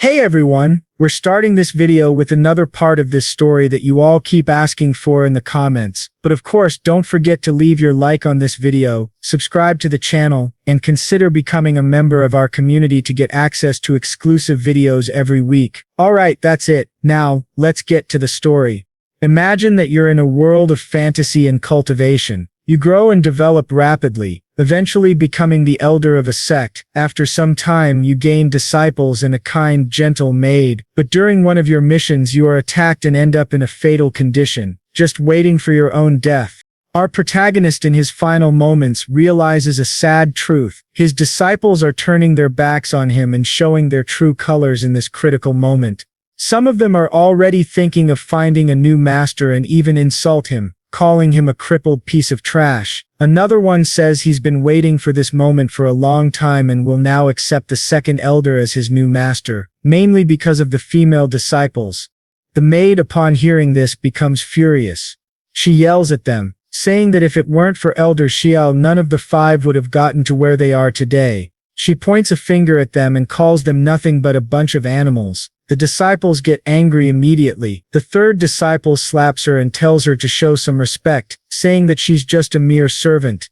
Hey everyone, we're starting this video with another part of this story that you all keep asking for in the comments. But of course, don't forget to leave your like on this video, subscribe to the channel, and consider becoming a member of our community to get access to exclusive videos every week. Alright, that's it. Now, let's get to the story. Imagine that you're in a world of fantasy and cultivation. You grow and develop rapidly, eventually becoming the elder of a sect. After some time, you gain disciples and a kind, gentle maid. But during one of your missions, you are attacked and end up in a fatal condition, just waiting for your own death. Our protagonist in his final moments realizes a sad truth. His disciples are turning their backs on him and showing their true colors in this critical moment. Some of them are already thinking of finding a new master and even insult him, calling him a crippled piece of trash. Another one says he's been waiting for this moment for a long time and will now accept the second elder as his new master, mainly because of the female disciples. The maid, upon hearing this, becomes furious. She yells at them, saying that if it weren't for Elder Xiao, none of the five would have gotten to where they are today. She points a finger at them and calls them nothing but a bunch of animals. The disciples get angry immediately. The third disciple slaps her and tells her to show some respect, saying that she's just a mere servant.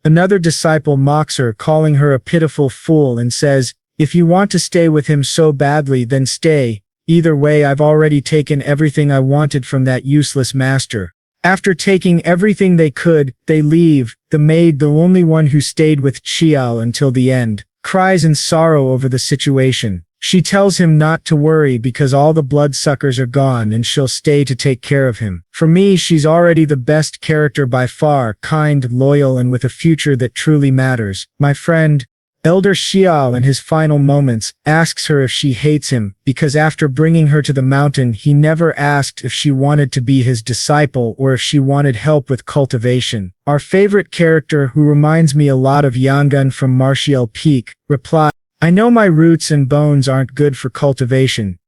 Another disciple mocks her, calling her a pitiful fool, and says, "If you want to stay with him so badly, then stay. Either way, I've already taken everything I wanted from that useless master." After taking everything they could, they leave. The maid, the only one who stayed with Xiao until the end, cries in sorrow over the situation. She tells him not to worry because all the bloodsuckers are gone and she'll stay to take care of him. For me, she's already the best character by far, kind, loyal, and with a future that truly matters. My friend, Elder Xiao, in his final moments, asks her if she hates him, because after bringing her to the mountain, he never asked if she wanted to be his disciple or if she wanted help with cultivation. Our favorite character, who reminds me a lot of Yangun from Martial Peak, replied, "I know my roots and bones aren't good for cultivation.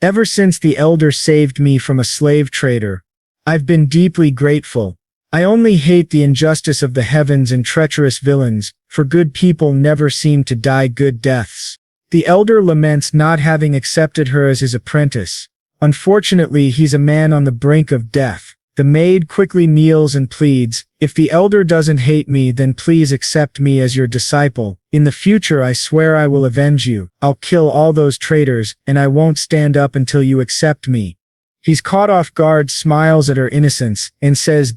Ever since the elder saved me from a slave trader, I've been deeply grateful. I only hate the injustice of the heavens and treacherous villains, for good people never seem to die good deaths." The elder laments not having accepted her as his apprentice. Unfortunately, he's a man on the brink of death. The maid quickly kneels and pleads, "If the elder doesn't hate me, then please accept me as your disciple. In the future, I swear I will avenge you. I'll kill all those traitors, and I won't stand up until you accept me." He's caught off guard, smiles at her innocence, and says,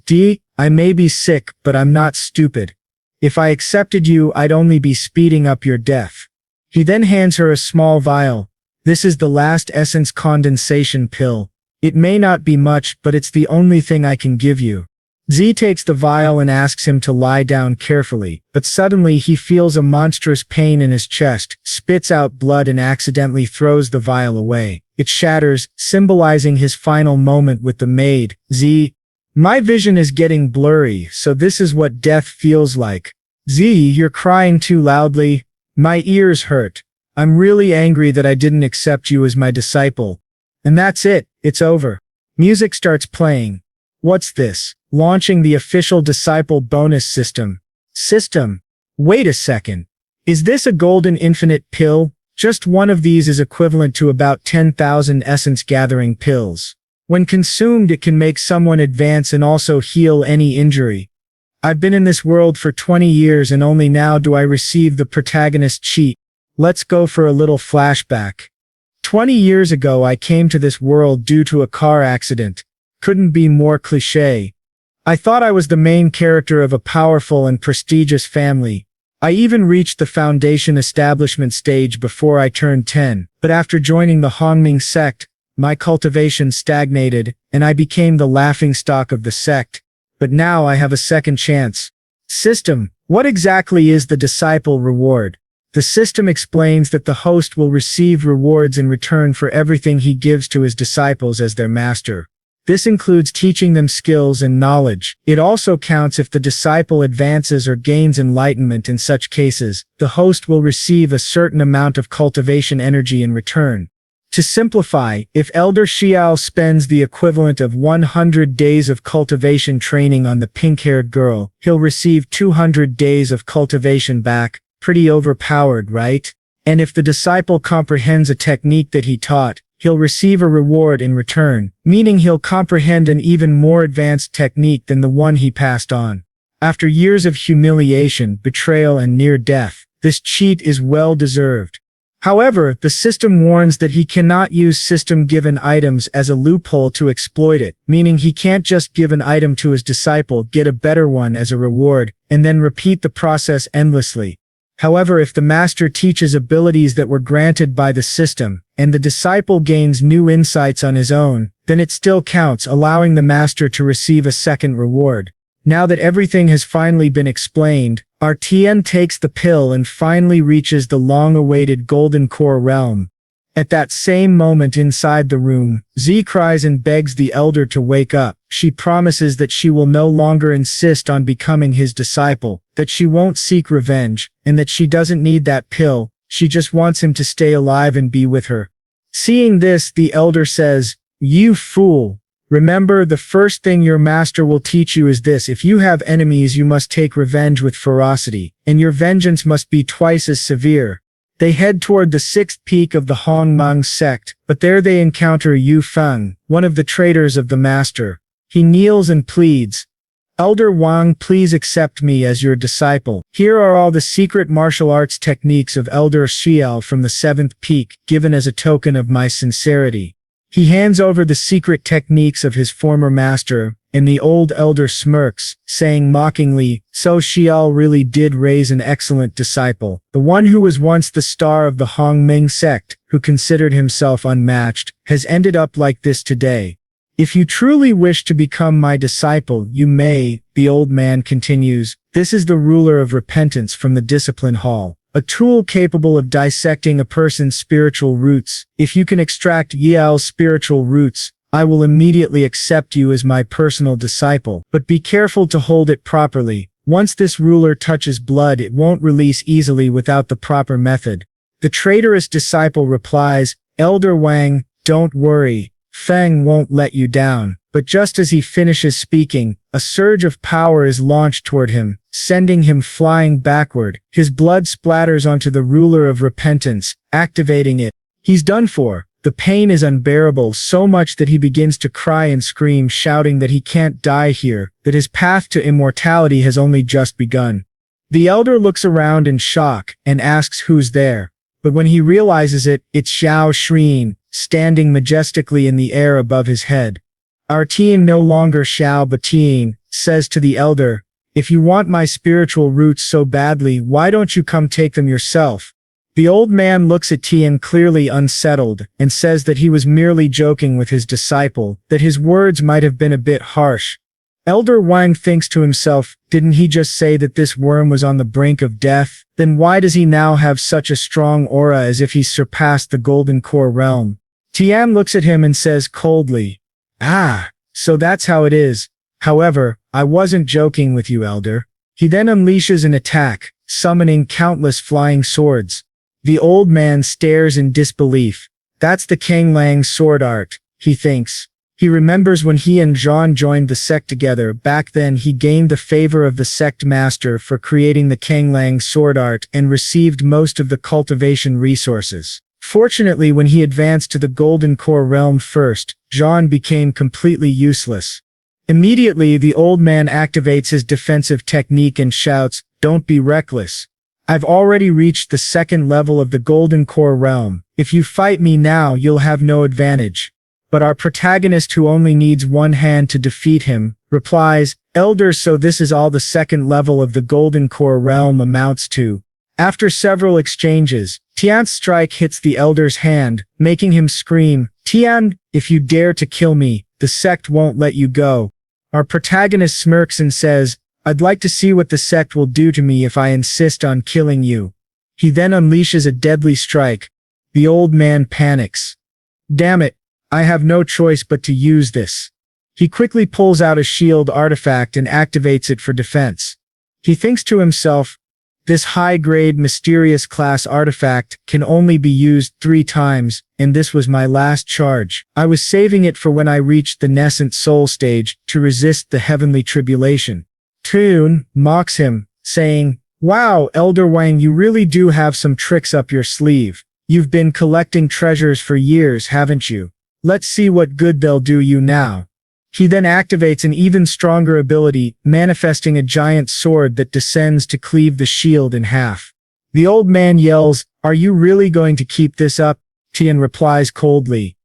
"I may be sick, but I'm not stupid. If I accepted you, I'd only be speeding up your death." He then hands her a small vial. "This is the last essence condensation pill. It may not be much, but it's the only thing I can give you." Z takes the vial and asks him to lie down carefully, but suddenly he feels a monstrous pain in his chest, spits out blood, and accidentally throws the vial away. It shatters, symbolizing his final moment with the maid. Z, "My vision is getting blurry, so this is what death feels like." Z, "You're crying too loudly. My ears hurt. I'm really angry that I didn't accept you as my disciple." And that's it, it's over. Music starts playing. What's this? Launching the official disciple bonus system. Wait a second. Is this a golden infinite pill? Just one of these is equivalent to about 10,000 essence gathering pills. When consumed, it can make someone advance and also heal any injury. I've been in this world for 20 years and only now do I receive the protagonist cheat. Let's go for a little flashback. 20 years ago, I came to this world due to a car accident. Couldn't be more cliché. I thought I was the main character of a powerful and prestigious family. I even reached the foundation establishment stage before I turned 10, but after joining the Hongming sect, my cultivation stagnated, and I became the laughingstock of the sect. But now I have a second chance. What exactly is the disciple reward? The system explains that the host will receive rewards in return for everything he gives to his disciples as their master. This includes teaching them skills and knowledge. It also counts if the disciple advances or gains enlightenment. In such cases, the host will receive a certain amount of cultivation energy in return. To simplify, if Elder Xiao spends the equivalent of 100 days of cultivation training on the pink-haired girl, he'll receive 200 days of cultivation back. Pretty overpowered, right? and if the disciple comprehends a technique that he taught, he'll receive a reward in return, meaning he'll comprehend an even more advanced technique than the one he passed on. After years of humiliation, betrayal, and near death, this cheat is well deserved. However, the system warns that he cannot use system-given items as a loophole to exploit it, meaning he can't just give an item to his disciple, get a better one as a reward, and then repeat the process endlessly. However, if the master teaches abilities that were granted by the system, and the disciple gains new insights on his own, then it still counts, allowing the master to receive a second reward. Now that everything has finally been explained, our Tien takes the pill and finally reaches the long-awaited Golden Core realm. At that same moment inside the room, Z cries and begs the elder to wake up. She promises that she will no longer insist on becoming his disciple, that she won't seek revenge, and that she doesn't need that pill, she just wants him to stay alive and be with her. Seeing this, the elder says, "You fool! Remember, the first thing your master will teach you is this: if you have enemies, you must take revenge with ferocity, and your vengeance must be twice as severe." They head toward the 6th peak of the Hongmeng sect, but there they encounter Yu Feng, one of the traitors of the master. He kneels and pleads, "Elder Wang, please accept me as your disciple. Here are all the secret martial arts techniques of Elder Xiao from the 7th peak, given as a token of my sincerity." He hands over the secret techniques of his former master, and the old elder smirks, saying mockingly, "So Xiao really did raise an excellent disciple. The one who was once the star of the Hongmeng sect, who considered himself unmatched, has ended up like this today. If you truly wish to become my disciple, you may," the old man continues. "This is the ruler of repentance from the discipline hall. A tool capable of dissecting a person's spiritual roots. If you can extract Yiao's spiritual roots, I will immediately accept you as my personal disciple. But be careful to hold it properly. Once this ruler touches blood, it won't release easily without the proper method." The traitorous disciple replies, "Elder Wang, don't worry. Feng won't let you down." But just as he finishes speaking, a surge of power is launched toward him, sending him flying backward. His blood splatters onto the ruler of repentance, activating it. He's done for. The pain is unbearable, so much that he begins to cry and scream, shouting that he can't die here, that his path to immortality has only just begun. The elder looks around in shock and asks who's there. But when he realizes it, it's Xiao Shreen, standing majestically in the air above his head. Our Tien, no longer Xiao but Tien, says to the elder, "If you want my spiritual roots so badly, why don't you come take them yourself?" The old man looks at Tien, clearly unsettled, and says that he was merely joking with his disciple, that his words might have been a bit harsh. Elder Wang thinks to himself, didn't he just say that this worm was on the brink of death? Then why does he now have such a strong aura, as if he's surpassed the Golden Core realm? Tien looks at him and says coldly, "Ah, so that's how it is. However, I wasn't joking with you, elder." He then unleashes an attack, summoning countless flying swords. The old man stares in disbelief. That's the Kanglang sword art, he thinks. He remembers when he and Zhan joined the sect together. Back then he gained the favor of the sect master for creating the Kanglang sword art and received most of the cultivation resources. Fortunately, when he advanced to the Golden Core realm first, Zhan became completely useless. Immediately, the old man activates his defensive technique and shouts, "Don't be reckless. I've already reached the 2nd level of the Golden Core realm. If you fight me now, you'll have no advantage." But our protagonist, who only needs one hand to defeat him, replies, "Elder, so this is all the 2nd level of the Golden Core realm amounts to." After several exchanges, Tian's strike hits the elder's hand, making him scream, "Tian, if you dare to kill me, the sect won't let you go." Our protagonist smirks and says, "I'd like to see what the sect will do to me if I insist on killing you." He then unleashes a deadly strike. The old man panics. "Damn it, I have no choice but to use this." He quickly pulls out a shield artifact and activates it for defense. He thinks to himself, this high-grade mysterious class artifact can only be used 3 times, and this was my last charge. I was saving it for when I reached the nascent soul stage, to resist the heavenly tribulation. Toon mocks him, saying, Wow, Elder Wang, you really do have some tricks up your sleeve. You've been collecting treasures for years, haven't you? Let's see what good they'll do you now. He then activates an even stronger ability, manifesting a giant sword that descends to cleave the shield in half. The old man yells, "Are you really going to keep this up?" Tian replies coldly,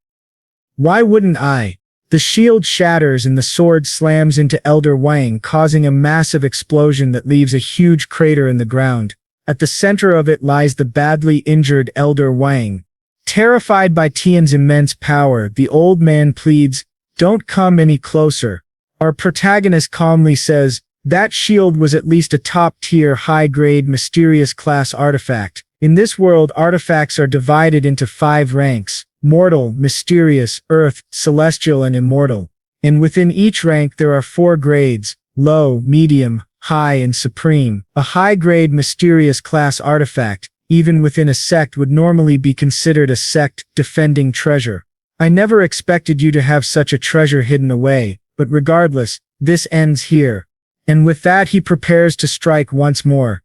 "Why wouldn't I?" The shield shatters and the sword slams into Elder Wang, causing a massive explosion that leaves a huge crater in the ground. At the center of it lies the badly injured Elder Wang. Terrified by Tian's immense power, the old man pleads, "Don't come any closer." Our protagonist calmly says, "That shield was at least a top-tier, high-grade, mysterious class artifact. In this world, artifacts are divided into 5 ranks: mortal, mysterious, earth, celestial, and immortal. And within each rank there are 4 grades: low, medium, high, and supreme. A high-grade mysterious class artifact, even within a sect, would normally be considered a sect defending treasure. I never expected you to have such a treasure hidden away, but regardless, this ends here." And with that he prepares to strike once more.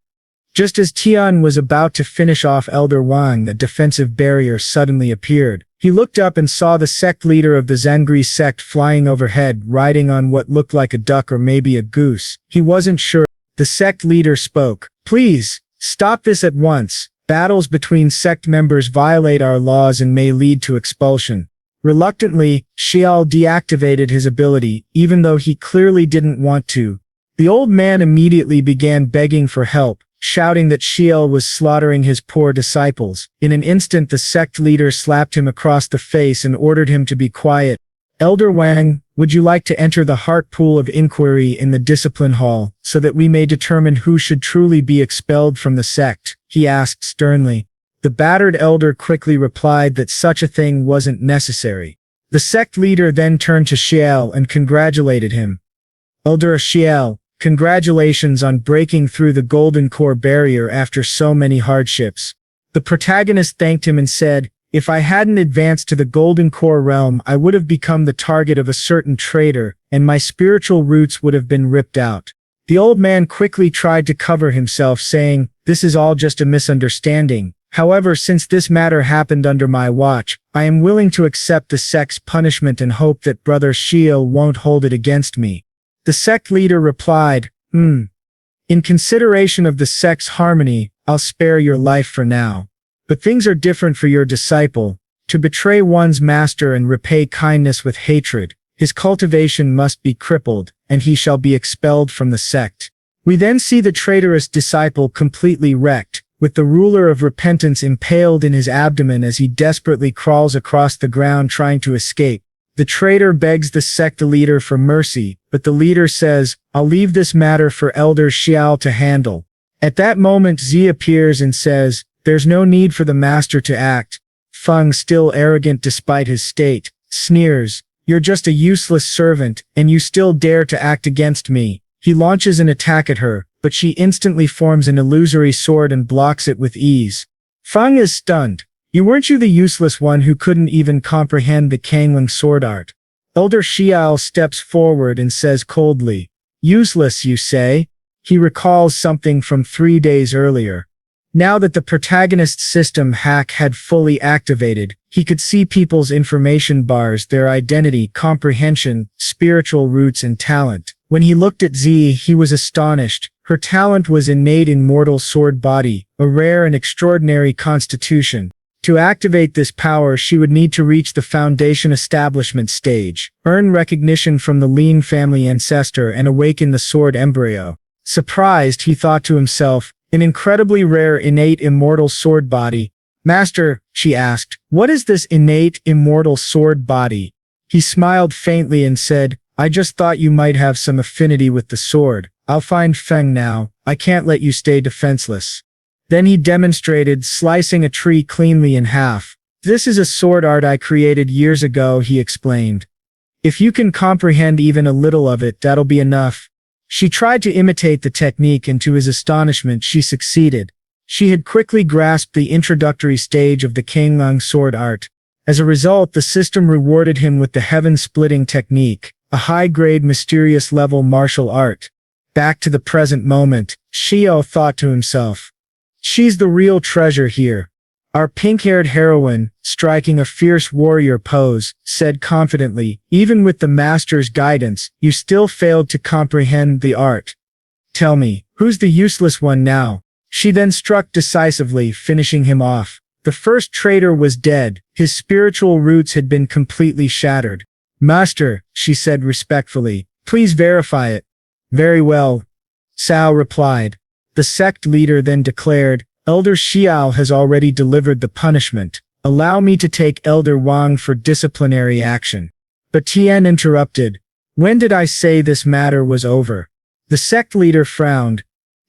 Just as Tian was about to finish off Elder Wang, a defensive barrier suddenly appeared. He looked up and saw the sect leader of the Zangri sect flying overhead, riding on what looked like a duck or maybe a goose. He wasn't sure. The sect leader spoke, "Please, stop this at once. Battles between sect members violate our laws and may lead to expulsion." Reluctantly, Xiao deactivated his ability, even though he clearly didn't want to. The old man immediately began begging for help, shouting that Xiao was slaughtering his poor disciples. In an instant the sect leader slapped him across the face and ordered him to be quiet. "Elder Wang, would you like to enter the heart pool of inquiry in the discipline hall, so that we may determine who should truly be expelled from the sect?" he asked sternly. The battered elder quickly replied that such a thing wasn't necessary. The sect leader then turned to Xiao and congratulated him. "Elder Xiao, congratulations on breaking through the golden core barrier after so many hardships." The protagonist thanked him and said, "If I hadn't advanced to the golden core realm, I would have become the target of a certain traitor, and my spiritual roots would have been ripped out." The old man quickly tried to cover himself, saying, "This is all just a misunderstanding. However, since this matter happened under my watch, I am willing to accept the sect's punishment and hope that Brother Shio won't hold it against me." The sect leader replied, In consideration of the sect's harmony, I'll spare your life for now. But things are different for your disciple. To betray one's master and repay kindness with hatred, his cultivation must be crippled, and he shall be expelled from the sect." We then see the traitorous disciple completely wrecked, with the ruler of repentance impaled in his abdomen as he desperately crawls across the ground trying to escape. The traitor begs the sect leader for mercy, but the leader says, "I'll leave this matter for Elder Xiao to handle." At that moment Z appears and says, "There's no need for the master to act." Feng, still arrogant despite his state, sneers, "You're just a useless servant, and you still dare to act against me." He launches an attack at her, but she instantly forms an illusory sword and blocks it with ease. Feng is stunned. Weren't you the useless one who couldn't even comprehend the Kangling sword art?" Elder Xiao steps forward and says coldly, "Useless, you say?" He recalls something from 3 days earlier. Now that the protagonist's system hack had fully activated, he could see people's information bars, their identity, comprehension, spiritual roots, and talent. When he looked at Z, he was astonished. Her talent was innate immortal sword body, a rare and extraordinary constitution. To activate this power, she would need to reach the foundation establishment stage, earn recognition from the Lin family ancestor, and awaken the sword embryo. Surprised, he thought to himself, "An incredibly rare innate immortal sword body." "Master," she asked, "what is this innate immortal sword body?" He smiled faintly and said, "I just thought you might have some affinity with the sword. I'll find Feng now. I can't let you stay defenseless." Then he demonstrated slicing a tree cleanly in half. "This is a sword art I created years ago," he explained. "If you can comprehend even a little of it, that'll be enough." She tried to imitate the technique, and to his astonishment she succeeded. She had quickly grasped the introductory stage of the Kanglang sword art. As a result, the system rewarded him with the heaven-splitting technique, a high-grade mysterious level martial art. back to the present moment, Xiao thought to himself. She's the real treasure here. Our pink-haired heroine, striking a fierce warrior pose, said confidently, even with the master's guidance, you still failed to comprehend the art. Tell me, who's the useless one now? She then struck decisively, finishing him off. The first traitor was dead, his spiritual roots had been completely shattered. Master, she said respectfully, please verify it. Very well, Cao replied. The sect leader then declared, Elder Xiao has already delivered the punishment. Allow me to take Elder Wang for disciplinary action. But Tian interrupted. When did I say this matter was over? The sect leader frowned.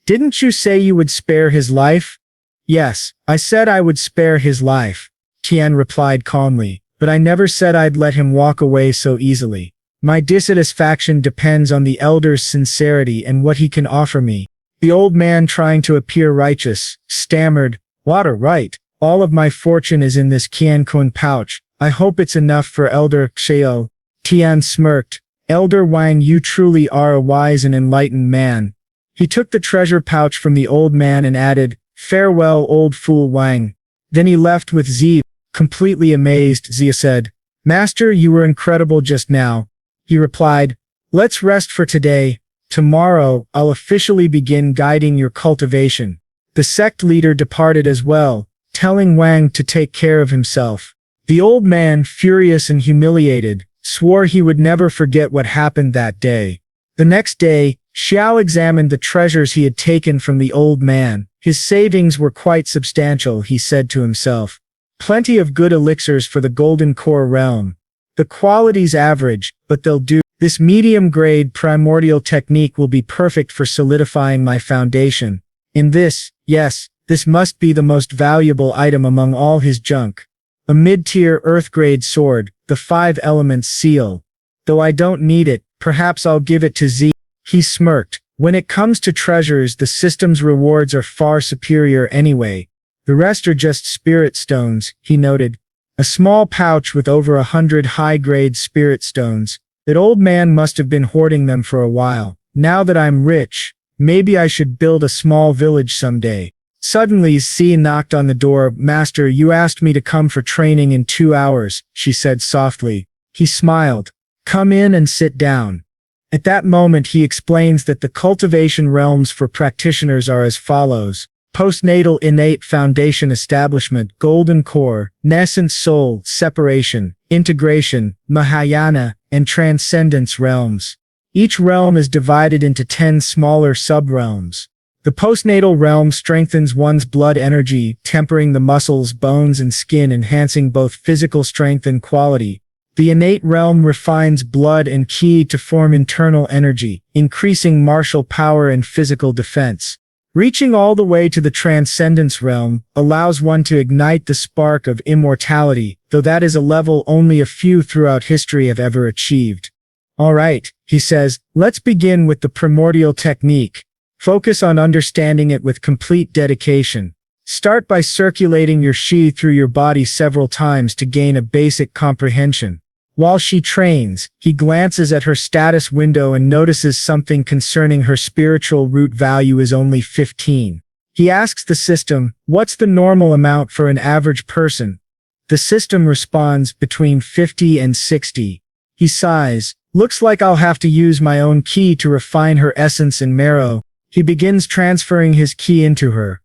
Didn't you say you would spare his life? Yes, I said I would spare his life, Tian replied calmly, but I never said I'd let him walk away so easily. My dissatisfaction depends on the elder's sincerity and what he can offer me. The old man, trying to appear righteous, stammered, Water, right. All of my fortune is in this Qiankun pouch. I hope it's enough for Elder Xiao. Tian smirked. Elder Wang, you truly are a wise and enlightened man. He took the treasure pouch from the old man and added, Farewell, old fool Wang. Then he left with Zia. Completely amazed, Zia said, Master, you were incredible just now. He replied, Let's rest for today. Tomorrow, I'll officially begin guiding your cultivation. The sect leader departed as well, telling Wang to take care of himself. The old man, furious and humiliated, swore he would never forget what happened that day. The next day, Xiao examined the treasures he had taken from the old man. His savings were quite substantial, he said to himself. Plenty of good elixirs for the Golden Core realm. The quality's average, but they'll do. This medium-grade primordial technique will be perfect for solidifying my foundation. In this, yes, this must be the most valuable item among all his junk. A mid-tier earth-grade sword, the 5 elements seal. Though I don't need it, perhaps I'll give it to Z. He smirked. When it comes to treasures, the system's rewards are far superior anyway. The rest are just spirit stones, he noted. A small pouch with over 100 high-grade spirit stones. That old man must have been hoarding them for a while. Now that I'm rich, maybe I should build a small village someday. Suddenly, C knocked on the door. Master, you asked me to come for training in 2 hours, she said softly. He smiled. Come in and sit down. At that moment, he explains that the cultivation realms for practitioners are as follows. Postnatal innate foundation establishment, golden core, nascent soul, separation, integration, Mahayana, and transcendence realms. Each realm is divided into 10 smaller sub-realms. The postnatal realm strengthens one's blood energy, tempering the muscles, bones, and skin, enhancing both physical strength and quality. The innate realm refines blood and ki to form internal energy, increasing martial power and physical defense. Reaching all the way to the transcendence realm allows one to ignite the spark of immortality, though that is a level only a few throughout history have ever achieved. All right, he says, let's begin with the primordial technique. Focus on understanding it with complete dedication. Start by circulating your qi through your body several times to gain a basic comprehension. While she trains, he glances at her status window and notices something concerning her spiritual root value is only 15. He asks the system, what's the normal amount for an average person? The system responds, between 50 and 60. He sighs, looks like I'll have to use my own ki to refine her essence and marrow. He begins transferring his ki into her.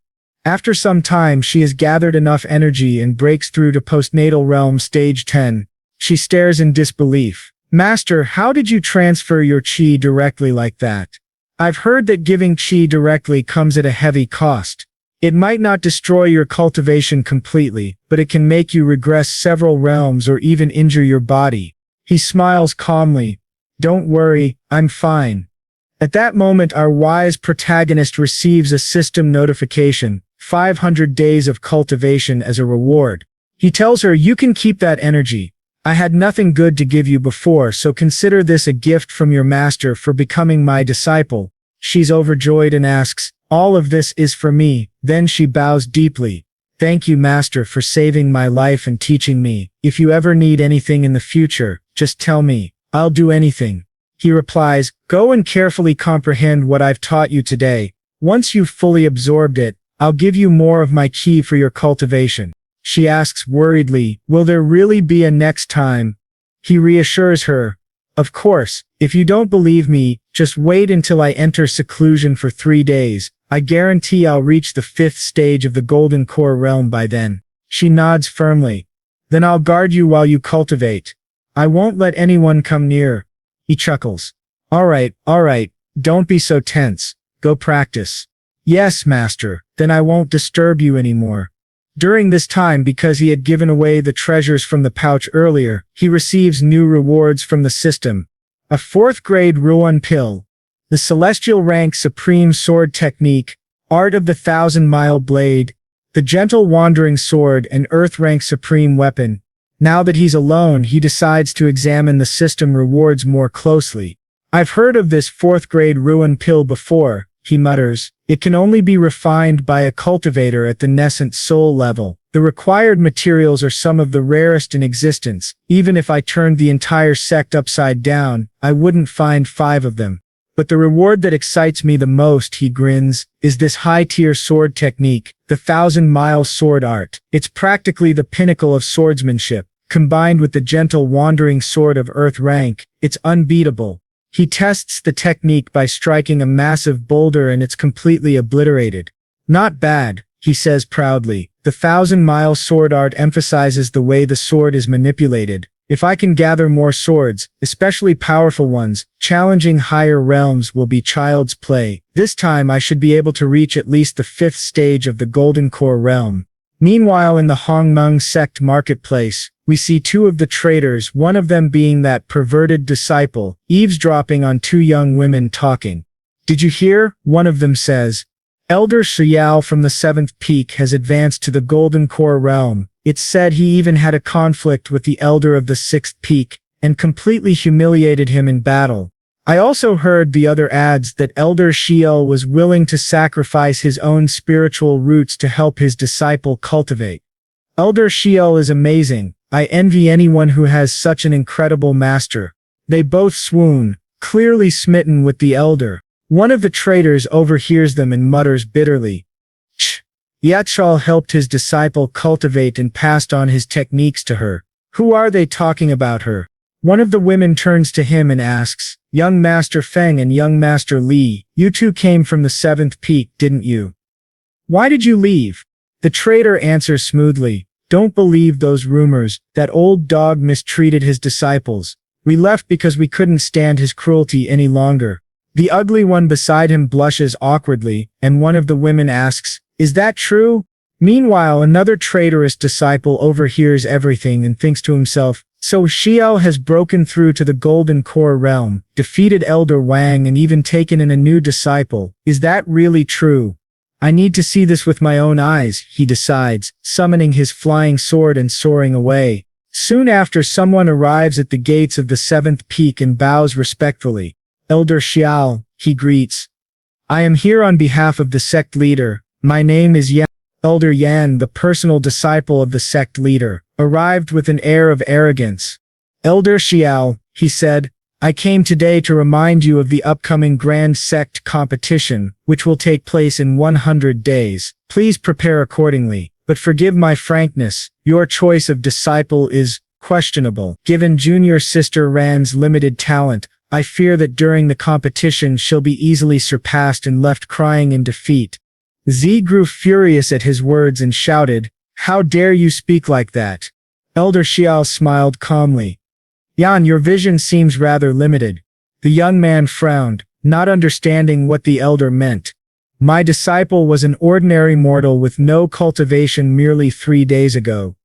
After some time, she has gathered enough energy and breaks through to postnatal realm stage 10. She stares in disbelief. Master, how did you transfer your qi directly like that? I've heard that giving qi directly comes at a heavy cost. It might not destroy your cultivation completely, but it can make you regress several realms or even injure your body. He smiles calmly. Don't worry, I'm fine. At that moment, our wise protagonist receives a system notification, 500 days of cultivation as a reward. He tells her, you can keep that energy. I had nothing good to give you before, so consider this a gift from your master for becoming my disciple. She's overjoyed and asks, all of this is for me. Then she bows deeply. Thank you, master, for saving my life and teaching me. If you ever need anything in the future, just tell me. I'll do anything. He replies, "Go and carefully comprehend what I've taught you today. Once you've fully absorbed it, I'll give you more of my key for your cultivation." She asks worriedly, "Will there really be a next time?" He reassures her, "Of course, if you don't believe me, just wait until I enter seclusion for 3 days. I guarantee I'll reach the 5th stage of the Golden Core realm by then." She nods firmly. "Then I'll guard you while you cultivate. I won't let anyone come near." He chuckles. All right, don't be so tense. Go practice." "Yes, master, then I won't disturb you anymore." During this time, because he had given away the treasures from the pouch earlier, he receives new rewards from the system. A 4th grade Ruan pill, the celestial rank supreme sword technique, art of the 1,000-mile blade, the gentle wandering sword, and earth rank supreme weapon. Now that he's alone, he decides to examine the system rewards more closely. "I've heard of this 4th grade Ruan pill before," he mutters. "It can only be refined by a cultivator at the nascent soul level. The required materials are some of the rarest in existence. Even if I turned the entire sect upside down, I wouldn't find 5 of them. But the reward that excites me the most," he grins, "is this high-tier sword technique, the 1,000-mile sword art. It's practically the pinnacle of swordsmanship. Combined with the gentle wandering sword of earth rank, it's unbeatable." He tests the technique by striking a massive boulder and it's completely obliterated. "Not bad," he says proudly. "The 1,000-mile sword art emphasizes the way the sword is manipulated. If I can gather more swords, especially powerful ones, challenging higher realms will be child's play. This time I should be able to reach at least the 5th stage of the Golden Core realm." Meanwhile, in the Hongmeng sect marketplace, we see 2 of the traders, one of them being that perverted disciple, eavesdropping on 2 young women talking. "Did you hear?" one of them says. "Elder Xiao from the 7th peak has advanced to the Golden Core realm. It's said he even had a conflict with the elder of the 6th peak, and completely humiliated him in battle." I also heard, the other adds, that Elder Xiao was willing to sacrifice his own spiritual roots to help his disciple cultivate. "Elder Xiao is amazing. I envy anyone who has such an incredible master." They both swoon, clearly smitten with the elder. One of the traders overhears them and mutters bitterly, "Ch! Yachal helped his disciple cultivate and passed on his techniques to her. Who are they talking about her?" One of the women turns to him and asks, "Young Master Feng and young Master Li, you 2 came from the 7th peak, didn't you? Why did you leave?" The trader answers smoothly, "Don't believe those rumors. That old dog mistreated his disciples. We left because we couldn't stand his cruelty any longer." The ugly one beside him blushes awkwardly, and one of the women asks, "Is that true?" Meanwhile, another traitorous disciple overhears everything and thinks to himself, "So Xiao has broken through to the Golden Core realm, defeated Elder Wang, and even taken in a new disciple. Is that really true? I need to see this with my own eyes," he decides, summoning his flying sword and soaring away. Soon after, someone arrives at the gates of the 7th peak and bows respectfully. "Elder Xiao," he greets. "I am here on behalf of the sect leader. My name is Yan." Elder Yan, the personal disciple of the sect leader, arrived with an air of arrogance. "Elder Xiao," he said, "I came today to remind you of the upcoming Grand Sect competition, which will take place in 100 days. Please prepare accordingly. But forgive my frankness, your choice of disciple is questionable. Given junior sister Ran's limited talent, I fear that during the competition she'll be easily surpassed and left crying in defeat." Z grew furious at his words and shouted, "How dare you speak like that?" Elder Xiao smiled calmly. "Yan, your vision seems rather limited." The young man frowned, not understanding what the elder meant. "My disciple was an ordinary mortal with no cultivation merely 3 days ago,"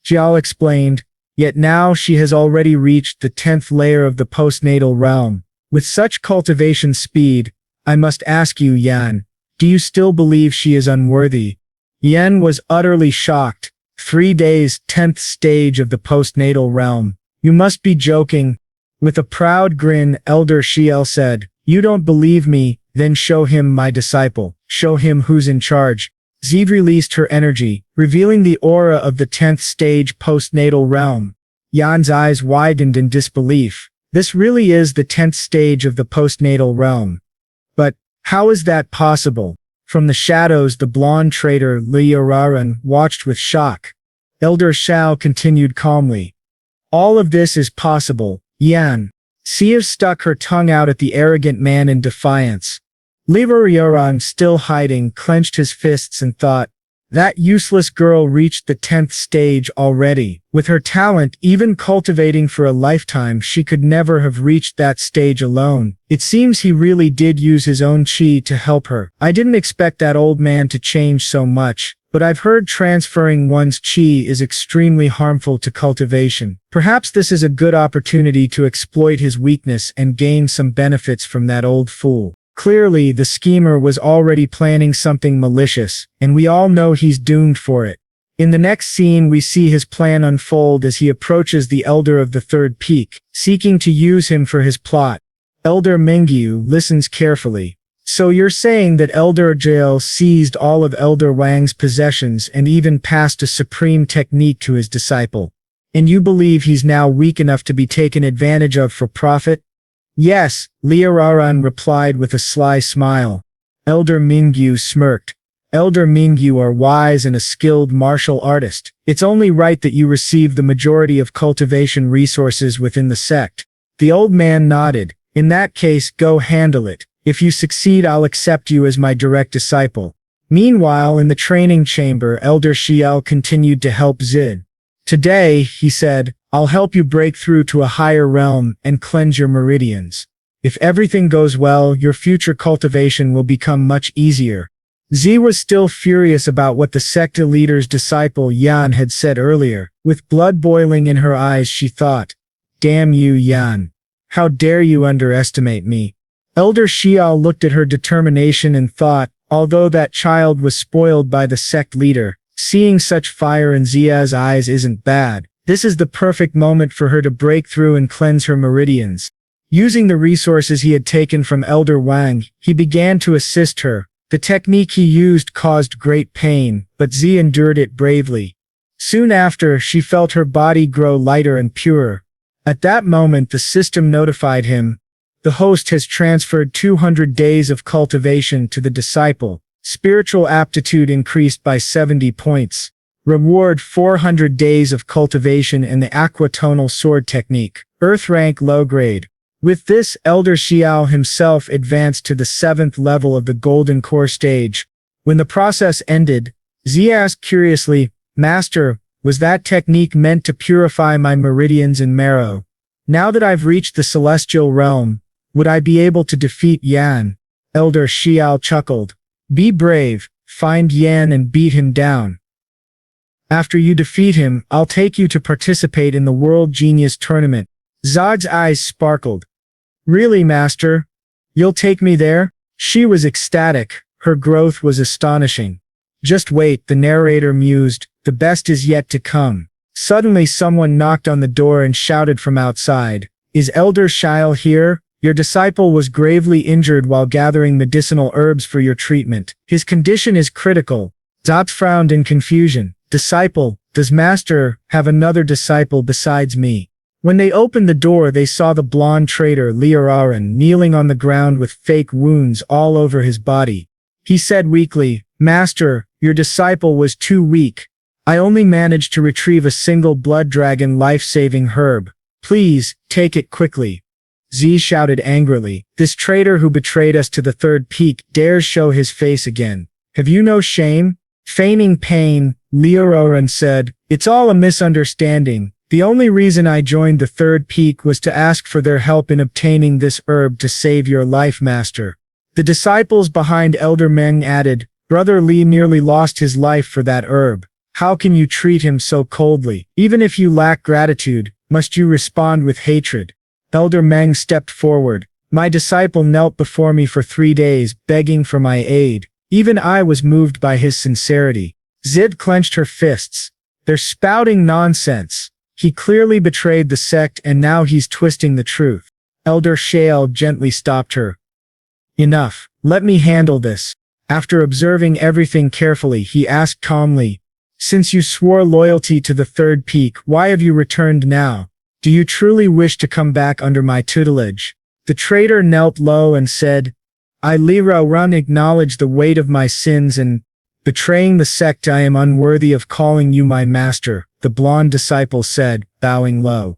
Xiao explained, "yet now she has already reached the 10th layer of the postnatal realm. With such cultivation speed, I must ask you, Yan, do you still believe she is unworthy?" Yan was utterly shocked. 3 days, 10th stage of the postnatal realm. You must be joking. With a proud grin, Elder Xiao said, "You don't believe me, then show him my disciple. Show him who's in charge." Ziv released her energy, revealing the aura of the 10th stage postnatal realm. Yan's eyes widened in disbelief. This really is the 10th stage of the postnatal realm. But how is that possible? From the shadows, the blonde traitor Liararan watched with shock. Elder Shao continued calmly. All of this is possible, Yan. Sia stuck her tongue out at the arrogant man in defiance. Liararan, still hiding, clenched his fists and thought, that useless girl reached the 10th stage already. With her talent, even cultivating for a lifetime, she could never have reached that stage alone. It seems he really did use his own chi to help her. I didn't expect that old man to change so much, but I've heard transferring one's chi is extremely harmful to cultivation. Perhaps this is a good opportunity to exploit his weakness and gain some benefits from that old fool. Clearly, the schemer was already planning something malicious, and we all know he's doomed for it. In the next scene, we see his plan unfold as he approaches the Elder of the Third Peak, seeking to use him for his plot. Elder Mengyu listens carefully. So you're saying that Elder Jael seized all of Elder Wang's possessions and even passed a supreme technique to his disciple. And you believe he's now weak enough to be taken advantage of for profit? Yes, Liararan replied with a sly smile. Elder Mingyu smirked. Elder Mingyu are wise and a skilled martial artist. It's only right that you receive the majority of cultivation resources within the sect. The old man nodded. In that case, go handle it. If you succeed, I'll accept you as my direct disciple. Meanwhile, in the training chamber, Elder Xiao continued to help Zid. Today, he said, I'll help you break through to a higher realm and cleanse your meridians. If everything goes well, your future cultivation will become much easier. Z was still furious about what the sect leader's disciple Yan had said earlier. With blood boiling in her eyes, she thought, damn you, Yan. How dare you underestimate me? Elder Xiao looked at her determination and thought, although that child was spoiled by the sect leader, seeing such fire in Zia's eyes isn't bad. This is the perfect moment for her to break through and cleanse her meridians. Using the resources he had taken from Elder Wang, he began to assist her. The technique he used caused great pain, but Zi endured it bravely. Soon after, she felt her body grow lighter and purer. At that moment, the system notified him. The host has transferred 200 days of cultivation to the disciple. Spiritual aptitude increased by 70 points. Reward 400 days of cultivation in the aquatonal sword technique. Earth rank low grade. With this, Elder Xiao himself advanced to the 7th level of the Golden Core stage. When the process ended, Zi asked curiously, Master, was that technique meant to purify my meridians and marrow? Now that I've reached the celestial realm, would I be able to defeat Yan? Elder Xiao chuckled. Be brave, find Yan and beat him down. After you defeat him, I'll take you to participate in the World Genius Tournament. Zod's eyes sparkled. Really, Master? You'll take me there? She was ecstatic. Her growth was astonishing. Just wait, the narrator mused, the best is yet to come. Suddenly someone knocked on the door and shouted from outside. Is Elder Xiao here? Your disciple was gravely injured while gathering medicinal herbs for your treatment. His condition is critical. Zod frowned in confusion. Disciple, does Master have another disciple besides me? When they opened the door, they saw the blonde traitor Liararan kneeling on the ground with fake wounds all over his body. He said weakly, Master, your disciple was too weak. I only managed to retrieve a single blood dragon life-saving herb. Please, take it quickly. Z shouted angrily. This traitor who betrayed us to the third peak dares show his face again. Have you no shame? Feigning pain, Liararan said, it's all a misunderstanding. The only reason I joined the third peak was to ask for their help in obtaining this herb to save your life, Master. The disciples behind Elder Meng added, Brother Li nearly lost his life for that herb. How can you treat him so coldly? Even if you lack gratitude, must you respond with hatred? Elder Meng stepped forward. My disciple knelt before me for 3 days, begging for my aid. Even I was moved by his sincerity. Zid clenched her fists. They're spouting nonsense. He clearly betrayed the sect and now he's twisting the truth. Elder Shale gently stopped her. Enough. Let me handle this. After observing everything carefully, he asked calmly, Since you swore loyalty to the third peak, why have you returned now? Do you truly wish to come back under my tutelage? The traitor knelt low and said, I Lira Run acknowledge the weight of my sins and betraying the sect. I am unworthy of calling you my master, the blonde disciple said, bowing low.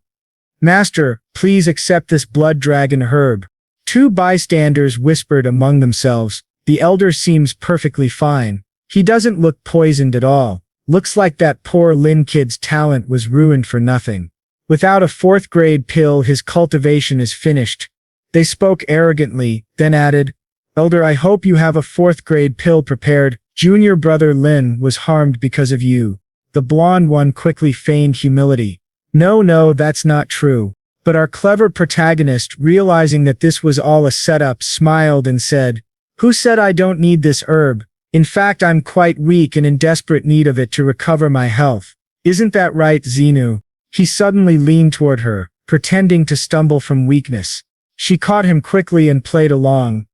Master, please accept this blood dragon herb. Two bystanders whispered among themselves, the elder seems perfectly fine. He doesn't look poisoned at all. Looks like that poor Lin kid's talent was ruined for nothing. Without a fourth-grade pill his cultivation is finished. They spoke arrogantly, then added, Elder, I hope you have a fourth-grade pill prepared. Junior brother Lin was harmed because of you. The blonde one quickly feigned humility. No, that's not true. But our clever protagonist, realizing that this was all a setup, smiled and said, Who said I don't need this herb? In fact, I'm quite weak and in desperate need of it to recover my health. Isn't that right, Xenu? He suddenly leaned toward her, pretending to stumble from weakness. She caught him quickly and played along.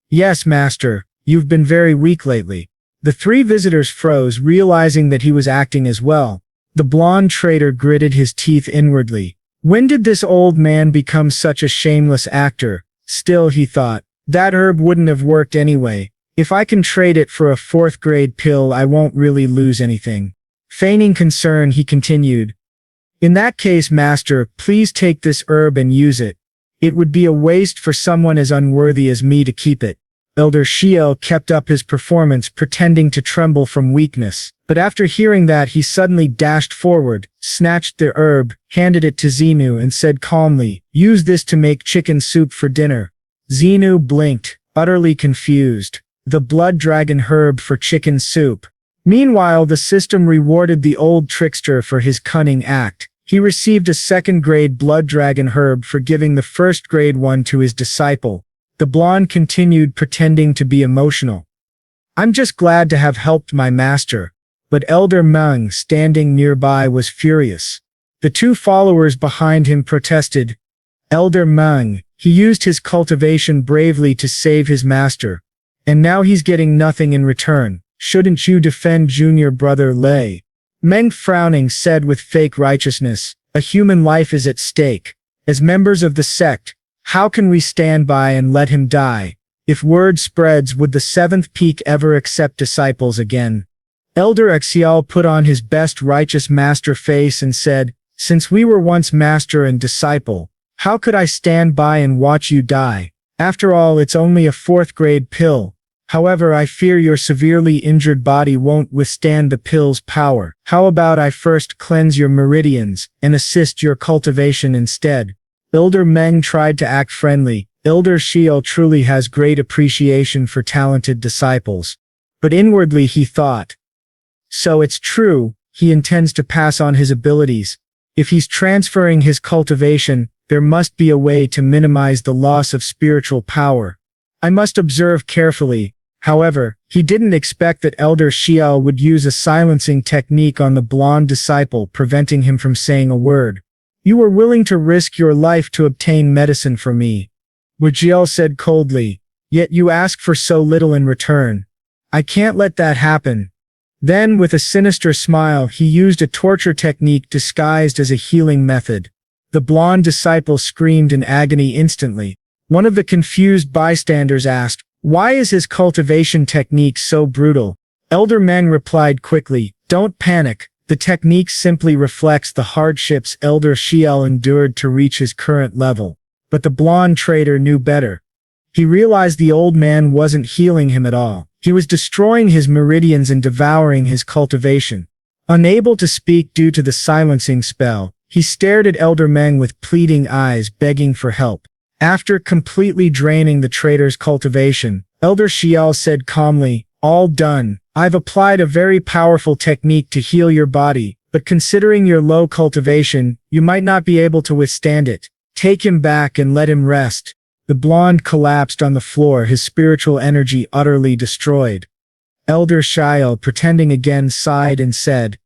Yes, master, you've been very weak lately. The three visitors froze, realizing that he was acting as well. The blonde traitor gritted his teeth inwardly. When did this old man become such a shameless actor? Still, he thought, that herb wouldn't have worked anyway. If I can trade it for a fourth-grade pill, I won't really lose anything. Feigning concern, he continued. In that case, master, please take this herb and use it. It would be a waste for someone as unworthy as me to keep it. Elder Shiel kept up his performance, pretending to tremble from weakness. But after hearing that, he suddenly dashed forward, snatched the herb, handed it to Xenu and said calmly, Use this to make chicken soup for dinner. Xenu blinked, utterly confused. The blood dragon herb for chicken soup. Meanwhile, the system rewarded the old trickster for his cunning act. He received a second-grade blood dragon herb for giving the first-grade one to his disciple. The blonde continued, pretending to be emotional. I'm just glad to have helped my master. But Elder Meng, standing nearby, was furious. The two followers behind him protested. Elder Meng, he used his cultivation bravely to save his master. And now he's getting nothing in return. Shouldn't you defend junior brother Lei? Meng, frowning, said with fake righteousness, a human life is at stake. As members of the sect, how can we stand by and let him die? If word spreads, would the seventh peak ever accept disciples again? Elder Exial put on his best righteous master face and said, Since we were once master and disciple, how could I stand by and watch you die? After all, it's only a fourth-grade pill. However, I fear your severely injured body won't withstand the pill's power. How about I first cleanse your meridians and assist your cultivation instead? Elder Meng tried to act friendly. Elder Shiel truly has great appreciation for talented disciples. But inwardly he thought, so it's true, he intends to pass on his abilities. If he's transferring his cultivation, there must be a way to minimize the loss of spiritual power. I must observe carefully. However, he didn't expect that Elder Shiel would use a silencing technique on the blonde disciple, preventing him from saying a word. You were willing to risk your life to obtain medicine from me, Wajiel said coldly, yet you ask for so little in return. I can't let that happen. Then, with a sinister smile, he used a torture technique disguised as a healing method. The blonde disciple screamed in agony instantly. One of the confused bystanders asked, why is his cultivation technique so brutal? Elder Meng replied quickly, don't panic. The technique simply reflects the hardships Elder Shiel endured to reach his current level. But the blonde traitor knew better. He realized the old man wasn't healing him at all. He was destroying his meridians and devouring his cultivation. Unable to speak due to the silencing spell, he stared at Elder Meng with pleading eyes, begging for help. After completely draining the traitor's cultivation, Elder Shiel said calmly, all done. I've applied a very powerful technique to heal your body, but considering your low cultivation, you might not be able to withstand it. Take him back and let him rest. The blonde collapsed on the floor, his spiritual energy utterly destroyed. Elder Shiel, pretending again, sighed and said,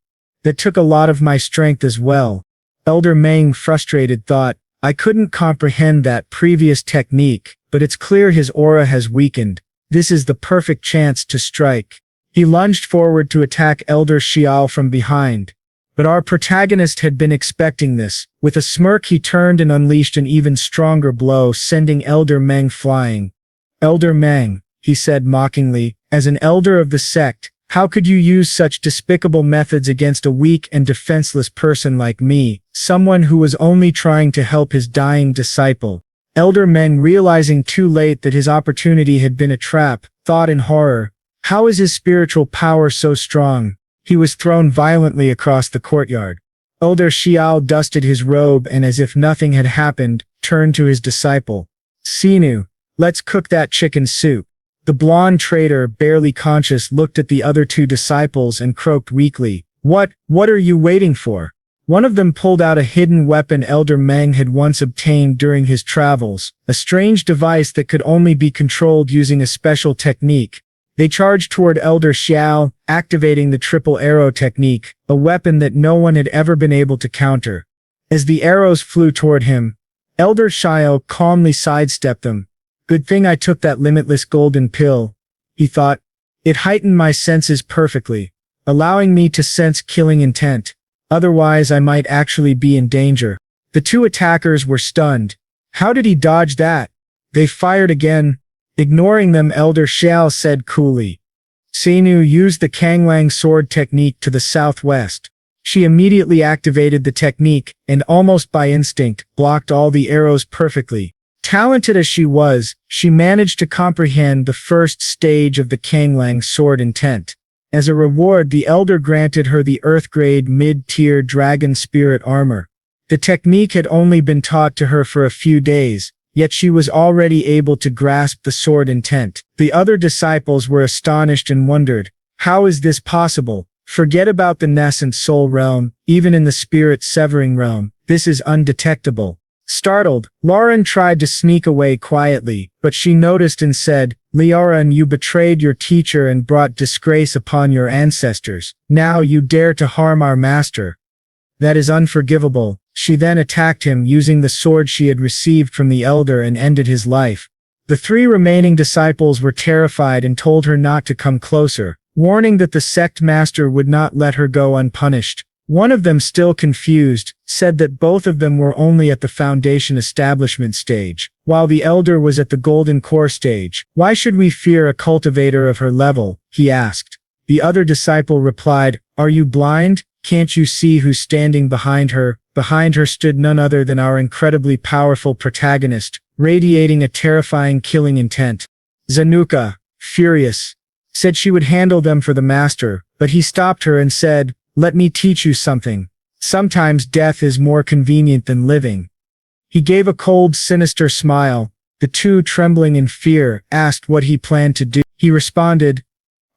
that took a lot of my strength as well. Elder Meng, frustrated, thought, I couldn't comprehend that previous technique, but it's clear his aura has weakened. This is the perfect chance to strike. He lunged forward to attack Elder Shiel from behind. But our protagonist had been expecting this. With a smirk he turned and unleashed an even stronger blow, sending Elder Meng flying. "Elder Meng," he said mockingly, "as an elder of the sect, how could you use such despicable methods against a weak and defenseless person like me, someone who was only trying to help his dying disciple?" Elder Meng, realizing too late that his opportunity had been a trap, thought in horror, "How is his spiritual power so strong?" He was thrown violently across the courtyard. Elder Xiao dusted his robe and, as if nothing had happened, turned to his disciple. "Sinu, let's cook that chicken soup." The blonde traitor, barely conscious, looked at the other two disciples and croaked weakly, What are you waiting for?" One of them pulled out a hidden weapon Elder Meng had once obtained during his travels, a strange device that could only be controlled using a special technique. They charged toward Elder Xiao, activating the triple arrow technique, a weapon that no one had ever been able to counter. As the arrows flew toward him, Elder Xiao calmly sidestepped them. "Good thing I took that limitless golden pill," he thought. "It heightened my senses perfectly, allowing me to sense killing intent. Otherwise I might actually be in danger." The two attackers were stunned. How did he dodge that? They fired again. Ignoring them, Elder Xiao said coolly, "Sinu, use the Kanglang sword technique to the southwest." She immediately activated the technique and, almost by instinct, blocked all the arrows perfectly. Talented as she was, she managed to comprehend the first stage of the Kanglang sword intent. As a reward, the Elder granted her the Earth-grade mid-tier Dragon Spirit armor. The technique had only been taught to her for a few days, yet she was already able to grasp the sword intent. The other disciples were astonished and wondered, "How is this possible? Forget about the nascent soul realm, even in the spirit-severing realm, this is undetectable." Startled, Lauren tried to sneak away quietly, but she noticed and said, "Liaran, you betrayed your teacher and brought disgrace upon your ancestors. Now you dare to harm our master. That is unforgivable." She then attacked him using the sword she had received from the Elder and ended his life. The three remaining disciples were terrified and told her not to come closer, warning that the sect master would not let her go unpunished. One of them, still confused, said that both of them were only at the foundation establishment stage, while the Elder was at the golden core stage. "Why should we fear a cultivator of her level?" he asked. The other disciple replied, "Are you blind? Can't you see who's standing behind her?" Behind her stood none other than our incredibly powerful protagonist, radiating a terrifying killing intent. Zanuka, furious, said she would handle them for the master, but he stopped her and said, "Let me teach you something. Sometimes death is more convenient than living." He gave a cold, sinister smile. The two, trembling in fear, asked what he planned to do. He responded,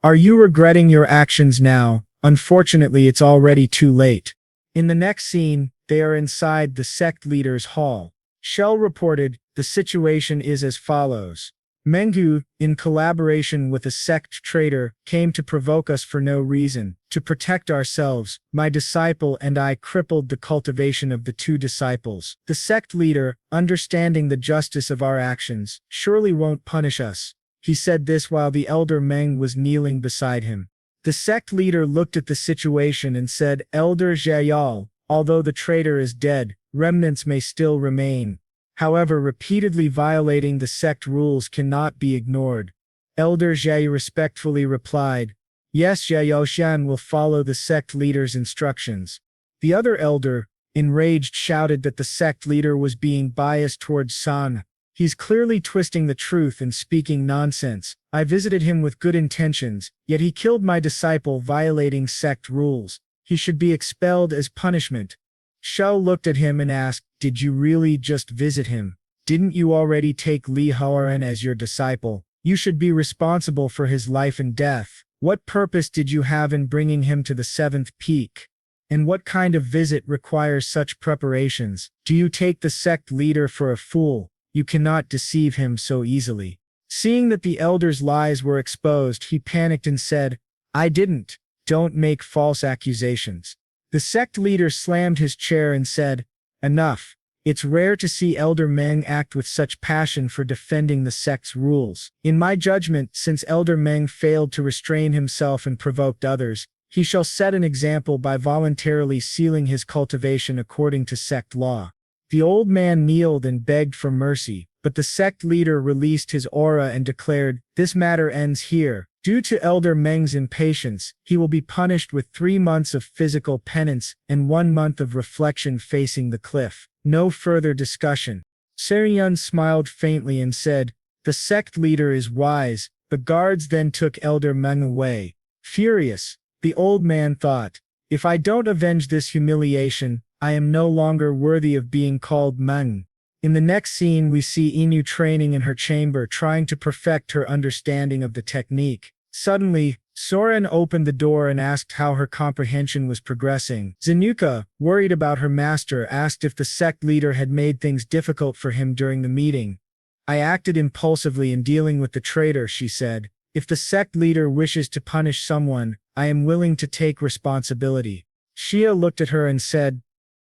"Are you regretting your actions now? Unfortunately, it's already too late." In the next scene, they are inside the sect leader's hall. Shell reported, "The situation is as follows. Mengu, in collaboration with a sect traitor, came to provoke us for no reason. To protect ourselves, my disciple and I crippled the cultivation of the two disciples. The sect leader, understanding the justice of our actions, surely won't punish us." He said this while the Elder Meng was kneeling beside him. The sect leader looked at the situation and said, "Elder Zhayal, although the traitor is dead, remnants may still remain. However, repeatedly violating the sect rules cannot be ignored." Elder Zhay respectfully replied, "Yes, Zhayoshan will follow the sect leader's instructions." The other elder, enraged, shouted that the sect leader was being biased towards San. "He's clearly twisting the truth and speaking nonsense. I visited him with good intentions, yet he killed my disciple, violating sect rules. He should be expelled as punishment." Shao looked at him and asked, "Did you really just visit him? Didn't you already take Li Haoran as your disciple? You should be responsible for his life and death. What purpose did you have in bringing him to the seventh peak? And what kind of visit requires such preparations? Do you take the sect leader for a fool? You cannot deceive him so easily." Seeing that the elder's lies were exposed, he panicked and said, "I didn't. Don't make false accusations." The sect leader slammed his chair and said, "Enough. It's rare to see Elder Meng act with such passion for defending the sect's rules. In my judgment, since Elder Meng failed to restrain himself and provoked others, He shall set an example by voluntarily sealing his cultivation according to sect law. The old man kneeled and begged for mercy, but the sect leader released his aura and declared, "This matter ends here. Due to Elder Meng's impatience, he will be punished with 3 months of physical penance and 1 month of reflection facing the cliff. No further discussion." Seryun smiled faintly and said, "The sect leader is wise." The guards then took Elder Meng away. Furious, the old man thought, "If I don't avenge this humiliation, I am no longer worthy of being called Meng." In the next scene we see Inu training in her chamber trying to perfect her understanding of the technique. Suddenly, Soren opened the door and asked how her comprehension was progressing. Zanuka, worried about her master, asked if the sect leader had made things difficult for him during the meeting. "I acted impulsively in dealing with the traitor," she said. "If the sect leader wishes to punish someone, I am willing to take responsibility." Shia looked at her and said,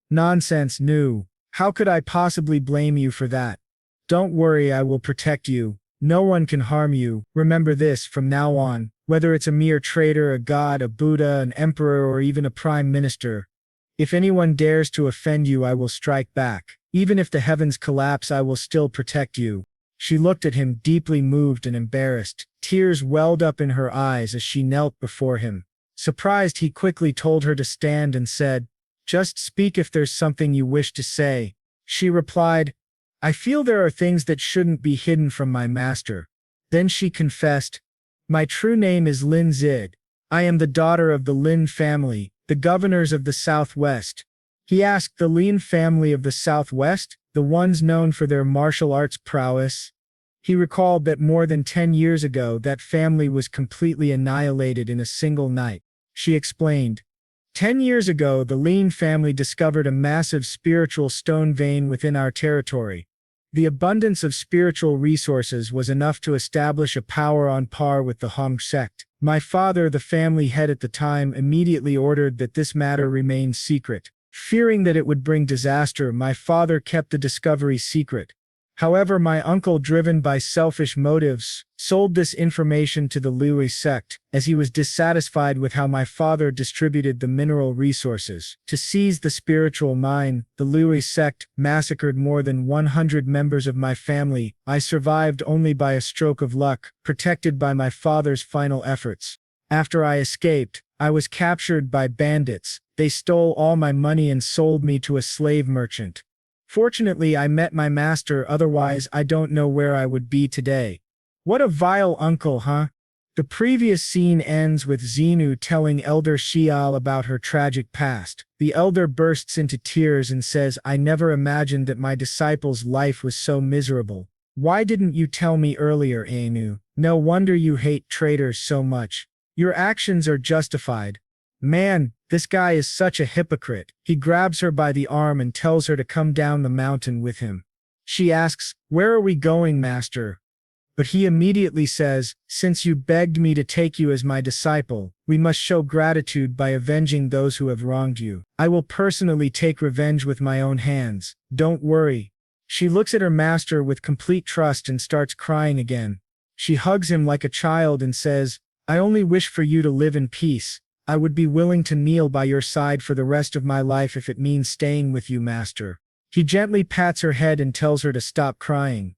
"Nonsense, Nu. How could I possibly blame you for that? Don't worry, I will protect you. No one can harm you. Remember this from now on, whether it's a mere traitor, a god, a Buddha, an emperor, or even a prime minister. If anyone dares to offend you, I will strike back. Even if the heavens collapse, I will still protect you." She looked at him, deeply moved and embarrassed. Tears welled up in her eyes as she knelt before him. Surprised, he quickly told her to stand and said, "Just speak if there's something you wish to say." She replied, "I feel there are things that shouldn't be hidden from my master." Then she confessed, "My true name is Lin Zid. I am the daughter of the Lin family, the governors of the Southwest." He asked, "The Lin family of the Southwest? The ones known for their martial arts prowess?" He recalled that more than 10 years ago that family was completely annihilated in a single night. She explained, 10 years ago the Lin family discovered a massive spiritual stone vein within our territory. The abundance of spiritual resources was enough to establish a power on par with the Hong sect. My father, the family head at the time, immediately ordered that this matter remain secret. Fearing that it would bring disaster, my father kept the discovery secret. However, my uncle, driven by selfish motives, sold this information to the Liu sect, as he was dissatisfied with how my father distributed the mineral resources. To seize the spiritual mine, the Liu sect massacred more than 100 members of my family. I survived only by a stroke of luck, protected by my father's final efforts. After I escaped, I was captured by bandits. They stole all my money and sold me to a slave merchant. Fortunately, I met my master, otherwise I don't know where I would be today. What a vile uncle, huh? The previous scene ends with Xenu telling Elder Xiao about her tragic past. The elder bursts into tears and says, "I never imagined that my disciple's life was so miserable. Why didn't you tell me earlier, Anu? No wonder you hate traitors so much. Your actions are justified." Man, this guy is such a hypocrite. He grabs her by the arm and tells her to come down the mountain with him. She asks, "Where are we going, master?" But he immediately says, "Since you begged me to take you as my disciple, we must show gratitude by avenging those who have wronged you. I will personally take revenge with my own hands. Don't worry." She looks at her master with complete trust and starts crying again. She hugs him like a child and says, "I only wish for you to live in peace. I would be willing to kneel by your side for the rest of my life if it means staying with you, master." He gently pats her head and tells her to stop crying.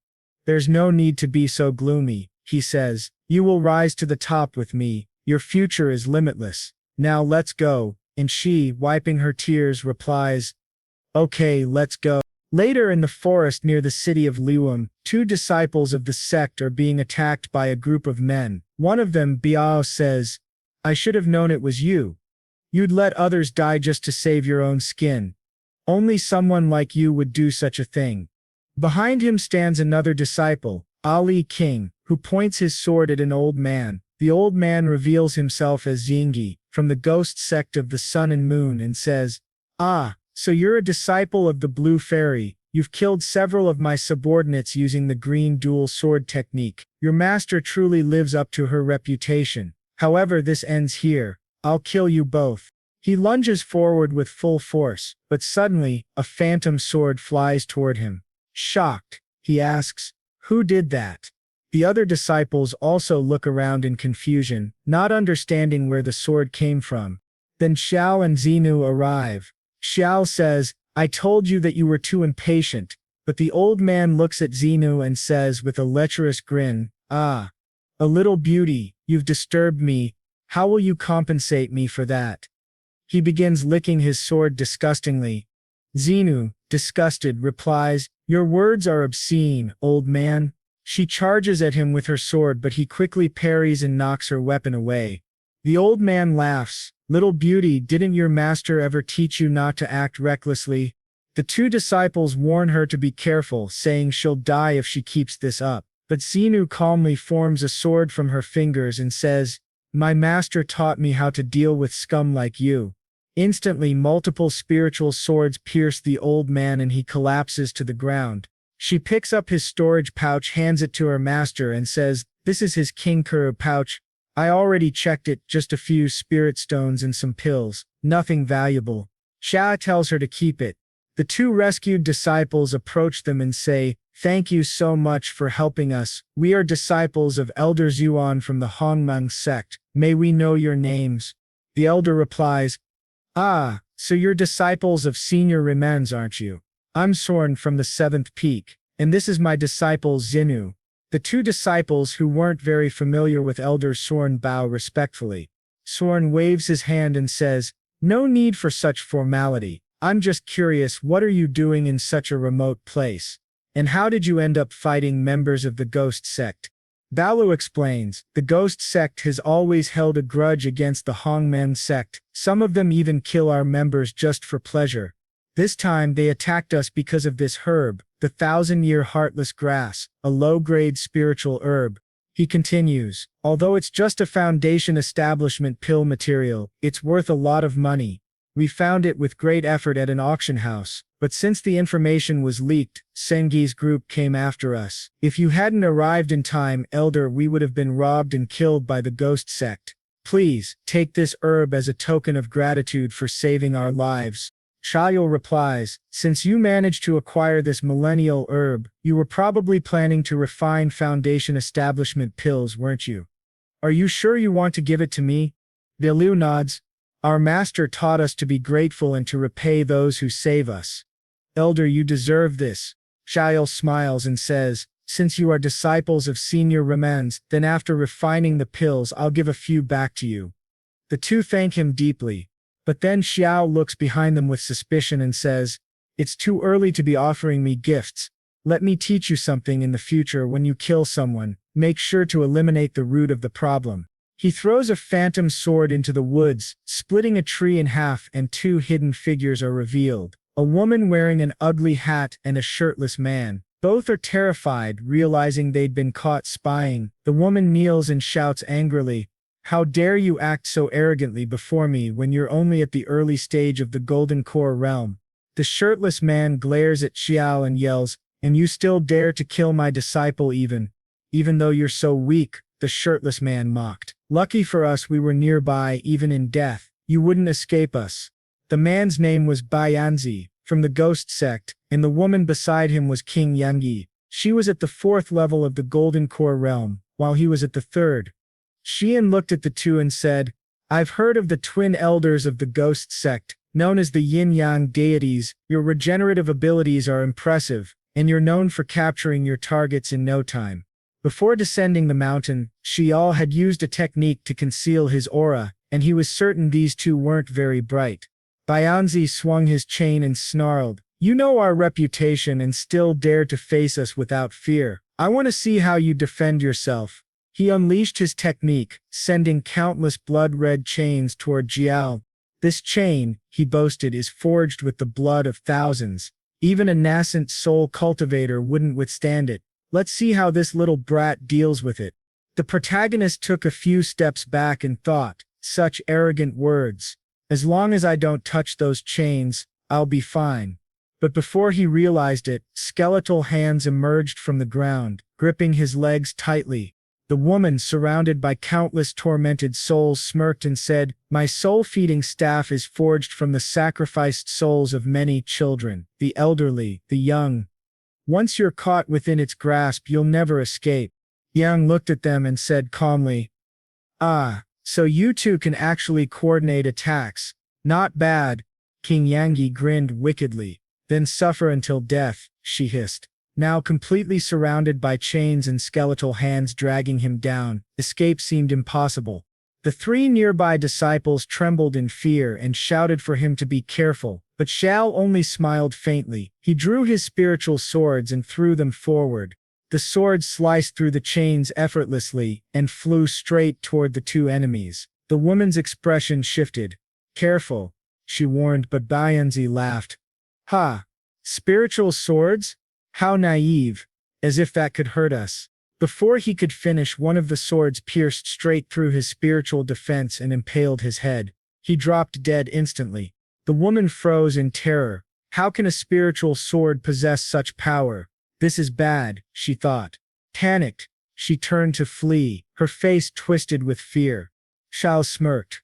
"There's no need to be so gloomy," he says. "You will rise to the top with me. Your future is limitless. Now let's go." And she, wiping her tears, replies, "Okay, let's go." Later in the forest near the city of Liwum, 2 disciples of the sect are being attacked by a group of men. One of them, Biao, says, "I should have known it was you. You'd let others die just to save your own skin. Only someone like you would do such a thing." Behind him stands another disciple, Ali King, who points his sword at an old man. The old man reveals himself as Zingi, from the ghost sect of the Sun and Moon, and says, "Ah, so you're a disciple of the Blue Fairy. You've killed several of my subordinates using the green dual sword technique. Your master truly lives up to her reputation. However, this ends here. I'll kill you both." He lunges forward with full force, but suddenly, a phantom sword flies toward him. Shocked, he asks, "Who did that?" The other disciples also look around in confusion, not understanding where the sword came from. Then Xiao and Xinu arrive. Xiao says, I told you that you were too impatient, but the old man looks at Xinu and says with a lecherous grin, Ah, a little beauty, you've disturbed me, how will you compensate me for that? He begins licking his sword disgustingly. Xenu, disgusted, replies, Your words are obscene, old man. She charges at him with her sword, but he quickly parries and knocks her weapon away. The old man laughs. Little beauty, didn't your master ever teach you not to act recklessly? The two disciples warn her to be careful, saying she'll die if she keeps this up. But Xenu calmly forms a sword from her fingers and says, My master taught me how to deal with scum like you. Instantly, multiple spiritual swords pierce the old man and he collapses to the ground. She picks up his storage pouch, hands it to her master and says, This is his King Kuru pouch. I already checked it, just a few spirit stones and some pills, nothing valuable. Xia tells her to keep it. The two rescued disciples approach them and say, Thank you so much for helping us. We are disciples of Elder Zuan from the Hongmeng sect. May we know your names? The elder replies, Ah, so you're disciples of Senior Remens, aren't you? I'm Sorn from the Seventh Peak, and this is my disciple Xinu. The two disciples who weren't very familiar with Elder Sorn bow respectfully. Sorn waves his hand and says, No need for such formality. I'm just curious, what are you doing in such a remote place? And how did you end up fighting members of the Ghost Sect? Balu explains, the Ghost Sect has always held a grudge against the Hongmen sect. Some of them even kill our members just for pleasure. This time they attacked us because of this herb, the 1,000-year heartless grass, a low-grade spiritual herb. He continues, although it's just a foundation establishment pill material, it's worth a lot of money. We found it with great effort at an auction house, but since the information was leaked, Sengi's group came after us. If you hadn't arrived in time, Elder, we would have been robbed and killed by the Ghost Sect. Please, take this herb as a token of gratitude for saving our lives. Shayol replies, Since you managed to acquire this millennial herb, you were probably planning to refine foundation establishment pills, weren't you? Are you sure you want to give it to me? Bilu nods. Our master taught us to be grateful and to repay those who save us. Elder, you deserve this. Shayol smiles and says, Since you are disciples of Senior Remens, then after refining the pills I'll give a few back to you. The two thank him deeply. But then Xiao looks behind them with suspicion and says, It's too early to be offering me gifts. Let me teach you something in the future. When you kill someone, make sure to eliminate the root of the problem. He throws a phantom sword into the woods, splitting a tree in half, and two hidden figures are revealed. A woman wearing an ugly hat and a shirtless man. Both are terrified, realizing they'd been caught spying. The woman kneels and shouts angrily, How dare you act so arrogantly before me when you're only at the early stage of the Golden Core realm? The shirtless man glares at Xiao and yells, And you still dare to kill my disciple even though you're so weak, the shirtless man mocked. Lucky for us we were nearby, even in death. You wouldn't escape us. The man's name was Baianzi, from the Ghost Sect, and the woman beside him was King Yangi. She was at the 4th level of the Golden Core realm, while he was at the 3rd. Xian looked at the two and said, I've heard of the twin elders of the Ghost Sect, known as the Yin-Yang deities. Your regenerative abilities are impressive, and you're known for capturing your targets in no time. Before descending the mountain, Xiao had used a technique to conceal his aura, and he was certain these two weren't very bright. Baianzi swung his chain and snarled, You know our reputation and still dare to face us without fear. I want to see how you defend yourself. He unleashed his technique, sending countless blood-red chains toward Jiao. This chain, he boasted, is forged with the blood of thousands. Even a nascent soul cultivator wouldn't withstand it. Let's see how this little brat deals with it. The protagonist took a few steps back and thought, such arrogant words. As long as I don't touch those chains, I'll be fine. But before he realized it, skeletal hands emerged from the ground, gripping his legs tightly. The woman, surrounded by countless tormented souls, smirked and said, My soul-feeding staff is forged from the sacrificed souls of many children, the elderly, the young. Once you're caught within its grasp, you'll never escape. Yang looked at them and said calmly, Ah, So you two can actually coordinate attacks. Not bad. King Yangi grinned wickedly. Then suffer until death, she hissed. Now completely surrounded by chains and skeletal hands dragging him down, escape seemed impossible. The three nearby disciples trembled in fear and shouted for him to be careful, but Xiao only smiled faintly. He drew his spiritual swords and threw them forward. The swords sliced through the chains effortlessly and flew straight toward the two enemies. The woman's expression shifted. Careful, she warned, but Bayanzi laughed. Ha! Spiritual swords? How naive, as if that could hurt us. Before he could finish, one of the swords pierced straight through his spiritual defense and impaled his head. He dropped dead instantly. The woman froze in terror. How can a spiritual sword possess such power? This is bad, she thought. Panicked, she turned to flee, her face twisted with fear. Shao smirked.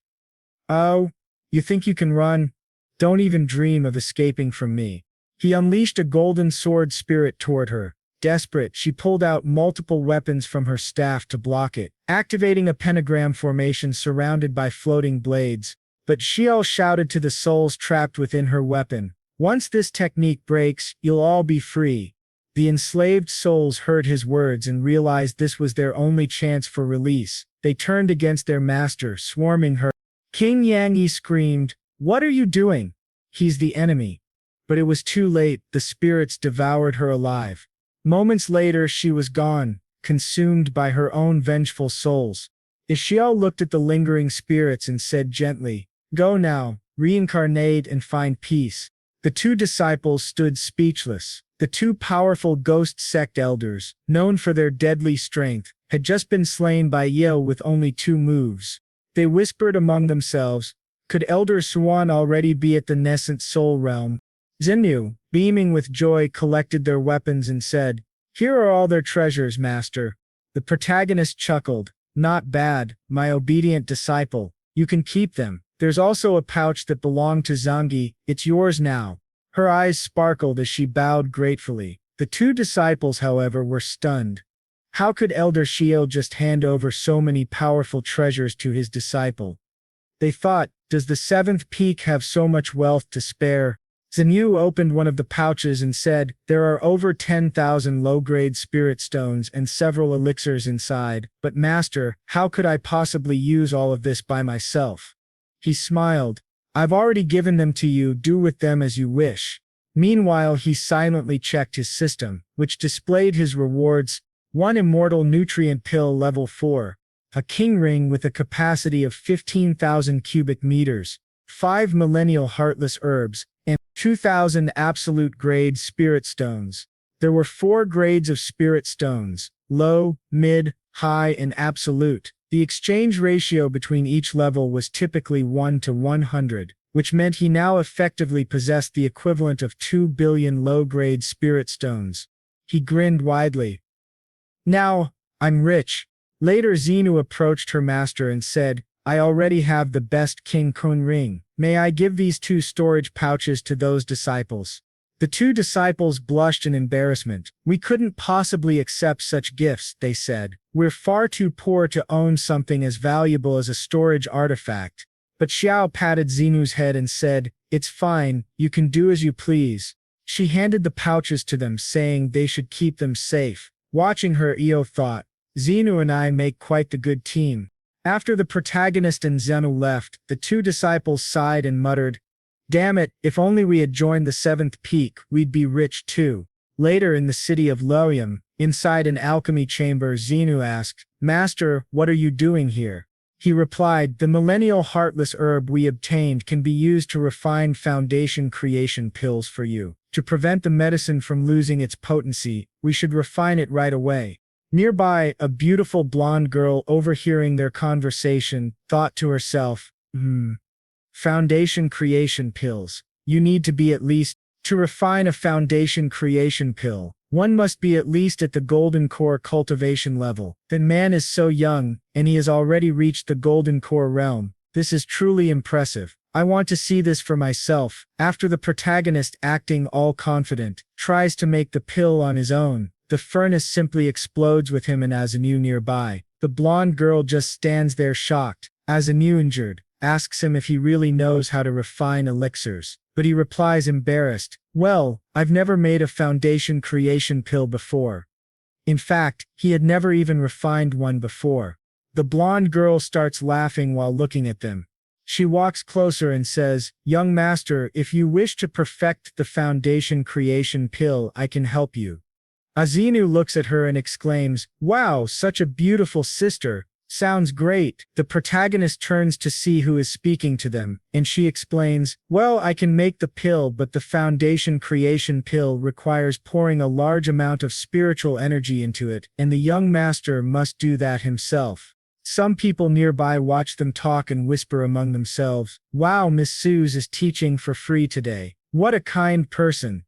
Oh, you think you can run? Don't even dream of escaping from me. He unleashed a golden sword spirit toward her. Desperate, she pulled out multiple weapons from her staff to block it, activating a pentagram formation surrounded by floating blades. But Xiao shouted to the souls trapped within her weapon. Once this technique breaks, you'll all be free. The enslaved souls heard his words and realized this was their only chance for release. They turned against their master, swarming her. King Yangi screamed, "What are you doing? He's the enemy." But it was too late, the spirits devoured her alive. Moments later she was gone, consumed by her own vengeful souls. Xiao looked at the lingering spirits and said gently, "Go now, reincarnate and find peace." The two disciples stood speechless. The two powerful ghost sect elders, known for their deadly strength, had just been slain by Yeo with only 2 moves. They whispered among themselves, could Elder Suan already be at the nascent soul realm? Xinyu, beaming with joy, collected their weapons and said, "Here are all their treasures, master." The protagonist chuckled, "Not bad, my obedient disciple. You can keep them. There's also a pouch that belonged to Zangi. It's yours now." Her eyes sparkled as she bowed gratefully. The two disciples, however, were stunned. How could Elder Xiao just hand over so many powerful treasures to his disciple? They thought, does the 7th peak have so much wealth to spare? Xinyu opened one of the pouches and said, "There are over 10,000 low-grade spirit stones and several elixirs inside, but master, how could I possibly use all of this by myself?" He smiled. "I've already given them to you, do with them as you wish." Meanwhile he silently checked his system, which displayed his rewards: 1 immortal nutrient pill level 4, a king ring with a capacity of 15,000 cubic meters, 5 millennial heartless herbs, and 2,000 absolute grade spirit stones. There were 4 grades of spirit stones: low, mid, high, and absolute. The exchange ratio between each level was typically 1 to 100, which meant he now effectively possessed the equivalent of 2 billion low-grade spirit stones. He grinned widely. "Now, I'm rich." Later Xenu approached her master and said, "I already have the best King Kun ring. May I give these 2 storage pouches to those disciples?" The 2 disciples blushed in embarrassment. "We couldn't possibly accept such gifts," they said. "We're far too poor to own something as valuable as a storage artifact." But Xiao patted Xenu's head and said, "It's fine, you can do as you please." She handed the pouches to them, saying they should keep them safe. Watching her, Io thought, "Xenu and I make quite the good team." After the protagonist and Xenu left, the 2 disciples sighed and muttered, "Damn it, if only we had joined the 7th peak, we'd be rich too." Later in the city of Loyum, inside an alchemy chamber, Xenu asked, "Master, what are you doing here?" He replied, "The millennial heartless herb we obtained can be used to refine foundation creation pills for you. To prevent the medicine from losing its potency, we should refine it right away." Nearby, a beautiful blonde girl, overhearing their conversation, thought to herself, foundation creation pills. You need to be at least, to refine a foundation creation pill, one must be at least at the golden core cultivation level. Then man is so young, and he has already reached the golden core realm. This is truly impressive. I want to see this for myself. After the protagonist, acting all confident, tries to make the pill on his own, the furnace simply explodes with him and Azanu nearby. The blonde girl just stands there shocked. Azinu, injured, asks him if he really knows how to refine elixirs, but he replies embarrassed, "Well, I've never made a foundation creation pill before." In fact, he had never even refined one before. The blonde girl starts laughing while looking at them. She walks closer and says, "Young master, if you wish to perfect the foundation creation pill, I can help you." Azinu looks at her and exclaims, "Wow, such a beautiful sister. Sounds great." The protagonist turns to see who is speaking to them, and she explains, "Well, I can make the pill, but the foundation creation pill requires pouring a large amount of spiritual energy into it, and the young master must do that himself." Some people nearby watch them talk and whisper among themselves, "Wow, Miss Suze is teaching for free today. What a kind person."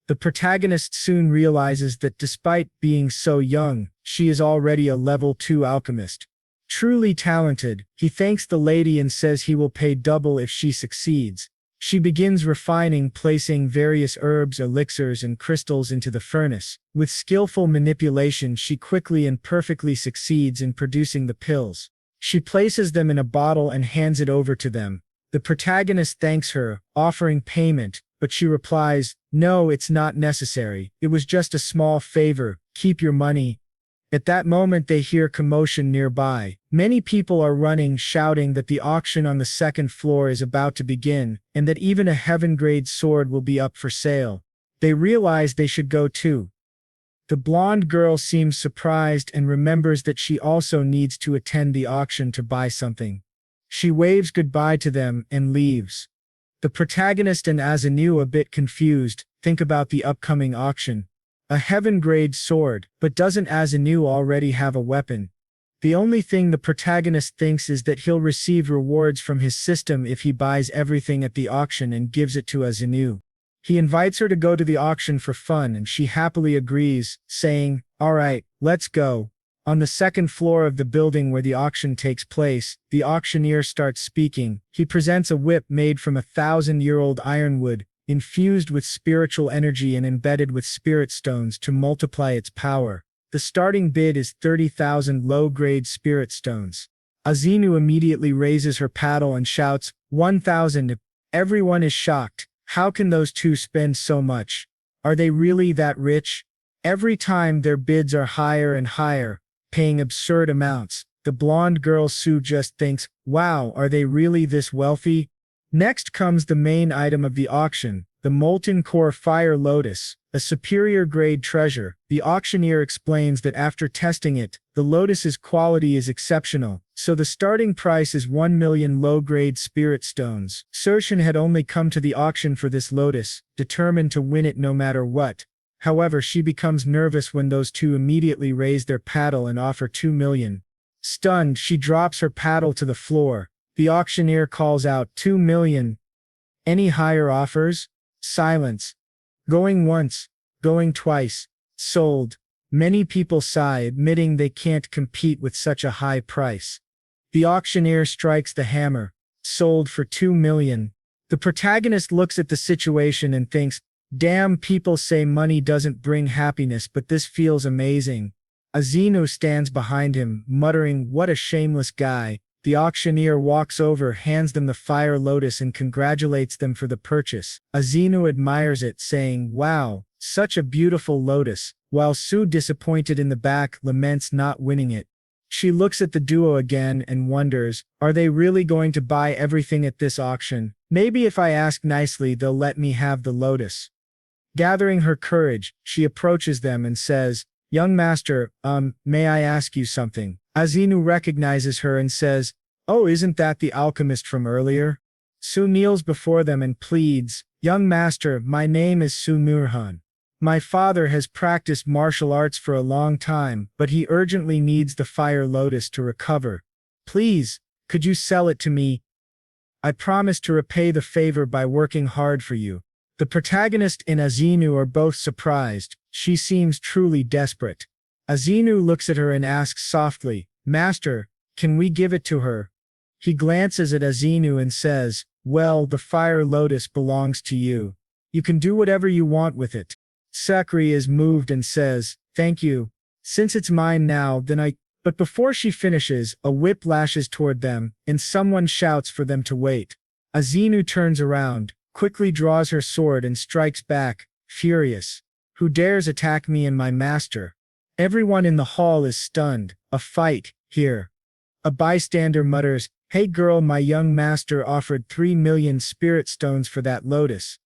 The protagonist soon realizes that despite being so young, she is already a level 2 alchemist. Truly talented, he thanks the lady and says he will pay double if she succeeds. She begins refining, placing various herbs, elixirs, and crystals into the furnace. With skillful manipulation, she quickly and perfectly succeeds in producing the pills. She places them in a bottle and hands it over to them. The protagonist thanks her, offering payment, but she replies, "No, it's not necessary. It was just a small favor. Keep your money." At that moment they hear commotion nearby. Many people are running, shouting that the auction on the second floor is about to begin, and that even a heaven-grade sword will be up for sale. They realize they should go too. The blonde girl seems surprised and remembers that she also needs to attend the auction to buy something. She waves goodbye to them and leaves. The protagonist and Azinu, a bit confused, think about the upcoming auction. A heaven-grade sword, but doesn't Azinu already have a weapon? The only thing the protagonist thinks is that he'll receive rewards from his system if he buys everything at the auction and gives it to Azinu. He invites her to go to the auction for fun and she happily agrees, saying, "All right, let's go." On the second floor of the building where the auction takes place, the auctioneer starts speaking. He presents a whip made from 1,000-year-old ironwood, infused with spiritual energy and embedded with spirit stones to multiply its power. The starting bid is 30,000 low-grade spirit stones. Azinu immediately raises her paddle and shouts, 1,000. Everyone is shocked. How can those two spend so much? Are they really that rich? Every time their bids are higher and higher, paying absurd amounts. The blonde girl Sue just thinks, wow, are they really this wealthy? Next comes the main item of the auction, the molten core fire lotus, a superior grade treasure. The auctioneer explains that after testing it, the lotus's quality is exceptional, so the starting price is 1 million low-grade spirit stones. Sershin had only come to the auction for this lotus, determined to win it no matter what. However, she becomes nervous when those two immediately raise their paddle and offer 2 million. Stunned, she drops her paddle to the floor. The auctioneer calls out, 2 million. Any higher offers? Silence. Going once, going twice. Sold. Many people sigh, admitting they can't compete with such a high price. The auctioneer strikes the hammer. Sold for 2 million. The protagonist looks at the situation and thinks, damn, people say money doesn't bring happiness, but this feels amazing. Azinu stands behind him, muttering, what a shameless guy. The auctioneer walks over, hands them the fire lotus and congratulates them for the purchase. Azinu admires it, saying, wow, such a beautiful lotus, while Sue, disappointed in the back, laments not winning it. She looks at the duo again and wonders, are they really going to buy everything at this auction? Maybe if I ask nicely they'll let me have the lotus. Gathering her courage, she approaches them and says, young master, may I ask you something? Azinu recognizes her and says, oh, isn't that the alchemist from earlier? Sue kneels before them and pleads, young master, my name is Su Murhan. My father has practiced martial arts for a long time, but he urgently needs the fire lotus to recover. Please, could you sell it to me? I promise to repay the favor by working hard for you. The protagonist and Azinu are both surprised. She seems truly desperate. Azinu looks at her and asks softly, master, can we give it to her? He glances at Azinu and says, well, the fire lotus belongs to you. You can do whatever you want with it. Sakri is moved and says, thank you. Since it's mine now, then But before she finishes, a whip lashes toward them, and someone shouts for them to wait. Azinu turns around, quickly draws her sword and strikes back, furious. Who dares attack me and my master? Everyone in the hall is stunned. A fight, here. A bystander mutters, "Hey girl, my young master offered 3 million spirit stones for that lotus."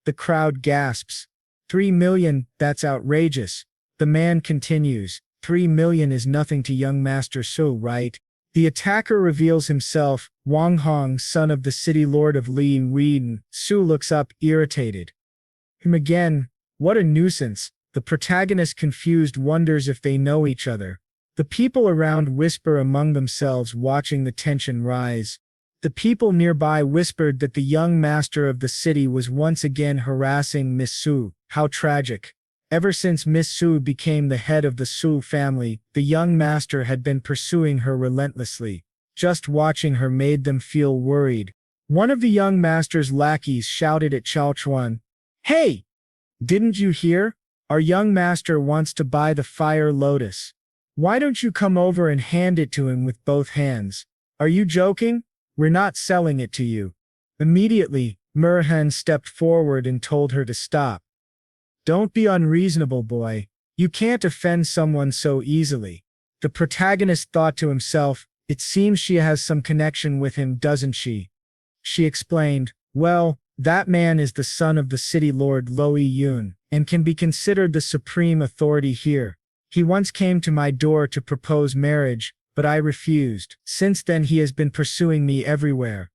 The crowd gasps. 3 million, that's outrageous. The man continues, 3 million is nothing to young master Su, right? The attacker reveals himself, Wang Hong, son of the city lord of Li Weiden. Su looks up, irritated. Him again, what a nuisance. The protagonist, confused, wonders if they know each other. The people around whisper among themselves, watching the tension rise. The people nearby whispered that the young master of the city was once again harassing Miss Su. How tragic. Ever since Miss Su became the head of the Su family, the young master had been pursuing her relentlessly. Just watching her made them feel worried. One of the young master's lackeys shouted at Chao Chuan, "Hey! Didn't you hear? Our young master wants to buy the fire lotus. Why don't you come over and hand it to him with both hands? Are you joking? We're not selling it to you." Immediately, Murhan stepped forward and told her to stop. "Don't be unreasonable, boy. You can't offend someone so easily." The protagonist thought to himself, it seems she has some connection with him, doesn't she? She explained, "Well, that man is the son of the city lord Lo Yun, and can be considered the supreme authority here. He once came to my door to propose marriage, but I refused. Since then he has been pursuing me everywhere.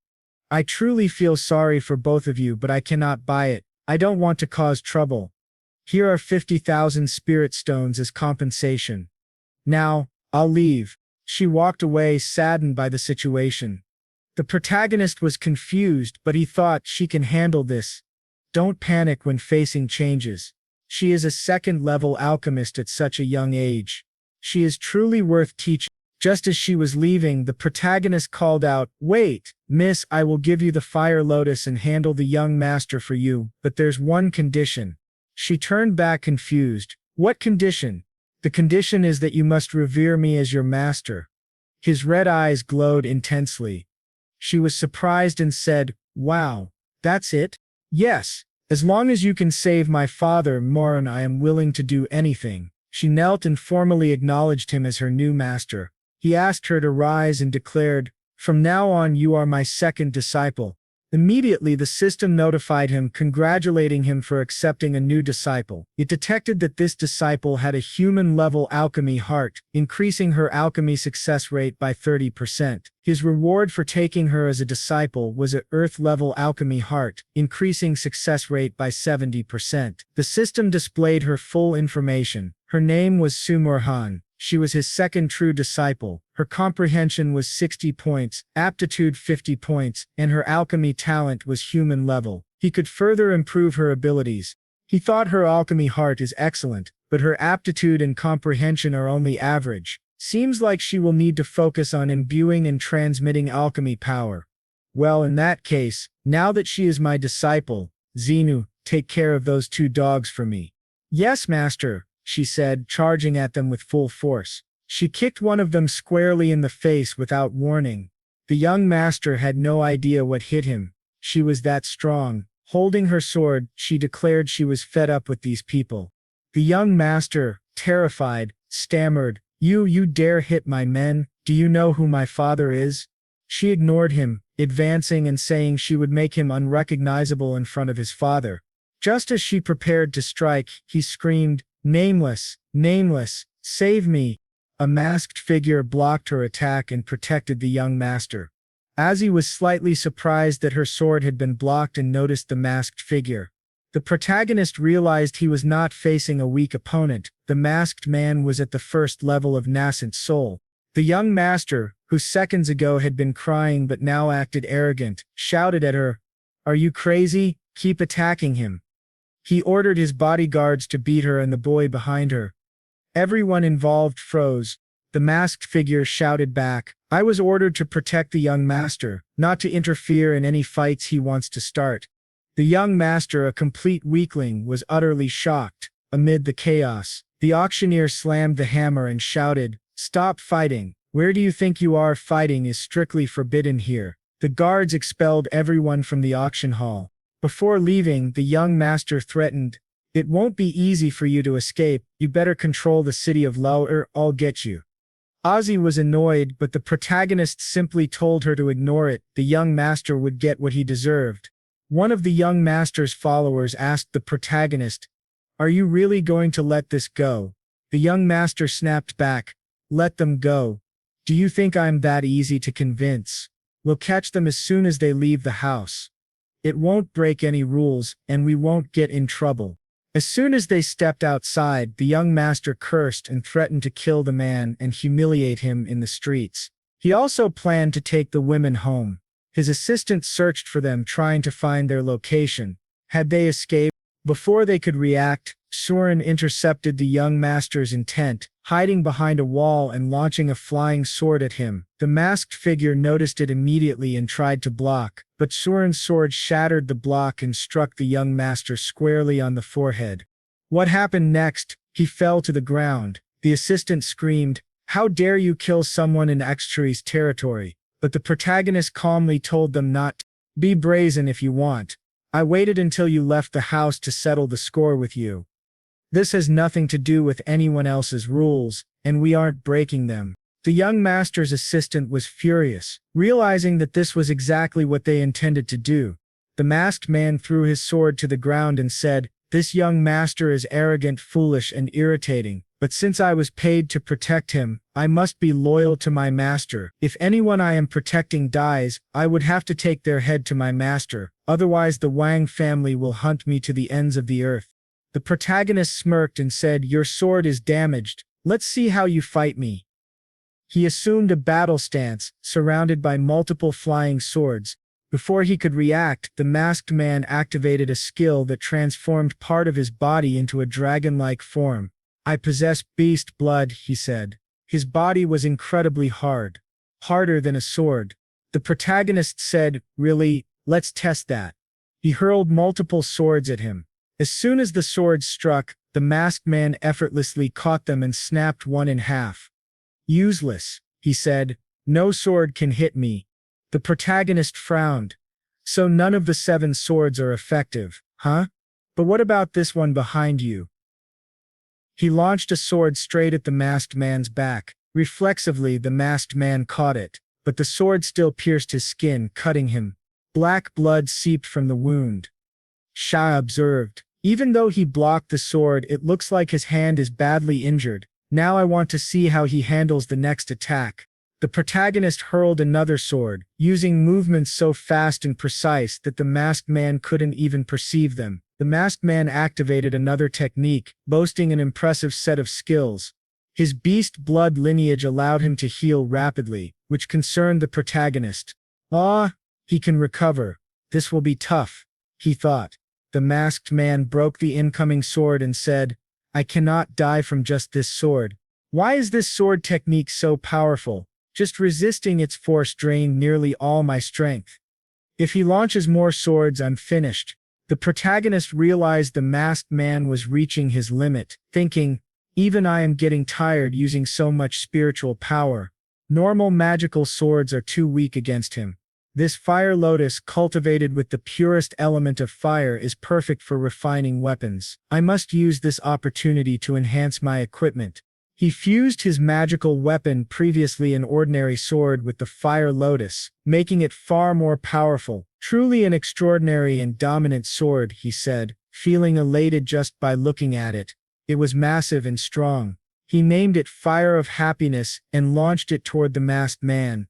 I truly feel sorry for both of you, but I cannot buy it. I don't want to cause trouble. Here are 50,000 spirit stones as compensation. Now, I'll leave." She walked away, saddened by the situation. The protagonist was confused, but he thought, she can handle this. Don't panic when facing changes. She is a second-level alchemist at such a young age. She is truly worth teaching. Just as she was leaving, the protagonist called out, "Wait, miss, I will give you the fire lotus and handle the young master for you, but there's one condition." She turned back confused. "What condition?" "The condition is that you must revere me as your master." His red eyes glowed intensely. She was surprised and said, "Wow, that's it?" "Yes. As long as you can save my father, Morin, I am willing to do anything." She knelt and formally acknowledged him as her new master. He asked her to rise and declared, "From now on you are my second disciple." Immediately the system notified him, congratulating him for accepting a new disciple. It detected that this disciple had a human-level alchemy heart, increasing her alchemy success rate by 30%. His reward for taking her as a disciple was a Earth-level alchemy heart, increasing success rate by 70%. The system displayed her full information. Her name was Sumurhan. She was his second true disciple. Her comprehension was 60 points, aptitude 50 points, and her alchemy talent was human level. He could further improve her abilities. He thought her alchemy heart is excellent, but her aptitude and comprehension are only average. Seems like she will need to focus on imbuing and transmitting alchemy power. Well, in that case, now that she is my disciple, Xenu, take care of those 2 dogs for me. "Yes, master," she said, charging at them with full force. She kicked one of them squarely in the face without warning. The young master had no idea what hit him. She was that strong. Holding her sword, she declared she was fed up with these people. The young master, terrified, stammered, You dare hit my men? Do you know who my father is?" She ignored him, advancing and saying she would make him unrecognizable in front of his father. Just as she prepared to strike, he screamed, "Nameless, nameless, save me." A masked figure blocked her attack and protected the young master. Azzy was slightly surprised that her sword had been blocked and noticed the masked figure. The protagonist realized he was not facing a weak opponent. The masked man was at the first level of nascent soul. The young master, who seconds ago had been crying but now acted arrogant, shouted at her, "Are you crazy? Keep attacking him." He ordered his bodyguards to beat her and the boy behind her. Everyone involved froze. The masked figure shouted back, "I was ordered to protect the young master, not to interfere in any fights he wants to start." The young master, a complete weakling, was utterly shocked. Amid the chaos, the auctioneer slammed the hammer and shouted, Stop fighting. Where do you think you are? Fighting is strictly forbidden here. The guards expelled everyone from the auction hall. Before leaving, the young master threatened, "It won't be easy for you to escape. You better control the city of Lao or I'll get you." Ozzy was annoyed, but the protagonist simply told her to ignore it. The young master would get what he deserved. One of the young master's followers asked the protagonist, "Are you really going to let this go?" The young master snapped back, "Let them go. Do you think I'm that easy to convince? We'll catch them as soon as they leave the house. It won't break any rules, and we won't get in trouble." As soon as they stepped outside, the young master cursed and threatened to kill the man and humiliate him in the streets. He also planned to take the women home. His assistant searched for them, trying to find their location. Had they escaped? Before they could react, Surin intercepted the young master's intent, hiding behind a wall and launching a flying sword at him. The masked figure noticed it immediately and tried to block, but Surin's sword shattered the block and struck the young master squarely on the forehead. What happened next? He fell to the ground. The assistant screamed, "How dare you kill someone in Extre's territory?" But the protagonist calmly told them not to. "Be brazen if you want. I waited until you left the house to settle the score with you. This has nothing to do with anyone else's rules, and we aren't breaking them." The young master's assistant was furious, realizing that this was exactly what they intended to do. The masked man threw his sword to the ground and said, "This young master is arrogant, foolish, and irritating, but since I was paid to protect him, I must be loyal to my master. If anyone I am protecting dies, I would have to take their head to my master, otherwise the Wang family will hunt me to the ends of the earth." The protagonist smirked and said, "Your sword is damaged. Let's see how you fight me." He assumed a battle stance, surrounded by multiple flying swords. Before he could react, the masked man activated a skill that transformed part of his body into a dragon-like form. "I possess beast blood," he said. His body was incredibly hard. Harder than a sword. The protagonist said, "Really? Let's test that." He hurled multiple swords at him. As soon as the swords struck, the masked man effortlessly caught them and snapped one in half. "Useless," he said. "No sword can hit me." The protagonist frowned. "So none of the 7 swords are effective, huh? But what about this one behind you?" He launched a sword straight at the masked man's back. Reflexively, the masked man caught it, but the sword still pierced his skin, cutting him. Black blood seeped from the wound. Sha observed. "Even though he blocked the sword, it looks like his hand is badly injured. Now I want to see how he handles the next attack." The protagonist hurled another sword, using movements so fast and precise that the masked man couldn't even perceive them. The masked man activated another technique, boasting an impressive set of skills. His beast blood lineage allowed him to heal rapidly, which concerned the protagonist. "Ah, he can recover. This will be tough," he thought. The masked man broke the incoming sword and said, "I cannot die from just this sword. Why is this sword technique so powerful? Just resisting its force drained nearly all my strength. If he launches more swords, I'm finished." The protagonist realized the masked man was reaching his limit, thinking, "Even I am getting tired using so much spiritual power. Normal magical swords are too weak against him. This fire lotus cultivated with the purest element of fire is perfect for refining weapons. I must use this opportunity to enhance my equipment." He fused his magical weapon, previously an ordinary sword, with the fire lotus, making it far more powerful. "Truly an extraordinary and dominant sword," he said, feeling elated just by looking at it. It was massive and strong. He named it Fire of Happiness and launched it toward the masked man.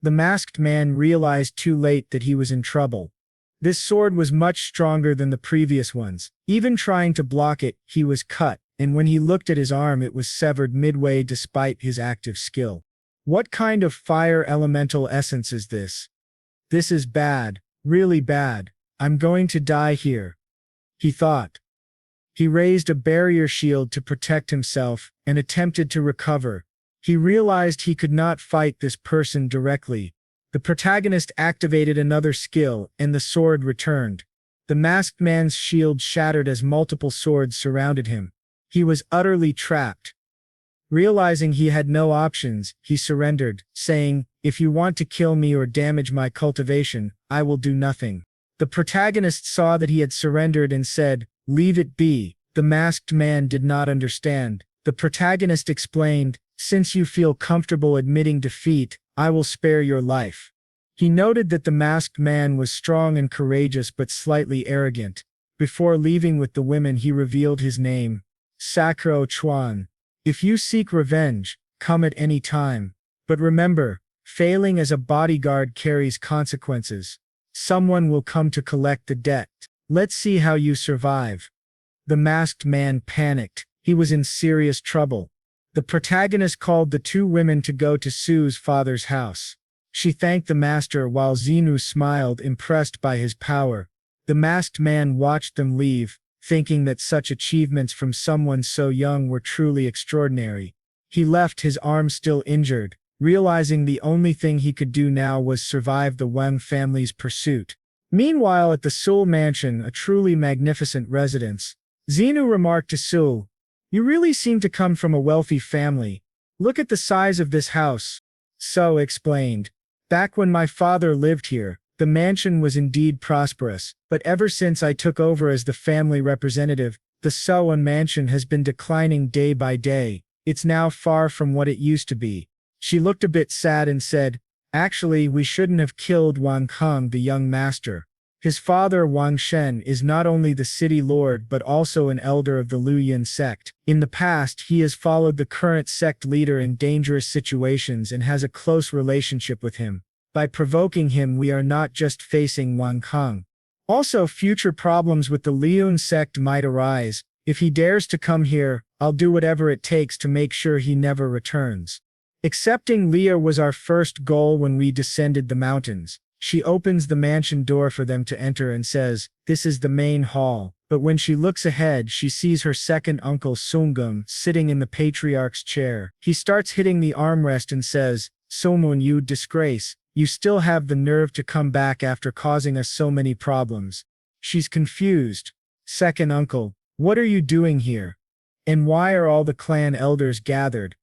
The masked man realized too late that he was in trouble. This sword was much stronger than the previous ones. Even trying to block it, he was cut, and when he looked at his arm, it was severed midway despite his active skill. What kind of fire elemental essence is this? This is bad, really bad. I'm going to die here, he thought. He raised a barrier shield to protect himself and attempted to recover. He realized he could not fight this person directly. The protagonist activated another skill, and the sword returned. The masked man's shield shattered as multiple swords surrounded him. He was utterly trapped. Realizing he had no options, he surrendered, saying, "If you want to kill me or damage my cultivation, I will do nothing." The protagonist saw that he had surrendered and said, "Leave it be." The masked man did not understand. The protagonist explained, "Since you feel comfortable admitting defeat, I will spare your life." He noted that the masked man was strong and courageous but slightly arrogant. Before leaving with the women, he revealed his name, Sakuro Chuan. "If you seek revenge, come at any time. But remember, failing as a bodyguard carries consequences. Someone will come to collect the debt. Let's see how you survive." The masked man panicked. He was in serious trouble. The protagonist called the two women to go to Sue's father's house. She thanked the master while Xenu smiled, impressed by his power. The masked man watched them leave, thinking that such achievements from someone so young were truly extraordinary. He left, his arm still injured, realizing the only thing he could do now was survive the Wang family's pursuit. Meanwhile, at the Seoul mansion, a truly magnificent residence, Xenu remarked to Seoul, "You really seem to come from a wealthy family. Look at the size of this house." So explained, "Back when my father lived here, the mansion was indeed prosperous, but ever since I took over as the family representative, the Seoul mansion has been declining day by day. It's now far from what it used to be." She looked a bit sad and said, "Actually, we shouldn't have killed Wang Kong, the young master. His father Wang Shen is not only the city lord but also an elder of the Luoyuan sect. In the past, he has followed the current sect leader in dangerous situations and has a close relationship with him. By provoking him, we are not just facing Wang Kong. Also, future problems with the Luoyuan sect might arise. If he dares to come here, I'll do whatever it takes to make sure he never returns." Accepting Leah was our first goal when we descended the mountains. She opens the mansion door for them to enter and says, "This is the main hall." But when she looks ahead, she sees her second uncle Sungum sitting in the patriarch's chair. He starts hitting the armrest and says, "Somun, you disgrace. You still have the nerve to come back after causing us so many problems." She's confused. "Second uncle, what are you doing here? And why are all the clan elders gathered?"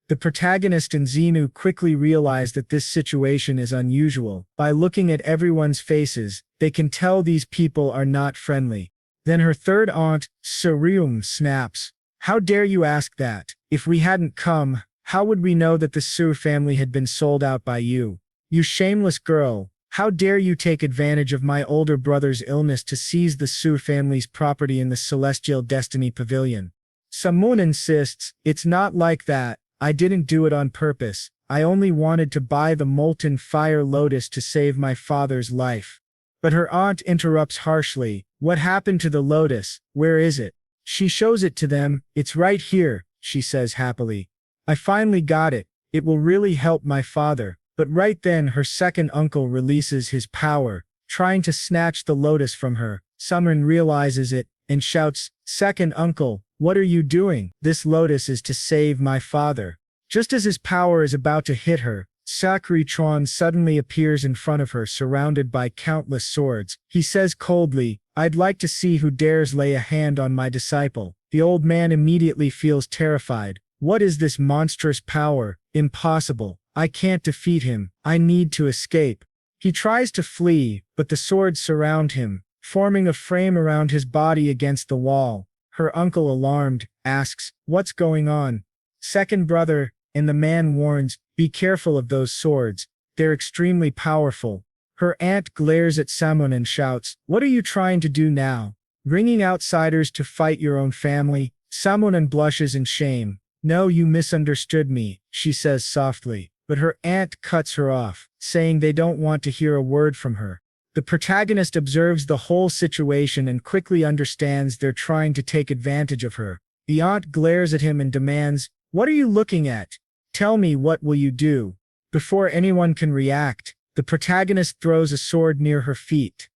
The protagonist and Xenu quickly realize that this situation is unusual. By looking at everyone's faces, they can tell these people are not friendly. Then her third aunt, Surium, snaps, "How dare you ask that? If we hadn't come, how would we know that the Su family had been sold out by you? You shameless girl, how dare you take advantage of my older brother's illness to seize the Su family's property in the Celestial Destiny Pavilion?" Samun insists, "It's not like that. I didn't do it on purpose. I only wanted to buy the molten fire lotus to save my father's life." But her aunt interrupts harshly, "What happened to the lotus? Where is it?" She shows it to them. "It's right here," she says happily. "I finally got it. It will really help my father." But right then her second uncle releases his power, trying to snatch the lotus from her. Sumrin realizes it and shouts, "Second uncle, what are you doing? This lotus is to save my father." Just as his power is about to hit her, Sakuri Chuan suddenly appears in front of her, surrounded by countless swords. He says coldly, "I'd like to see who dares lay a hand on my disciple." The old man immediately feels terrified. What is this monstrous power? Impossible. I can't defeat him. I need to escape. He tries to flee, but the swords surround him, forming a frame around his body against the wall. Her uncle, alarmed, asks, "What's going on?" "Second brother," and the man warns, "Be careful of those swords. They're extremely powerful." Her aunt glares at Samun and shouts, "What are you trying to do now? Bringing outsiders to fight your own family?" Samun blushes in shame. "No, you misunderstood me," she says softly. But her aunt cuts her off, saying they don't want to hear a word from her. The protagonist observes the whole situation and quickly understands they're trying to take advantage of her. The aunt glares at him and demands, "What are you looking at? Tell me, what will you do?" Before anyone can react, the protagonist throws a sword near her feet.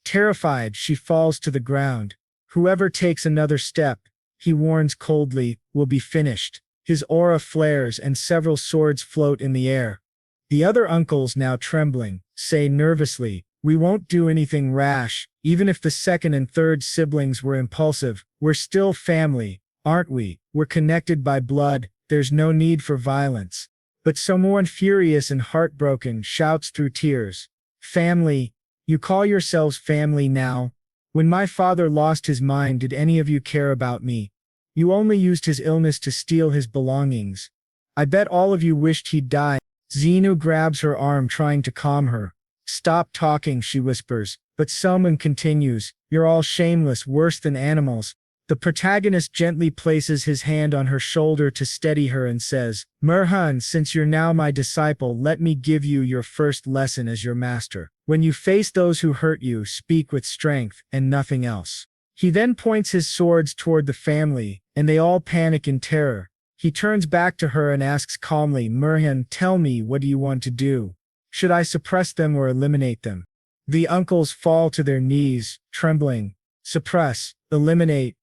Terrified, she falls to the ground. "Whoever takes another step," he warns coldly, "will be finished." His aura flares and several swords float in the air. The other uncles, now trembling, say nervously, "We won't do anything rash. Even if the second and third siblings were impulsive, we're still family, aren't we? We're connected by blood." there's no need for violence. But someone furious and heartbroken shouts through tears, "Family? You call yourselves family now? When my father lost his mind, did any of you care about me? You only used his illness to steal his belongings. I bet all of you wished he'd die." Xenu grabs her arm, trying to calm her. "Stop talking," she whispers, but someone continues, "You're all shameless, worse than animals." The protagonist gently places his hand on her shoulder to steady her and says, "Merhun, since you're now my disciple, let me give you your first lesson as your master. When you face those who hurt you, speak with strength and nothing else." He then points his swords toward the family, and they all panic in terror. He turns back to her and asks calmly, "Merhun, tell me, what do you want to do? Should I suppress them or eliminate them?" The uncles fall to their knees, trembling. "Suppress, eliminate.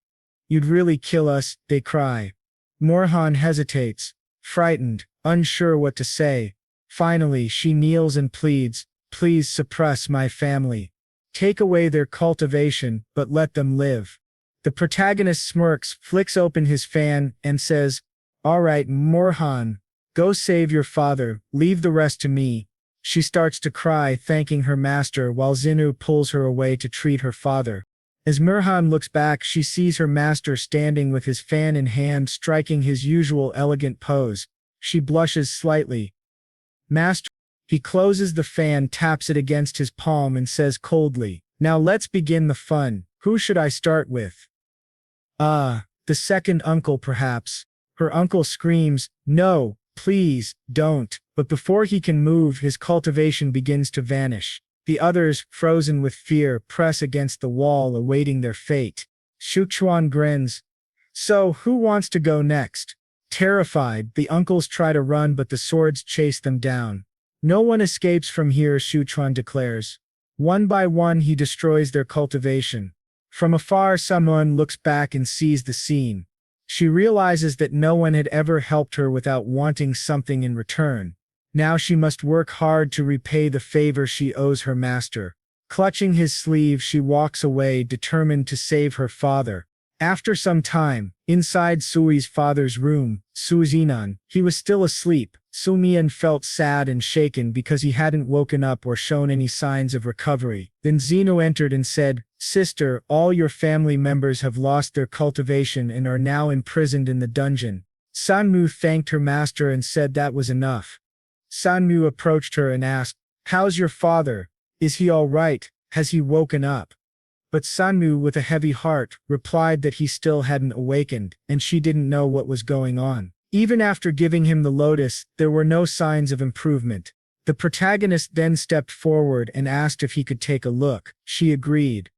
You'd really kill us," they cry. Morhan hesitates, frightened, unsure what to say. Finally, she kneels and pleads, "Please suppress my family. Take away their cultivation, but let them live." The protagonist smirks, flicks open his fan, and says, "All right, Morhan, go save your father, leave the rest to me." She starts to cry, thanking her master, while Xenu pulls her away to treat her father. As Merhan looks back, she sees her master standing with his fan in hand, striking his usual elegant pose. She blushes slightly. "Master." He closes the fan, taps it against his palm, and says coldly, "Now let's begin the fun. Who should I start with?" The second uncle, perhaps." Her uncle screams, "No, please, don't." But before he can move, his cultivation begins to vanish. The others, frozen with fear, press against the wall, awaiting their fate. Shuchuan grins. "So, who wants to go next?" Terrified, the uncles try to run, but the swords chase them down. "No one escapes from here," Shuchuan declares. One by one, he destroys their cultivation. From afar, someone looks back and sees the scene. She realizes that no one had ever helped her without wanting something in return. Now she must work hard to repay the favor she owes her master. Clutching his sleeve, she walks away, determined to save her father. After some time, inside Sui's father's room, Suzinan, he was still asleep. Sumian felt sad and shaken because he hadn't woken up or shown any signs of recovery. Then Xenu entered and said, "Sister, all your family members have lost their cultivation and are now imprisoned in the dungeon." Sanmu thanked her master and said that was enough. Sanmu approached her and asked, "How's your father? Is he all right? Has he woken up?" But Sanmu, with a heavy heart, replied that he still hadn't awakened, and she didn't know what was going on. Even after giving him the lotus, there were no signs of improvement. The protagonist then stepped forward and asked if he could take a look. She agreed.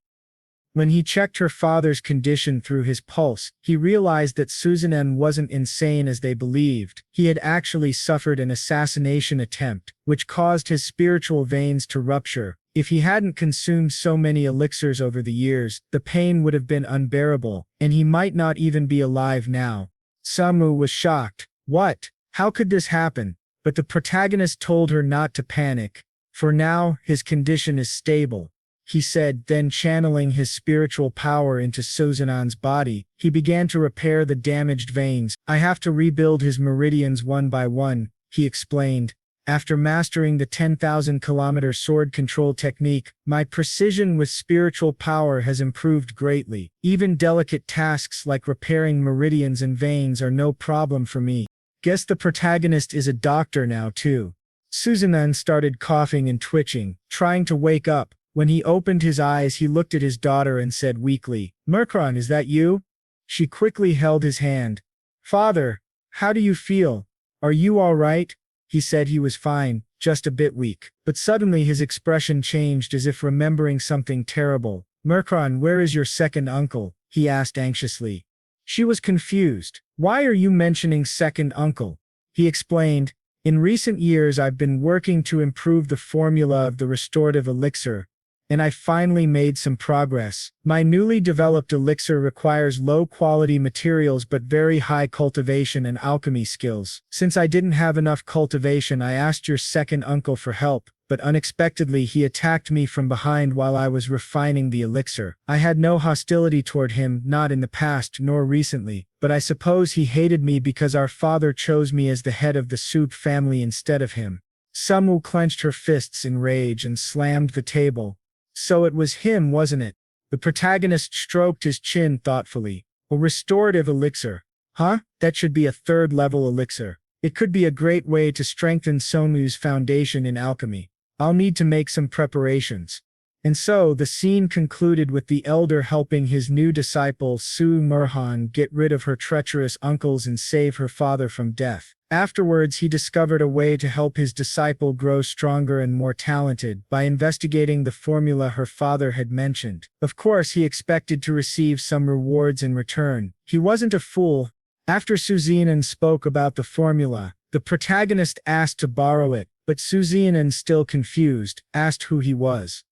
When he checked her father's condition through his pulse, he realized that Suzanen wasn't insane as they believed. He had actually suffered an assassination attempt, which caused his spiritual veins to rupture. If he hadn't consumed so many elixirs over the years, the pain would have been unbearable, and he might not even be alive now. Samu was shocked. What? How could this happen? But the protagonist told her not to panic. For now, his condition is stable, he said, then channeling his spiritual power into Suzanan's body, he began to repair the damaged veins. "I have to rebuild his meridians one by one," he explained. "After mastering the 10,000-kilometer sword control technique, my precision with spiritual power has improved greatly. Even delicate tasks like repairing meridians and veins are no problem for me." Guess the protagonist is a doctor now too. Suzanan started coughing and twitching, trying to wake up. When he opened his eyes, he looked at his daughter and said weakly, "Merkron, is that you?" She quickly held his hand. "Father, how do you feel? Are you all right?" He said he was fine, just a bit weak. But suddenly his expression changed, as if remembering something terrible. "Merkron, where is your second uncle?" he asked anxiously. She was confused. "Why are you mentioning second uncle?" He explained, "In recent years I've been working to improve the formula of the restorative elixir, and I finally made some progress. My newly developed elixir requires low-quality materials but very high cultivation and alchemy skills. Since I didn't have enough cultivation, I asked your second uncle for help, but unexpectedly he attacked me from behind while I was refining the elixir. I had no hostility toward him, not in the past nor recently, but I suppose he hated me because our father chose me as the head of the Soup family instead of him. Sumu clenched her fists in rage and slammed the table. So it was him, wasn't it? The protagonist stroked his chin thoughtfully. A restorative elixir. Huh? That should be a third-level elixir. It could be a great way to strengthen Somu's foundation in alchemy. I'll need to make some preparations. And so, the scene concluded with the elder helping his new disciple Su Murhan get rid of her treacherous uncles and save her father from death. Afterwards, he discovered a way to help his disciple grow stronger and more talented by investigating the formula her father had mentioned. Of course, he expected to receive some rewards in return. He wasn't a fool. After Suzinan spoke about the formula, the protagonist asked to borrow it, but Suzinan, still confused, asked who he was.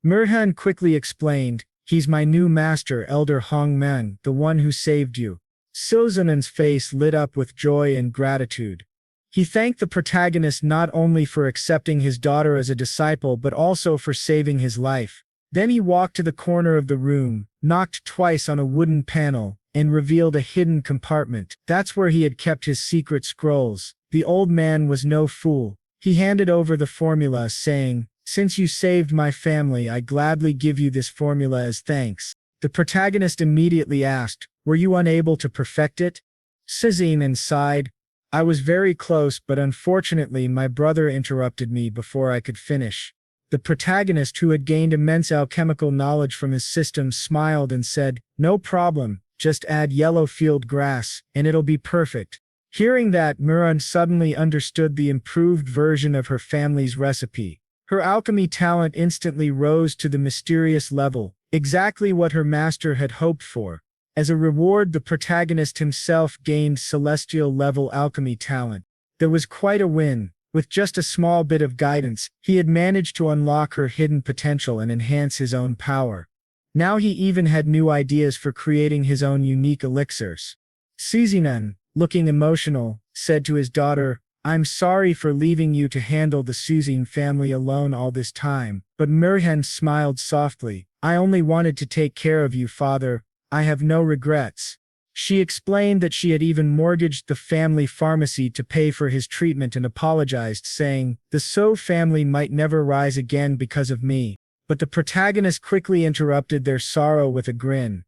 Murhan quickly explained, "He's my new master, Elder Hong Men, the one who saved you." Suzinan's face lit up with joy and gratitude. He thanked the protagonist not only for accepting his daughter as a disciple but also for saving his life. Then he walked to the corner of the room, knocked twice on a wooden panel, and revealed a hidden compartment. That's where he had kept his secret scrolls. The old man was no fool. He handed over the formula, saying, "Since you saved my family, I gladly give you this formula as thanks." The protagonist immediately asked, "Were you unable to perfect it?" Suzinan sighed, "I was very close, but unfortunately my brother interrupted me before I could finish." The protagonist, who had gained immense alchemical knowledge from his system, smiled and said, "No problem, just add yellow field grass, and it'll be perfect." Hearing that, Murhan suddenly understood the improved version of her family's recipe. Her alchemy talent instantly rose to the mysterious level, exactly what her master had hoped for. As a reward, the protagonist himself gained celestial-level alchemy talent. There was quite a win. With just a small bit of guidance, he had managed to unlock her hidden potential and enhance his own power. Now he even had new ideas for creating his own unique elixirs. Suzinan, looking emotional, said to his daughter, "I'm sorry for leaving you to handle the Suzin family alone all this time." But Murhan smiled softly. "I only wanted to take care of you, father. I have no regrets." She explained that she had even mortgaged the family pharmacy to pay for his treatment and apologized, saying, "The So family might never rise again because of me." But the protagonist quickly interrupted their sorrow with a grin.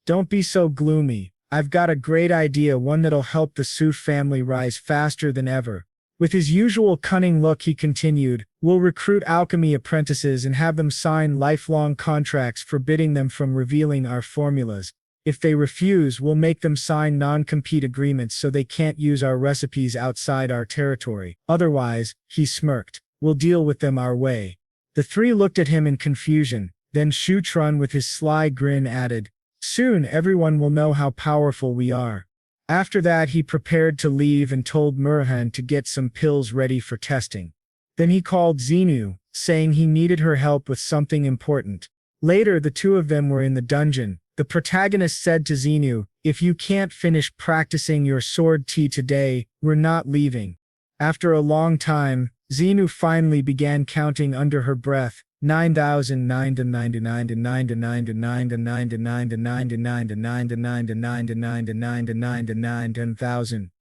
"Don't be so gloomy. I've got a great idea, one that'll help the Su family rise faster than ever." With his usual cunning look, he continued, "We'll recruit alchemy apprentices and have them sign lifelong contracts forbidding them from revealing our formulas. If they refuse, we'll make them sign non-compete agreements so they can't use our recipes outside our territory. Otherwise," he smirked, "we'll deal with them our way." The three looked at him in confusion. Then Shu Trun, with his sly grin, added, "Soon everyone will know how powerful we are." After that, he prepared to leave and told Murhan to get some pills ready for testing. Then he called Xenu, saying he needed her help with something important. Later, the two of them were in the dungeon. The protagonist said to Xenu, "If you can't finish practicing your sword tea today, we're not leaving." After a long time, Xenu finally began counting under her breath, 9,009 to 99 to 9 to 9 to 9 to 9 to 9 to 9 to 9 to 9 to 9 to 9 to 9 to 9 to 9 to 9 to 10,000.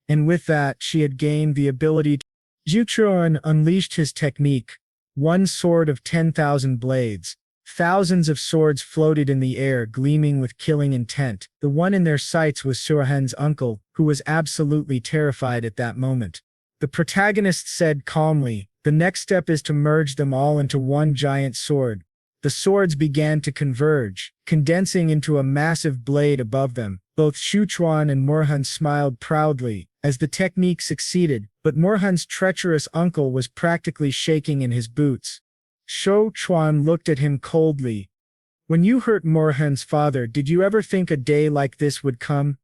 And with that, she had gained the ability to. Zhuchuan unleashed his technique, one sword of 10,000 blades. Thousands of swords floated in the air, gleaming with killing intent. The one in their sights was Surhan's uncle, who was absolutely terrified at that moment. The protagonist said calmly, "The next step is to merge them all into one giant sword." The swords began to converge, condensing into a massive blade above them. Both Shuchuan and Murhan smiled proudly as the technique succeeded, but Murhan's treacherous uncle was practically shaking in his boots. Shou Chuan looked at him coldly. "When you hurt Murhan's father, did you ever think a day like this would come?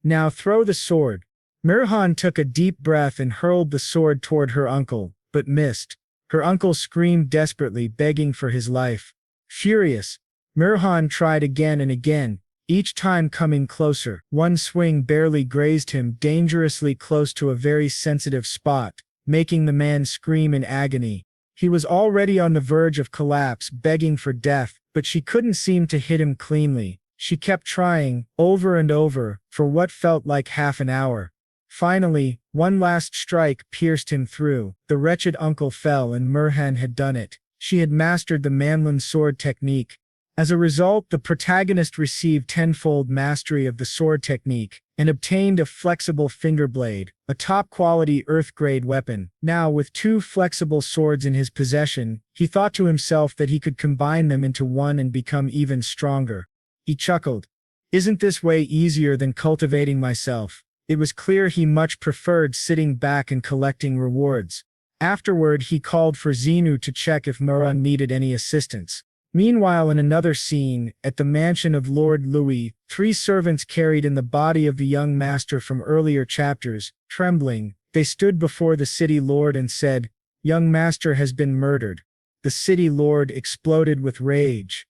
Now throw the sword." Murhan took a deep breath and hurled the sword toward her uncle, but missed. Her uncle screamed desperately, begging for his life. Furious, Murhan tried again and again, each time coming closer. One swing barely grazed him, dangerously close to a very sensitive spot, making the man scream in agony. He was already on the verge of collapse, begging for death, but she couldn't seem to hit him cleanly. She kept trying, over and over, for what felt like half an hour. Finally, one last strike pierced him through. The wretched uncle fell and Merhan had done it. She had mastered the Manlin sword technique. As a result, the protagonist received tenfold mastery of the sword technique and obtained a flexible finger blade, a top-quality Earth-grade weapon. Now, with two flexible swords in his possession, he thought to himself that he could combine them into one and become even stronger. He chuckled. Isn't this way easier than cultivating myself? It was clear he much preferred sitting back and collecting rewards. Afterward, he called for Xenu to check if Murran needed any assistance. Meanwhile, in another scene, at the mansion of Lord Louis, three servants carried in the body of the young master from earlier chapters. Trembling, they stood before the city lord and said, "Young master has been murdered." The city lord exploded with rage.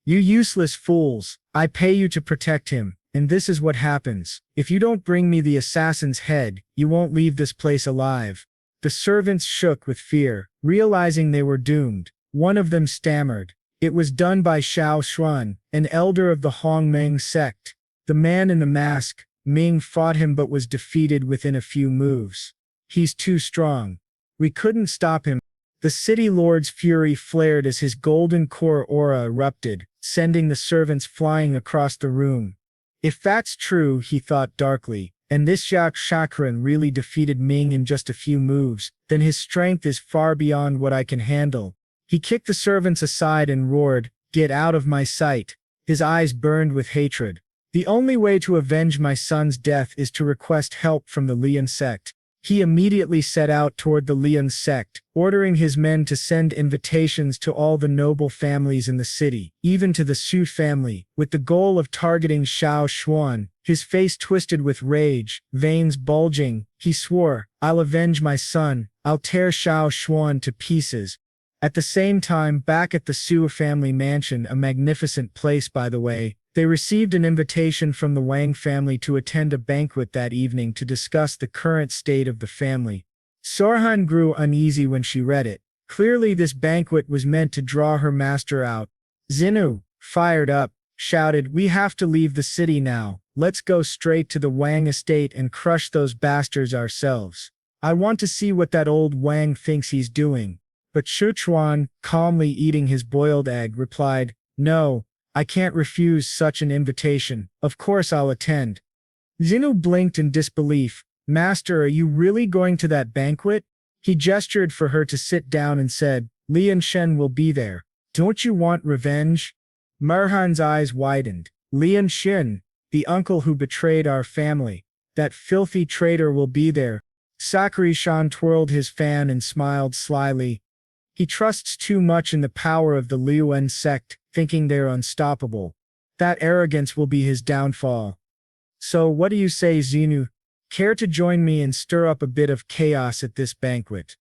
"You useless fools, I pay you to protect him, and this is what happens. If you don't bring me the assassin's head, you won't leave this place alive." The servants shook with fear, realizing they were doomed. One of them stammered. It was done by Xiao Xuan, an elder of the Hongmeng sect. The man in the mask, Ming, fought him but was defeated within a few moves. "He's too strong. We couldn't stop him." The city lord's fury flared as his golden core aura erupted, sending the servants flying across the room. If that's true, he thought darkly, and this Xiao Chakran really defeated Ming in just a few moves, then his strength is far beyond what I can handle. He kicked the servants aside and roared, "Get out of my sight." His eyes burned with hatred. "The only way to avenge my son's death is to request help from the Lian sect." He immediately set out toward the Lian sect, ordering his men to send invitations to all the noble families in the city, even to the Su family, with the goal of targeting Xiao Xuan. His face twisted with rage, veins bulging. He swore, "I'll avenge my son. I'll tear Xiao Xuan to pieces." At the same time, back at the Su family mansion, a magnificent place by the way, they received an invitation from the Wang family to attend a banquet that evening to discuss the current state of the family. Sorhan grew uneasy when she read it. Clearly this banquet was meant to draw her master out. Xenu, fired up, shouted, "We have to leave the city now. Let's go straight to the Wang estate and crush those bastards ourselves. I want to see what that old Wang thinks he's doing." But Shuchuan, calmly eating his boiled egg, replied, "No, I can't refuse such an invitation. Of course I'll attend." Xenu blinked in disbelief. "Master, are you really going to that banquet?" He gestured for her to sit down and said, "Lian Shen will be there. Don't you want revenge?" Marhan's eyes widened. "Lian Shen, the uncle who betrayed our family. That filthy traitor will be there." Sakari Shan twirled his fan and smiled slyly. He trusts too much in the power of the Liuan sect, thinking they're unstoppable. That arrogance will be his downfall. "So what do you say, Xenu? Care to join me and stir up a bit of chaos at this banquet?"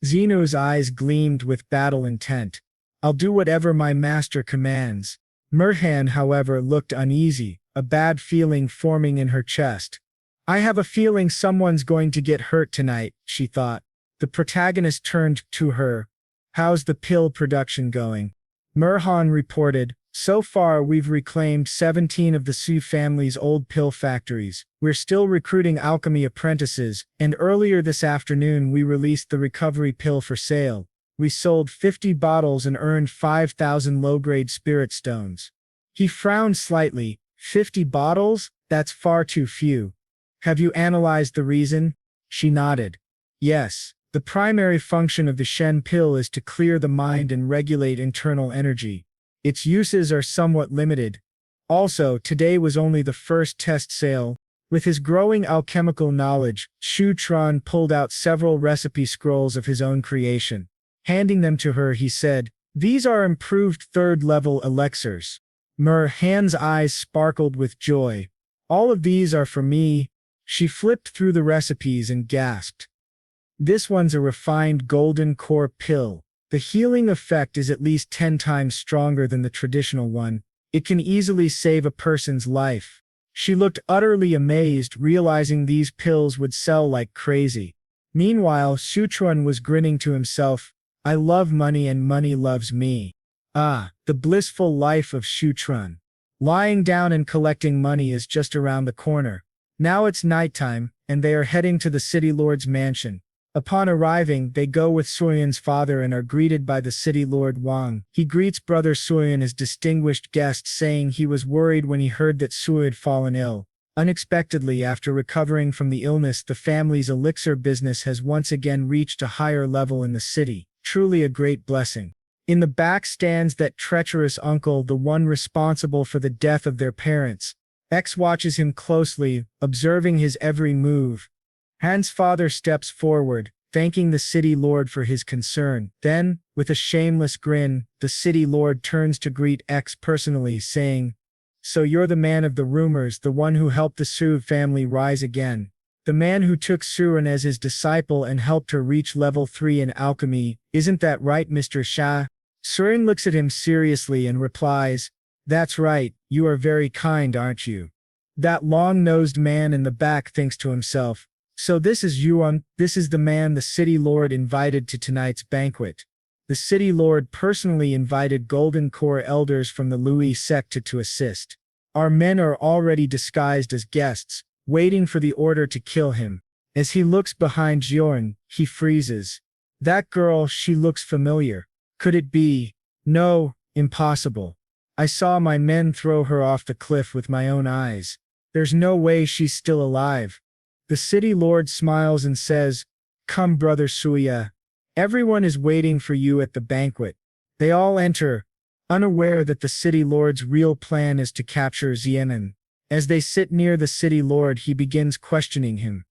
Xenu's eyes gleamed with battle intent. "I'll do whatever my master commands." Merhan, however, looked uneasy, a bad feeling forming in her chest. "I have a feeling someone's going to get hurt tonight," she thought. The protagonist turned to her. "How's the pill production going?" Merhan reported, "So far we've reclaimed 17 of the Su family's old pill factories. We're still recruiting alchemy apprentices, and earlier this afternoon we released the recovery pill for sale. We sold 50 bottles and earned 5,000 low-grade spirit stones." He frowned slightly. 50 bottles? That's far too few. "Have you analyzed the reason?" She nodded. "Yes. The primary function of the Shen pill is to clear the mind and regulate internal energy. Its uses are somewhat limited. Also, today was only the first test sale." With his growing alchemical knowledge, Shu Tran pulled out several recipe scrolls of his own creation. Handing them to her, he said, "These are improved third-level elixirs." Han's eyes sparkled with joy. "All of these are for me." She flipped through the recipes and gasped. "This one's a refined golden core pill. The healing effect is at least 10 times stronger than the traditional one. It can easily save a person's life." She looked utterly amazed, realizing these pills would sell like crazy. Meanwhile, Suchuan was grinning to himself. "I love money and money loves me." Ah, the blissful life of Suchuan. Lying down and collecting money is just around the corner. Now it's nighttime, and they are heading to the city lord's mansion. Upon arriving, they go with Suyen's father and are greeted by the city lord Wang. He greets brother Suyen as distinguished guest, saying he was worried when he heard that Suye had fallen ill. Unexpectedly, after recovering from the illness, the family's elixir business has once again reached a higher level in the city. Truly a great blessing. In the back stands that treacherous uncle, the one responsible for the death of their parents. X watches him closely, observing his every move. Han's father steps forward, thanking the city lord for his concern. Then, with a shameless grin, the city lord turns to greet X personally, saying, "So you're the man of the rumors, the one who helped the Su family rise again. The man who took Suren as his disciple and helped her reach level 3 in alchemy, isn't that right, Mr. Sha?" Suren looks at him seriously and replies, "That's right, you are very kind, aren't you?" That long-nosed man in the back thinks to himself, "So this is Yuan, this is the man the city lord invited to tonight's banquet." The city lord personally invited Golden Core elders from the Lui sect to assist. Our men are already disguised as guests, waiting for the order to kill him. As he looks behind Jiorn, he freezes. That girl, she looks familiar. Could it be? No, impossible. I saw my men throw her off the cliff with my own eyes. There's no way she's still alive. The city lord smiles and says, "Come, brother Suya. Everyone is waiting for you at the banquet." They all enter, unaware that the city lord's real plan is to capture Xianan. As they sit near the city lord, he begins questioning him.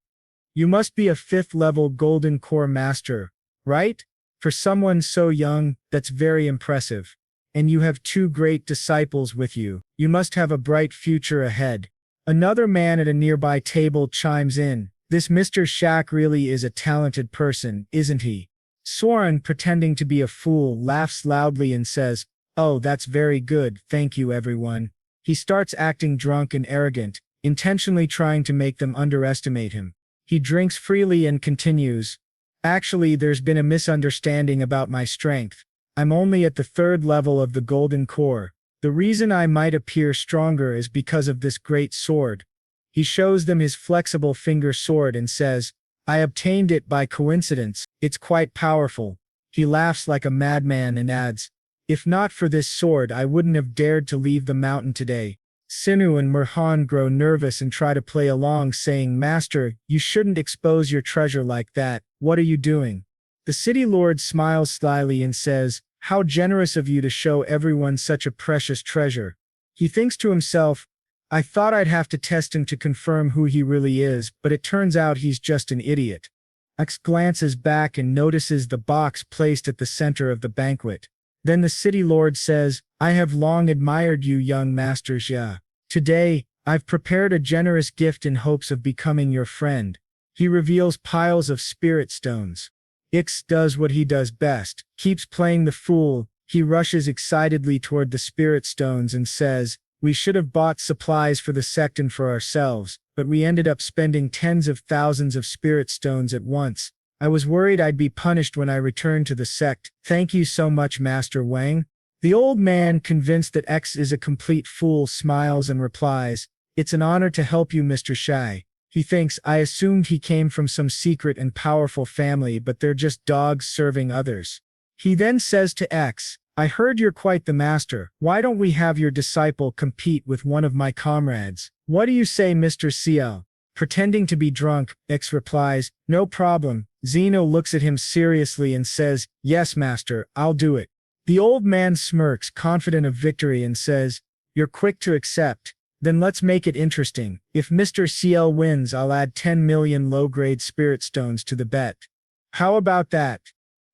"You must be a 5th level Golden Core master, right? For someone so young, that's very impressive. And you have 2 great disciples with you. You must have a bright future ahead." Another man at a nearby table chimes in, "This Mr. Shak really is a talented person, isn't he?" Soren, pretending to be a fool, laughs loudly and says, "Oh, that's very good, thank you everyone." He starts acting drunk and arrogant, intentionally trying to make them underestimate him. He drinks freely and continues, "Actually, there's been a misunderstanding about my strength. I'm only at the 3rd level of the Golden Core. The reason I might appear stronger is because of this great sword." He shows them his flexible finger sword and says, "I obtained it by coincidence, it's quite powerful." He laughs like a madman and adds, "If not for this sword, I wouldn't have dared to leave the mountain today." Sinu and Merhan grow nervous and try to play along, saying, "Master, you shouldn't expose your treasure like that. What are you doing?" The city lord smiles slyly and says, "How generous of you to show everyone such a precious treasure." He thinks to himself, "I thought I'd have to test him to confirm who he really is, but it turns out he's just an idiot." X glances back and notices the box placed at the center of the banquet. Then the city lord says, "I have long admired you, young master Xia. Today, I've prepared a generous gift in hopes of becoming your friend." He reveals piles of spirit stones. X does what he does best, keeps playing the fool. He rushes excitedly toward the spirit stones and says, "We should have bought supplies for the sect and for ourselves, but we ended up spending tens of thousands of spirit stones at once. I was worried I'd be punished when I returned to the sect. Thank you so much, Master Wang." The old man, convinced that X is a complete fool, smiles and replies, "It's an honor to help you, Mr. Shai." He thinks, "I assumed he came from some secret and powerful family, but they're just dogs serving others." He then says to X, "I heard you're quite the master. Why don't we have your disciple compete with one of my comrades? What do you say, Mr. CL?" Pretending to be drunk, X replies, "No problem." Zeno looks at him seriously and says, "Yes, master, I'll do it." The old man smirks, confident of victory, and says, "You're quick to accept. Then let's make it interesting. If Mr. CL wins, I'll add 10 million low-grade spirit stones to the bet. How about that?"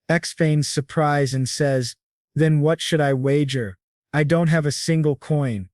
X feigns surprise and says, "Then what should I wager? I don't have a single coin."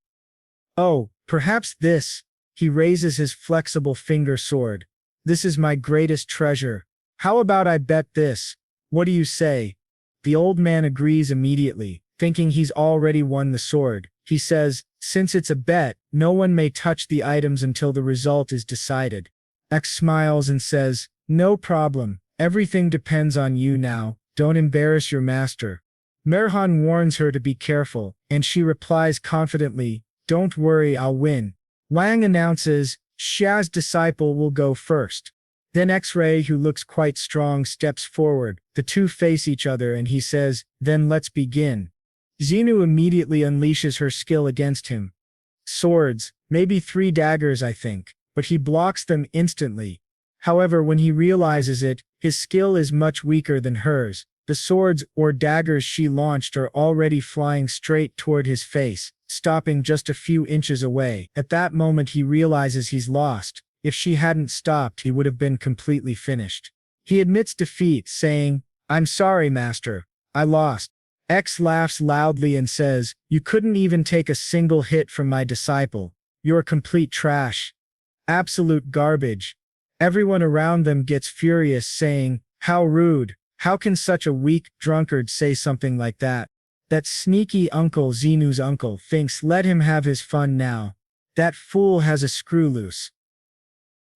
"Oh, perhaps this." He raises his flexible finger sword. "This is my greatest treasure. How about I bet this? What do you say?" The old man agrees immediately, thinking he's already won the sword. He says, "Since it's a bet, no one may touch the items until the result is decided." X smiles and says, "No problem. Everything depends on you now. Don't embarrass your master." Merhan warns her to be careful, and she replies confidently, don't worry, I'll win. Wang announces, Xia's disciple will go first. Then X-Ray, who looks quite strong, steps forward. The two face each other and he says, then let's begin. Xenu immediately unleashes her skill against him. Swords, maybe 3 daggers I think, but he blocks them instantly. However, when he realizes it, his skill is much weaker than hers. The swords or daggers she launched are already flying straight toward his face, stopping just a few inches away. At that moment he realizes he's lost. If she hadn't stopped, he would have been completely finished. He admits defeat, saying, I'm sorry, master. I lost. X laughs loudly and says, you couldn't even take a single hit from my disciple. You're complete trash. Absolute garbage. Everyone around them gets furious, saying, how rude. How can such a weak drunkard say something like that? That sneaky uncle, Xenu's uncle, thinks let him have his fun now. That fool has a screw loose.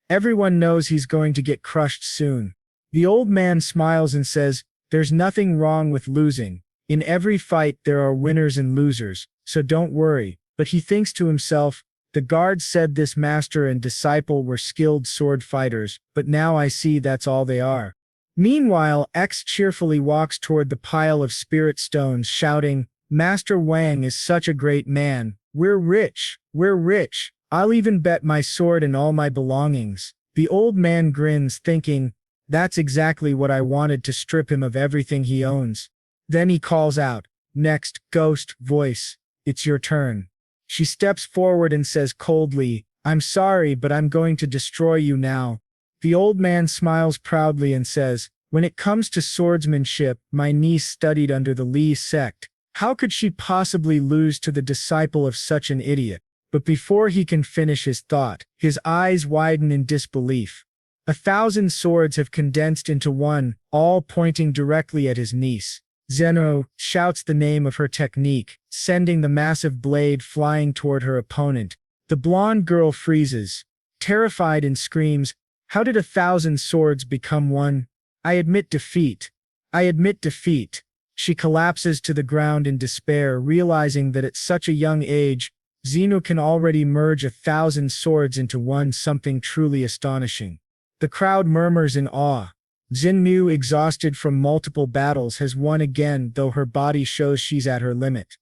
Everyone knows he's going to get crushed soon. The old man smiles and says, there's nothing wrong with losing. In every fight there are winners and losers, so don't worry. But he thinks to himself, the guard said this master and disciple were skilled sword fighters, but now I see that's all they are. Meanwhile, X cheerfully walks toward the pile of spirit stones, shouting, Master Wang is such a great man. We're rich. We're rich. I'll even bet my sword and all my belongings. The old man grins, thinking, that's exactly what I wanted, to strip him of everything he owns. Then he calls out, next, ghost voice, it's your turn. She steps forward and says coldly, I'm sorry, but I'm going to destroy you now. The old man smiles proudly and says, when it comes to swordsmanship, my niece studied under the Li sect. How could she possibly lose to the disciple of such an idiot? But before he can finish his thought, his eyes widen in disbelief. 1,000 swords have condensed into one, all pointing directly at his niece. Zeno shouts the name of her technique, sending the massive blade flying toward her opponent. The blonde girl freezes, terrified, and screams, how did 1,000 swords become one? I admit defeat. I admit defeat. She collapses to the ground in despair, realizing that at such a young age, Xenu can already merge 1,000 swords into one, something truly astonishing. The crowd murmurs in awe. Xenu, exhausted from multiple battles, has won again, though her body shows she's at her limit.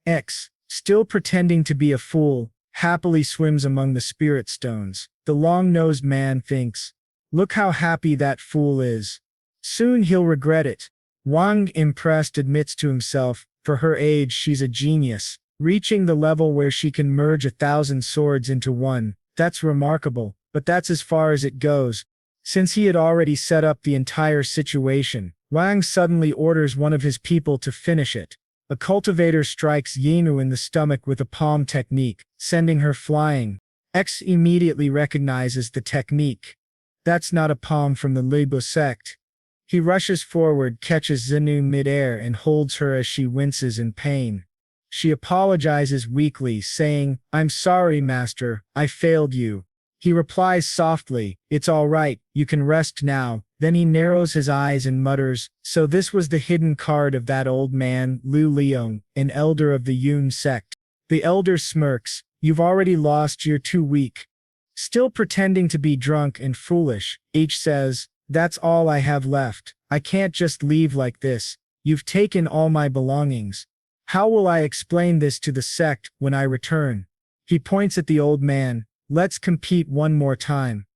X, still pretending to be a fool, happily swims among the spirit stones. The long-nosed man thinks, look how happy that fool is. Soon he'll regret it. Wang, impressed, admits to himself, for her age she's a genius, reaching the level where she can merge 1,000 swords into one. That's remarkable, but that's as far as it goes. Since he had already set up the entire situation, Wang suddenly orders one of his people to finish it. A cultivator strikes Xenu in the stomach with a palm technique, sending her flying. X immediately recognizes the technique. That's not a palm from the Li sect. He rushes forward, catches Xenu midair, and holds her as she winces in pain. She apologizes weakly, saying, I'm sorry, master, I failed you. He replies softly, it's all right, you can rest now. Then he narrows his eyes and mutters, so this was the hidden card of that old man, Lu Liang, an elder of the Yun sect. The elder smirks, you've already lost, you're too weak. Still pretending to be drunk and foolish, H says, that's all I have left. I can't just leave like this. You've taken all my belongings. How will I explain this to the sect when I return? He points at the old man. Let's compete one more time.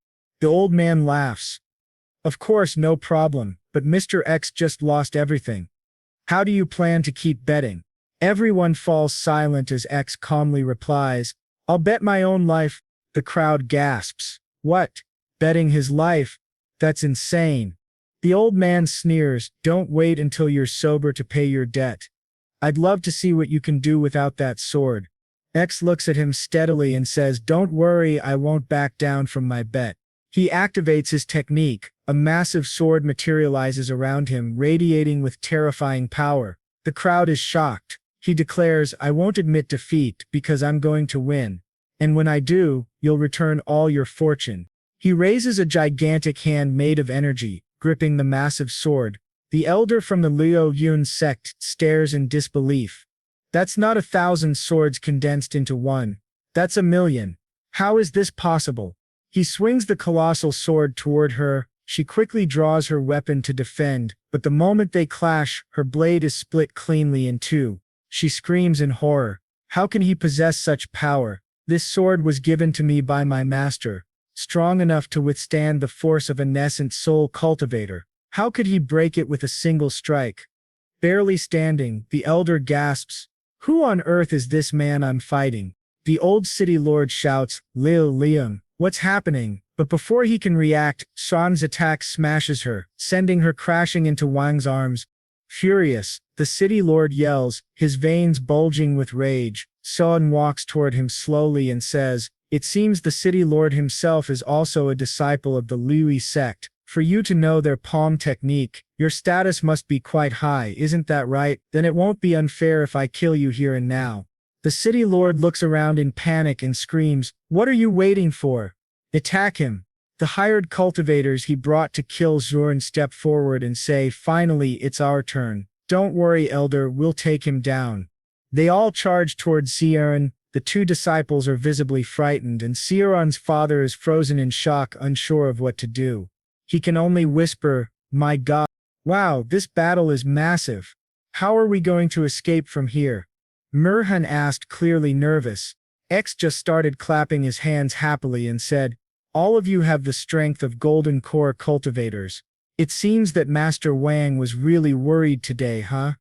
The old man laughs. Of course, no problem, but Mr. X just lost everything. How do you plan to keep betting? Everyone falls silent as X calmly replies, I'll bet my own life. The crowd gasps. What? Betting his life? That's insane. The old man sneers, don't wait until you're sober to pay your debt. I'd love to see what you can do without that sword. X looks at him steadily and says, don't worry, I won't back down from my bet. He activates his technique. A massive sword materializes around him, radiating with terrifying power. The crowd is shocked. He declares, I won't admit defeat because I'm going to win. And when I do, you'll return all your fortune. He raises a gigantic hand made of energy, gripping the massive sword. The elder from the Liu Yun sect stares in disbelief. That's not 1,000 swords condensed into one. That's a million. How is this possible? He swings the colossal sword toward her. She quickly draws her weapon to defend, but the moment they clash, her blade is split cleanly in two. She screams in horror. How can he possess such power? This sword was given to me by my master, strong enough to withstand the force of a nascent soul cultivator. How could he break it with a single strike? Barely standing, the elder gasps, "Who on earth is this man I'm fighting?" The old city lord shouts, "Lil Liam, what's happening?" But before he can react, Shan's attack smashes her, sending her crashing into Wang's arms. Furious, the city lord yells, his veins bulging with rage. Shan walks toward him slowly and says, "It seems the city lord himself is also a disciple of the Liu sect. For you to know their palm technique, your status must be quite high, isn't that right? Then it won't be unfair if I kill you here and now." The city lord looks around in panic and screams, "What are you waiting for? Attack him." The hired cultivators he brought to kill Zorn step forward and say, "Finally, it's our turn. Don't worry, Elder, we'll take him down." They all charge toward Sieran. The two disciples are visibly frightened, and Sieran's father is frozen in shock, unsure of what to do. He can only whisper, "My God. Wow, this battle is massive. How are we going to escape from here?" Mirhan asked, clearly nervous. X just started clapping his hands happily and said, "All of you have the strength of golden core cultivators. It seems that Master Wang was really worried today, huh?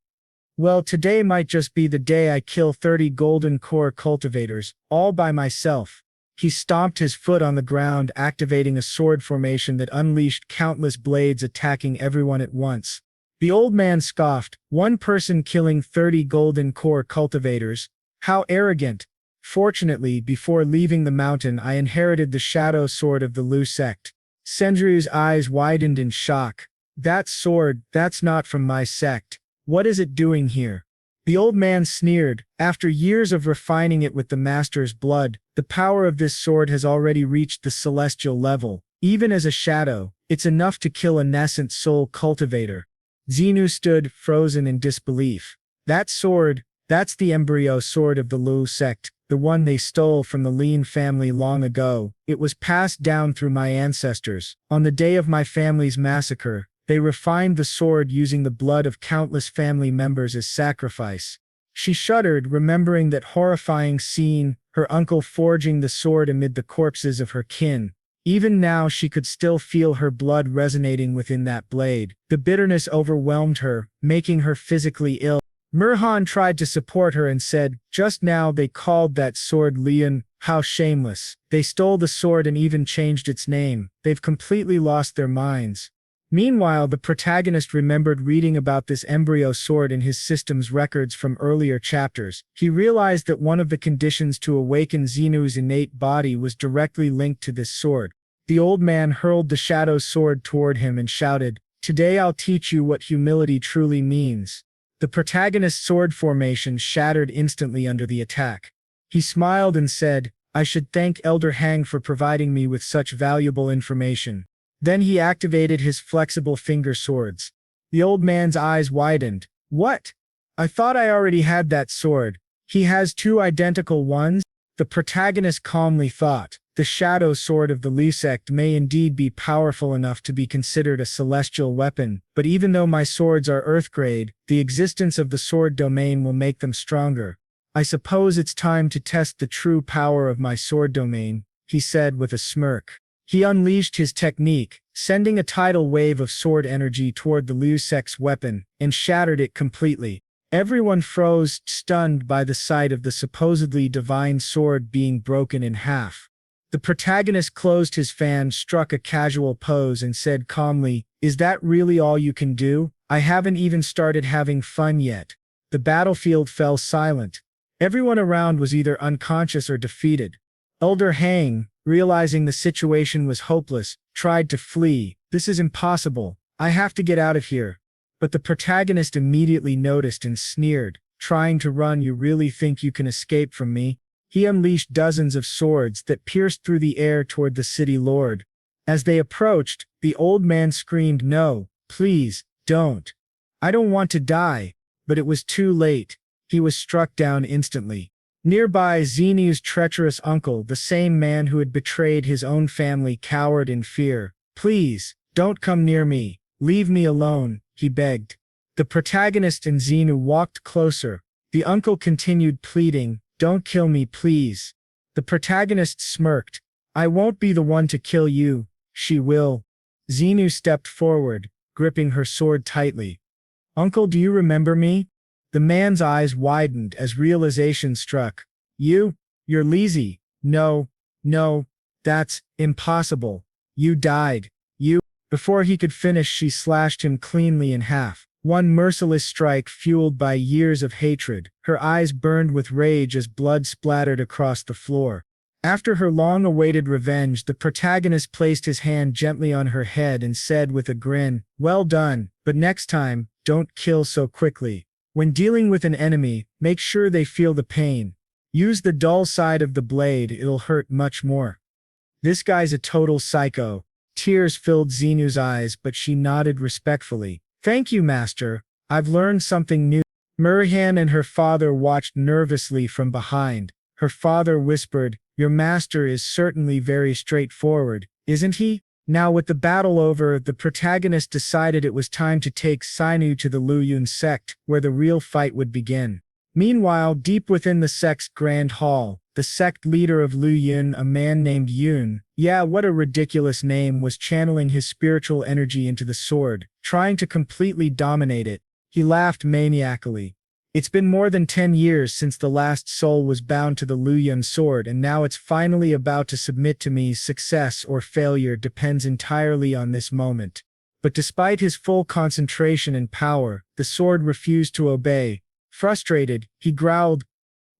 Well, today might just be the day I kill 30 golden core cultivators, all by myself." He stomped his foot on the ground, activating a sword formation that unleashed countless blades attacking everyone at once. The old man scoffed, "One person killing 30 golden core cultivators? How arrogant." Fortunately, before leaving the mountain, I inherited the shadow sword of the Lu sect. Sendryu's eyes widened in shock. "That sword, that's not from my sect. What is it doing here?" The old man sneered, "After years of refining it with the master's blood, the power of this sword has already reached the celestial level. Even as a shadow, it's enough to kill a nascent soul cultivator." Xenu stood, frozen in disbelief. "That sword, that's the embryo sword of the Lu sect, the one they stole from the Lin family long ago. It was passed down through my ancestors. On the day of my family's massacre, they refined the sword using the blood of countless family members as sacrifice." She shuddered, remembering that horrifying scene, her uncle forging the sword amid the corpses of her kin. Even now she could still feel her blood resonating within that blade. The bitterness overwhelmed her, making her physically ill. Mirhan tried to support her and said, "Just now they called that sword Lian. How shameless. They stole the sword and even changed its name. They've completely lost their minds." Meanwhile, the protagonist remembered reading about this embryo sword in his system's records from earlier chapters. He realized that one of the conditions to awaken Xenu's innate body was directly linked to this sword. The old man hurled the shadow sword toward him and shouted, "Today I'll teach you what humility truly means." The protagonist's sword formation shattered instantly under the attack. He smiled and said, "I should thank Elder Hang for providing me with such valuable information." Then he activated his flexible finger swords. The old man's eyes widened. "What? I thought I already had that sword. He has two identical ones?" The protagonist calmly thought, "The shadow sword of the Li sect may indeed be powerful enough to be considered a celestial weapon, but even though my swords are earth grade, the existence of the sword domain will make them stronger. I suppose it's time to test the true power of my sword domain," he said with a smirk. He unleashed his technique, sending a tidal wave of sword energy toward the Liu sect's weapon, and shattered it completely. Everyone froze, stunned by the sight of the supposedly divine sword being broken in half. The protagonist closed his fan, struck a casual pose, and said calmly, "Is that really all you can do? I haven't even started having fun yet." The battlefield fell silent. Everyone around was either unconscious or defeated. Elder Hang, realizing the situation was hopeless, tried to flee. "This is impossible. I have to get out of here." But the protagonist immediately noticed and sneered, "Trying to run, you really think you can escape from me?" He unleashed dozens of swords that pierced through the air toward the city lord. As they approached, the old man screamed, "No, please, don't. I don't want to die." But it was too late. He was struck down instantly. Nearby, Xenu's treacherous uncle, the same man who had betrayed his own family, cowered in fear. Please, don't come near me. Leave me alone, he begged. The protagonist and Xenu walked closer. The uncle continued pleading, don't kill me, please. The protagonist smirked. I won't be the one to kill you. She will. Xenu stepped forward, gripping her sword tightly. Uncle, do you remember me? The man's eyes widened as realization struck. You're lazy. No, that's impossible. You died. Before he could finish, she slashed him cleanly in half. One merciless strike fueled by years of hatred. Her eyes burned with rage as blood splattered across the floor. After her long-awaited revenge, the protagonist placed his hand gently on her head and said with a grin, well done, but next time, don't kill so quickly. When dealing with an enemy, make sure they feel the pain. Use the dull side of the blade, it'll hurt much more. This guy's a total psycho. Tears filled Xenu's eyes, but she nodded respectfully. Thank you, master. I've learned something new. Murihan and her father watched nervously from behind. Her father whispered, your master is certainly very straightforward, isn't he? Now with the battle over, the protagonist decided it was time to take Xenu to the Luyun sect, where the real fight would begin. Meanwhile, deep within the sect's grand hall, the sect leader of Luyun, a man named Yun, yeah, what a ridiculous name, was channeling his spiritual energy into the sword, trying to completely dominate it. He laughed maniacally. It's been more than 10 years since the last soul was bound to the Luyun sword, and now it's finally about to submit to me. Success or failure depends entirely on this moment. But despite his full concentration and power, the sword refused to obey. Frustrated, he growled,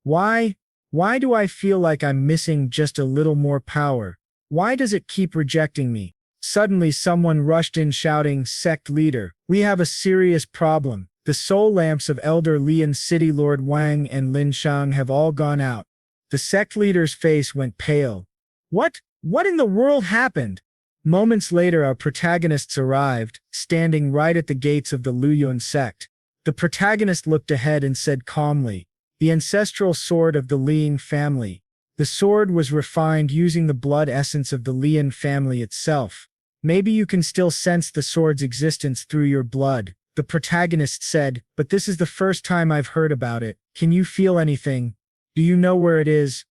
Why do I feel like I'm missing just a little more power? Why does it keep rejecting me? Suddenly someone rushed in shouting, Sect leader, we have a serious problem. The soul lamps of Elder Lian City Lord Wang and Lin Shang have all gone out. The sect leader's face went pale. What in the world happened? Moments later our protagonists arrived, standing right at the gates of the Luyun sect. The protagonist looked ahead and said calmly, the ancestral sword of the Lian family. The sword was refined using the blood essence of the Lian family itself. Maybe you can still sense the sword's existence through your blood, the protagonist said, but this is the first time I've heard about it. Can you feel anything? Do you know where it is?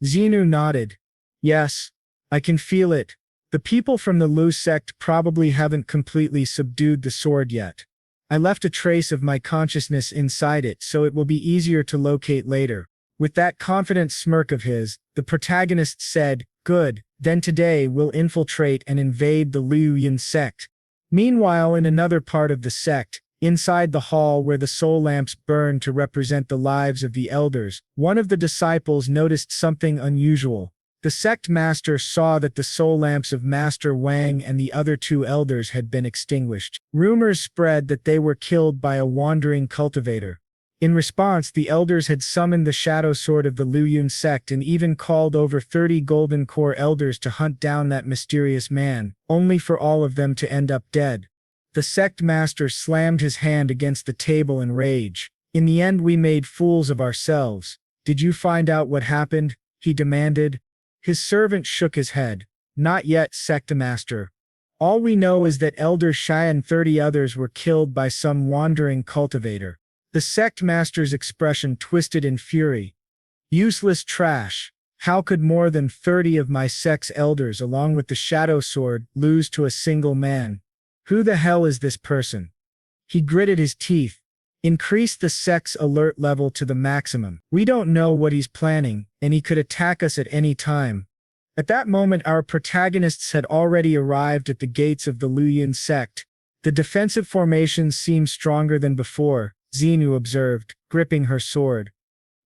Xenu nodded. Yes, I can feel it. The people from the Lu sect probably haven't completely subdued the sword yet. I left a trace of my consciousness inside it, so it will be easier to locate later. With that confident smirk of his, the protagonist said, good, then today we'll infiltrate and invade the Luyun sect. Meanwhile, in another part of the sect, inside the hall where the soul lamps burn to represent the lives of the elders, one of the disciples noticed something unusual. The sect master saw that the soul lamps of Master Wang and the other two elders had been extinguished. Rumors spread that they were killed by a wandering cultivator. In response, the elders had summoned the shadow sword of the Luyun sect and even called over 30 golden core elders to hunt down that mysterious man, only for all of them to end up dead. The sect master slammed his hand against the table in rage. In the end, we made fools of ourselves. Did you find out what happened? He demanded. His servant shook his head. Not yet, sect master. All we know is that Elder Shai and 30 others were killed by some wandering cultivator. The sect master's expression twisted in fury. Useless trash. How could more than 30 of my sect's elders, along with the shadow sword, lose to a single man? Who the hell is this person? He gritted his teeth. Increase the sect's alert level to the maximum. We don't know what he's planning, and he could attack us at any time. At that moment, our protagonists had already arrived at the gates of the Luyun sect. The defensive formations seemed stronger than before, Xenu observed, gripping her sword.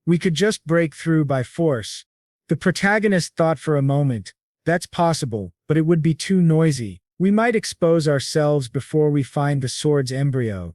We could just break through by force. The protagonist thought for a moment. That's possible, but it would be too noisy. We might expose ourselves before we find the sword's embryo.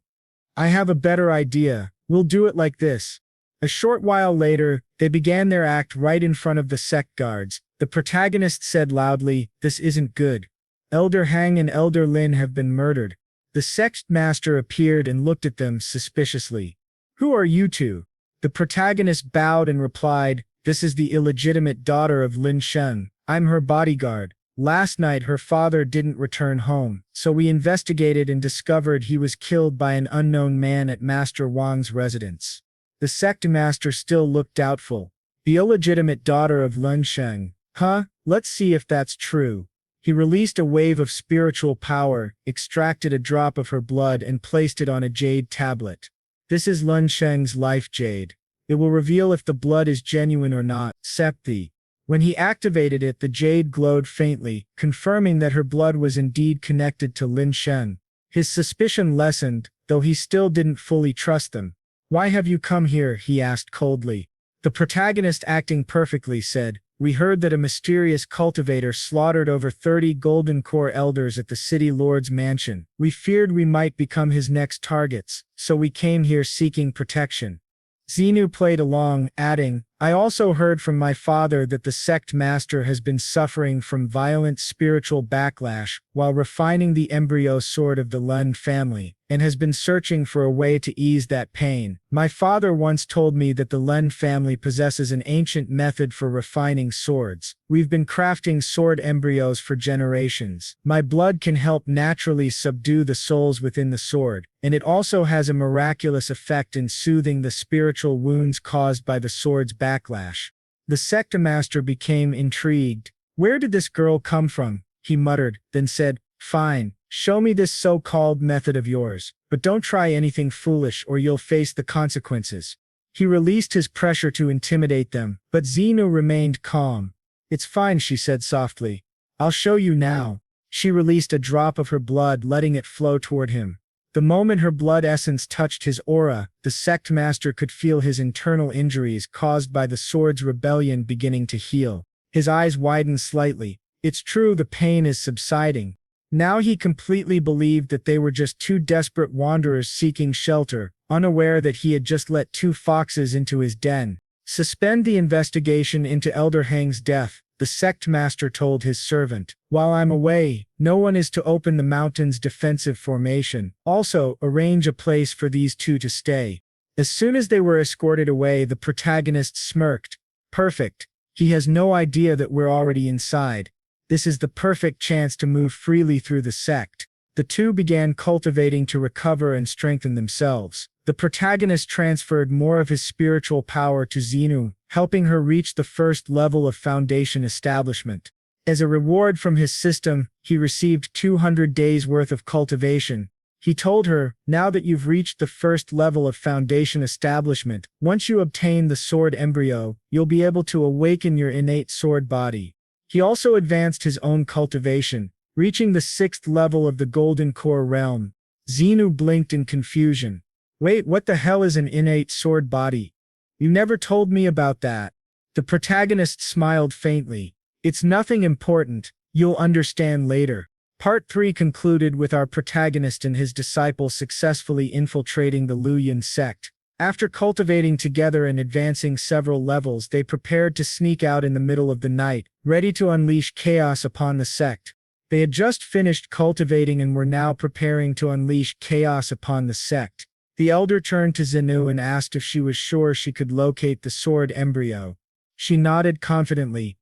I have a better idea. We'll do it like this. A short while later, they began their act right in front of the sect guards. The protagonist said loudly, this isn't good. Elder Hang and Elder Lin have been murdered. The sect master appeared and looked at them suspiciously. Who are you two? The protagonist bowed and replied, "This is the illegitimate daughter of Lin Shen. I'm her bodyguard. Last night her father didn't return home, so we investigated and discovered he was killed by an unknown man at Master Wang's residence." The sect master still looked doubtful. "The illegitimate daughter of Lin Shen? Huh? Let's see if that's true." He released a wave of spiritual power, extracted a drop of her blood and placed it on a jade tablet. "This is Lun Sheng's life jade. It will reveal if the blood is genuine or not, Septhi." When he activated it, the jade glowed faintly, confirming that her blood was indeed connected to Lin Shen. His suspicion lessened, though he still didn't fully trust them. "Why have you come here?" he asked coldly. The protagonist, acting perfectly, said, "We heard that a mysterious cultivator slaughtered over 30 Golden Core elders at the city lord's mansion. We feared we might become his next targets, so we came here seeking protection." Xenu played along, adding, "I also heard from my father that the sect master has been suffering from violent spiritual backlash while refining the embryo sword of the Lun family, and has been searching for a way to ease that pain. My father once told me that the Lun family possesses an ancient method for refining swords. We've been crafting sword embryos for generations. My blood can help naturally subdue the souls within the sword, and it also has a miraculous effect in soothing the spiritual wounds caused by the sword's backlash." The sect master became intrigued. "Where did this girl come from?" he muttered, then said, "Fine. Show me this so-called method of yours, but don't try anything foolish or you'll face the consequences." He released his pressure to intimidate them, but Xenu remained calm. "It's fine," she said softly. "I'll show you now." She released a drop of her blood, letting it flow toward him. The moment her blood essence touched his aura, the sect master could feel his internal injuries caused by the sword's rebellion beginning to heal. His eyes widened slightly. It's true, the pain is subsiding. Now he completely believed that they were just two desperate wanderers seeking shelter, unaware that he had just let two foxes into his den. "Suspend the investigation into Elder Hang's death," the sect master told his servant. "While I'm away, no one is to open the mountain's defensive formation. Also, arrange a place for these two to stay." As soon as they were escorted away, the protagonist smirked. "Perfect. He has no idea that we're already inside. This is the perfect chance to move freely through the sect." The two began cultivating to recover and strengthen themselves. The protagonist transferred more of his spiritual power to Xenu, helping her reach the first level of foundation establishment. As a reward from his system, he received 200 days' worth of cultivation. He told her, "Now that you've reached the first level of foundation establishment, once you obtain the sword embryo, you'll be able to awaken your innate sword body." He also advanced his own cultivation, reaching the 6th level of the Golden Core realm. Xenu blinked in confusion. "Wait, what the hell is an innate sword body? You never told me about that." The protagonist smiled faintly. "It's nothing important, you'll understand later." Part 3 concluded with our protagonist and his disciple successfully infiltrating the Luoyuan sect. After cultivating together and advancing several levels, they prepared to sneak out in the middle of the night, ready to unleash chaos upon the sect. They had just finished cultivating and were now preparing to unleash chaos upon the sect. The elder turned to Xenu and asked if she was sure she could locate the sword embryo. She nodded confidently.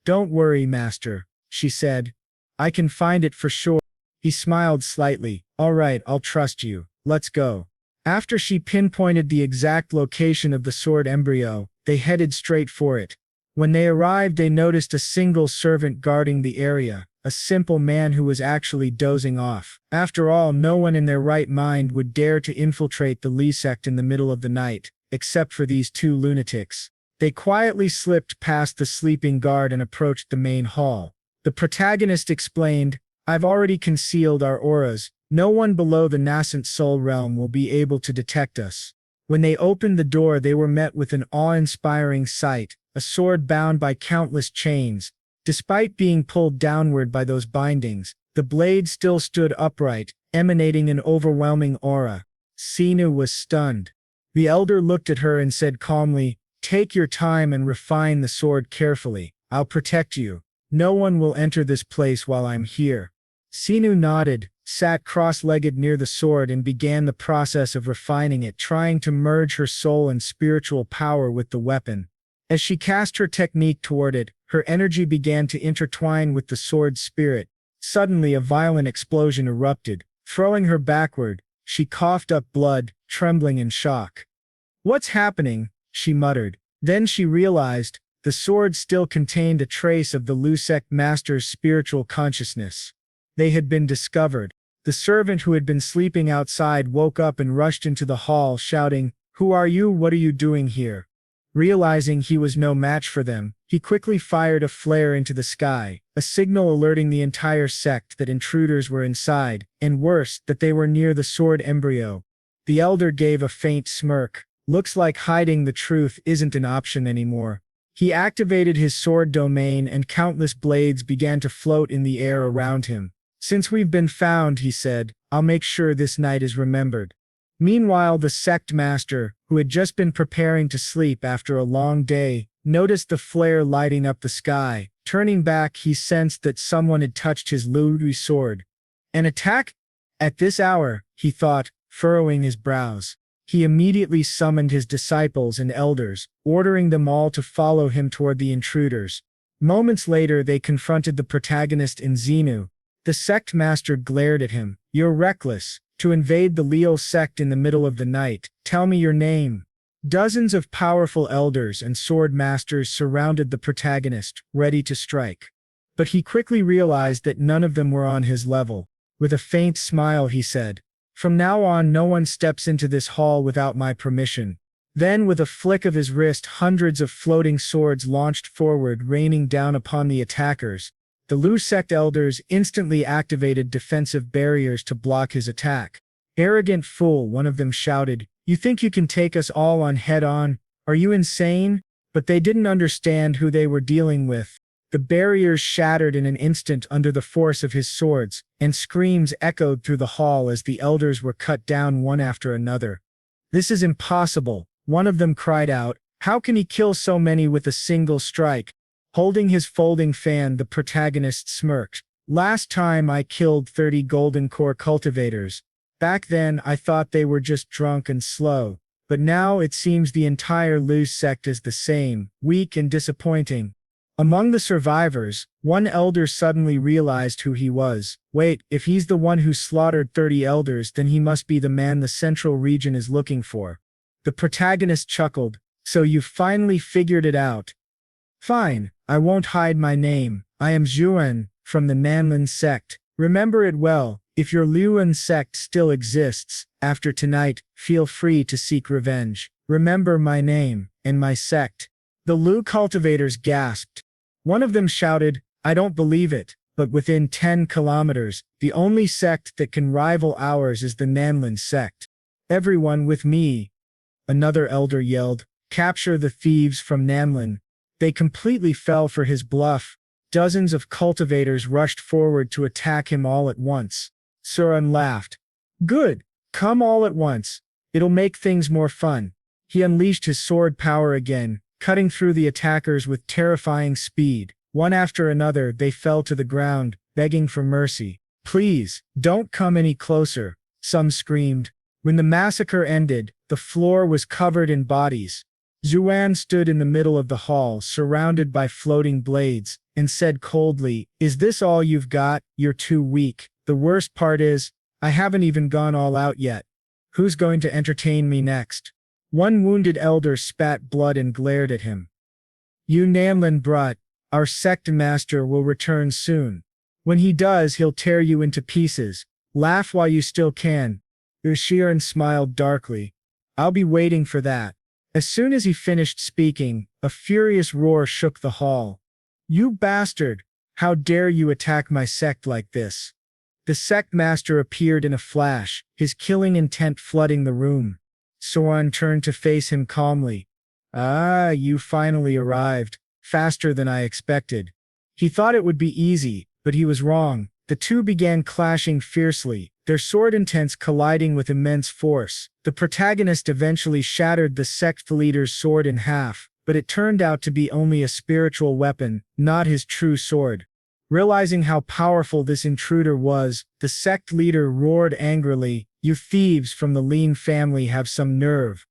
"Don't worry, master," she said. "I can find it for sure." He smiled slightly. "All right, I'll trust you. Let's go." After she pinpointed the exact location of the sword embryo, they headed straight for it. When they arrived, they noticed a single servant guarding the area, a simple man who was actually dozing off. After all, no one in their right mind would dare to infiltrate the Li sect in the middle of the night, except for these two lunatics. They quietly slipped past the sleeping guard and approached the main hall. The protagonist explained, "I've already concealed our auras. No one below the nascent soul realm will be able to detect us." When they opened the door, they were met with an awe-inspiring sight, a sword bound by countless chains. Despite being pulled downward by those bindings, the blade still stood upright, emanating an overwhelming aura. Xenu was stunned. The elder looked at her and said calmly, "Take your time and refine the sword carefully. I'll protect you. No one will enter this place while I'm here." Xenu nodded, sat cross-legged near the sword and began the process of refining it, trying to merge her soul and spiritual power with the weapon. As she cast her technique toward it, her energy began to intertwine with the sword's spirit. Suddenly a violent explosion erupted. Throwing her backward, she coughed up blood, trembling in shock. "What's happening?" she muttered. Then she realized the sword still contained a trace of the Lu sect master's spiritual consciousness. They had been discovered. The servant who had been sleeping outside woke up and rushed into the hall, shouting, "Who are you? What are you doing here?" Realizing he was no match for them, he quickly fired a flare into the sky, a signal alerting the entire sect that intruders were inside, and worse, that they were near the sword embryo. The elder gave a faint smirk. Looks like hiding the truth isn't an option anymore. He activated his sword domain and countless blades began to float in the air around him. "Since we've been found," he said, "I'll make sure this night is remembered." Meanwhile, the sect master, who had just been preparing to sleep after a long day, noticed the flare lighting up the sky. Turning back, he sensed that someone had touched his Lu sword. An attack? At this hour, he thought, furrowing his brows. He immediately summoned his disciples and elders, ordering them all to follow him toward the intruders. Moments later, they confronted the protagonist in Xenu. The sect master glared at him. "You're reckless. To invade the Leo sect in the middle of the night. Tell me your name." Dozens of powerful elders and sword masters surrounded the protagonist, ready to strike. But he quickly realized that none of them were on his level. With a faint smile, he said, "From now on, no one steps into this hall without my permission." Then, with a flick of his wrist, hundreds of floating swords launched forward, raining down upon the attackers. The Lu sect elders instantly activated defensive barriers to block his attack. "Arrogant fool," one of them shouted. "You think you can take us all on head-on? Are you insane?" But they didn't understand who they were dealing with. The barriers shattered in an instant under the force of his swords, and screams echoed through the hall as the elders were cut down one after another. "This is impossible," one of them cried out. "How can he kill so many with a single strike?" Holding his folding fan, the protagonist smirked. "Last time I killed 30 golden core cultivators. Back then I thought they were just drunk and slow. But now it seems the entire Lu sect is the same, weak and disappointing." Among the survivors, one elder suddenly realized who he was. "Wait, if he's the one who slaughtered 30 elders, then he must be the man the central region is looking for." The protagonist chuckled. "So you finally figured it out. Fine, I won't hide my name. I am Zhuan, from the Nanlin sect. Remember it well. If your Luan sect still exists, after tonight, feel free to seek revenge. Remember my name, and my sect." The Lu cultivators gasped. One of them shouted, "I don't believe it, but within 10 kilometers, the only sect that can rival ours is the Nanlin sect. Everyone with me." Another elder yelled, "Capture the thieves from Nanlin." They completely fell for his bluff. Dozens of cultivators rushed forward to attack him all at once. Suran laughed. "Good, come all at once. It'll make things more fun." He unleashed his sword power again, cutting through the attackers with terrifying speed. One after another, they fell to the ground, begging for mercy. "Please, don't come any closer," some screamed. When the massacre ended, the floor was covered in bodies. Zhuan stood in the middle of the hall, surrounded by floating blades, and said coldly, "Is this all you've got? You're too weak. The worst part is, I haven't even gone all out yet. Who's going to entertain me next?" One wounded elder spat blood and glared at him. "You Nanlin brat, our sect master will return soon. When he does, he'll tear you into pieces. Laugh while you still can." Ushiran smiled darkly. "I'll be waiting for that." As soon as he finished speaking, a furious roar shook the hall. "You bastard! How dare you attack my sect like this?" The sect master appeared in a flash, his killing intent flooding the room. Soan turned to face him calmly. "Ah, you finally arrived, faster than I expected." He thought it would be easy, but he was wrong. The two began clashing fiercely, their sword intents colliding with immense force. The protagonist eventually shattered the sect leader's sword in half, but it turned out to be only a spiritual weapon, not his true sword. Realizing how powerful this intruder was, the sect leader roared angrily, "You thieves from the Lin family have some nerve.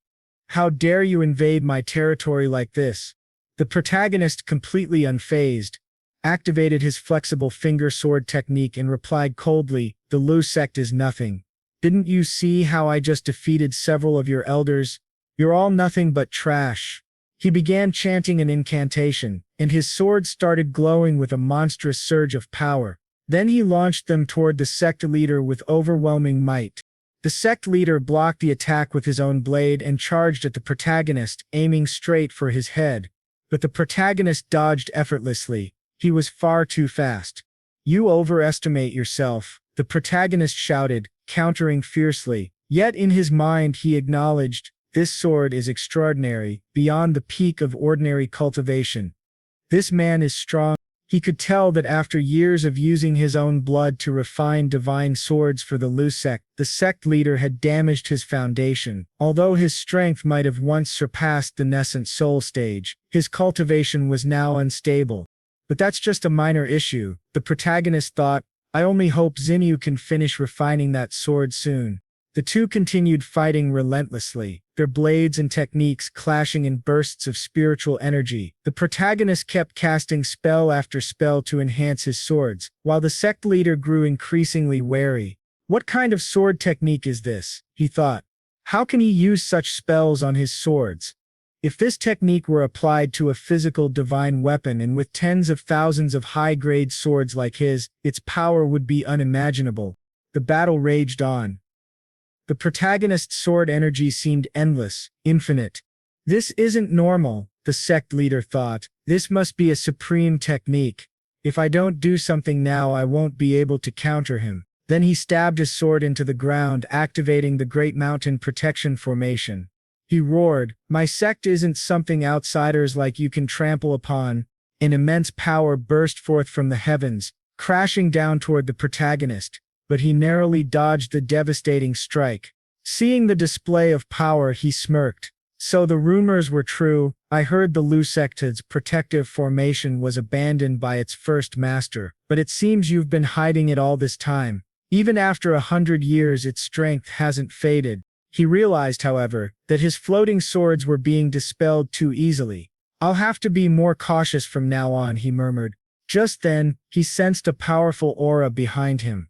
How dare you invade my territory like this?" The protagonist, completely unfazed, activated his flexible finger sword technique and replied coldly, "The Lu sect is nothing. Didn't you see how I just defeated several of your elders? You're all nothing but trash." He began chanting an incantation, and his sword started glowing with a monstrous surge of power. Then he launched them toward the sect leader with overwhelming might. The sect leader blocked the attack with his own blade and charged at the protagonist, aiming straight for his head. But the protagonist dodged effortlessly. He was far too fast. "You overestimate yourself," the protagonist shouted, countering fiercely. Yet in his mind he acknowledged, "This sword is extraordinary, beyond the peak of ordinary cultivation. This man is strong." He could tell that after years of using his own blood to refine divine swords for the Lu sect, the sect leader had damaged his foundation. Although his strength might have once surpassed the nascent soul stage, his cultivation was now unstable. But that's just a minor issue, the protagonist thought. "I only hope Xinyu can finish refining that sword soon." The two continued fighting relentlessly, their blades and techniques clashing in bursts of spiritual energy. The protagonist kept casting spell after spell to enhance his swords, while the sect leader grew increasingly wary. "What kind of sword technique is this?" he thought. "How can he use such spells on his swords? If this technique were applied to a physical divine weapon and with tens of thousands of high-grade swords like his, its power would be unimaginable." The battle raged on. The protagonist's sword energy seemed endless, infinite. "This isn't normal," the sect leader thought. "This must be a supreme technique. If I don't do something now, I won't be able to counter him." Then he stabbed his sword into the ground, activating the Great Mountain Protection Formation. He roared, "My sect isn't something outsiders like you can trample upon." An immense power burst forth from the heavens, crashing down toward the protagonist, but he narrowly dodged the devastating strike. Seeing the display of power, he smirked. "So the rumors were true. I heard the Lu sect's protective formation was abandoned by its first master, but it seems you've been hiding it all this time. Even after 100 years, its strength hasn't faded." He realized, however, that his floating swords were being dispelled too easily. "I'll have to be more cautious from now on," he murmured. Just then, he sensed a powerful aura behind him.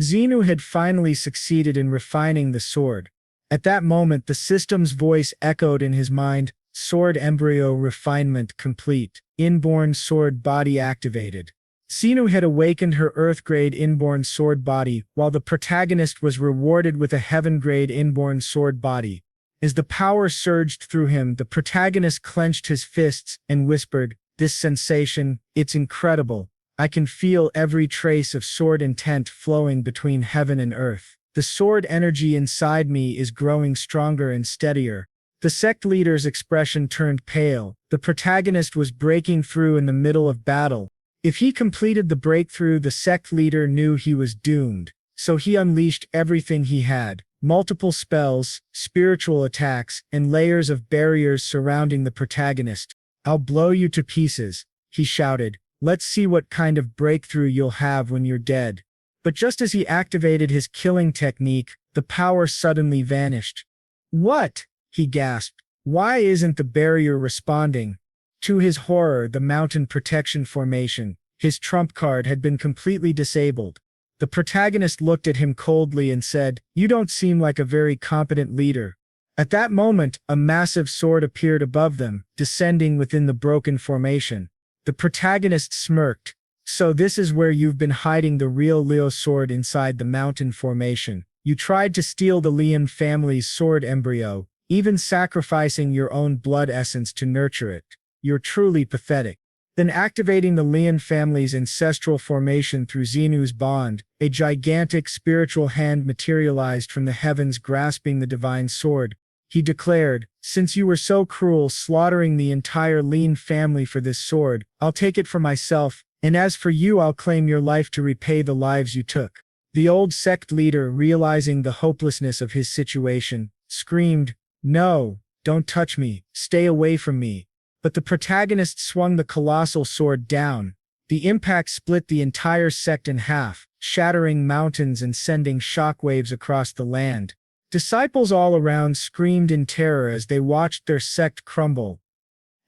Xenu had finally succeeded in refining the sword. At that moment, the system's voice echoed in his mind, "Sword embryo refinement complete. Inborn sword body activated." Xenu had awakened her Earth-grade inborn sword body, while the protagonist was rewarded with a Heaven-grade inborn sword body. As the power surged through him, the protagonist clenched his fists and whispered, "This sensation, it's incredible. I can feel every trace of sword intent flowing between heaven and earth. The sword energy inside me is growing stronger and steadier." The sect leader's expression turned pale. The protagonist was breaking through in the middle of battle. If he completed the breakthrough, the sect leader knew he was doomed. So he unleashed everything he had. Multiple spells, spiritual attacks, and layers of barriers surrounding the protagonist. "I'll blow you to pieces," he shouted. "Let's see what kind of breakthrough you'll have when you're dead." But just as he activated his killing technique, the power suddenly vanished. "What?" he gasped. "Why isn't the barrier responding?" To his horror, the Mountain Protection Formation, his trump card, had been completely disabled. The protagonist looked at him coldly and said, "You don't seem like a very competent leader." At that moment, a massive sword appeared above them, descending within the broken formation. The protagonist smirked. "So this is where you've been hiding the real Leo sword, inside the mountain formation. You tried to steal the Lian family's sword embryo, even sacrificing your own blood essence to nurture it. You're truly pathetic." Then, activating the Lian family's ancestral formation through Xenu's bond, a gigantic spiritual hand materialized from the heavens, grasping the divine sword. He declared, "Since you were so cruel, slaughtering the entire Lian family for this sword, I'll take it for myself, and as for you, I'll claim your life to repay the lives you took." The old sect leader, realizing the hopelessness of his situation, screamed, "No, don't touch me, stay away from me." But the protagonist swung the colossal sword down. The impact split the entire sect in half, shattering mountains and sending shockwaves across the land. Disciples all around screamed in terror as they watched their sect crumble.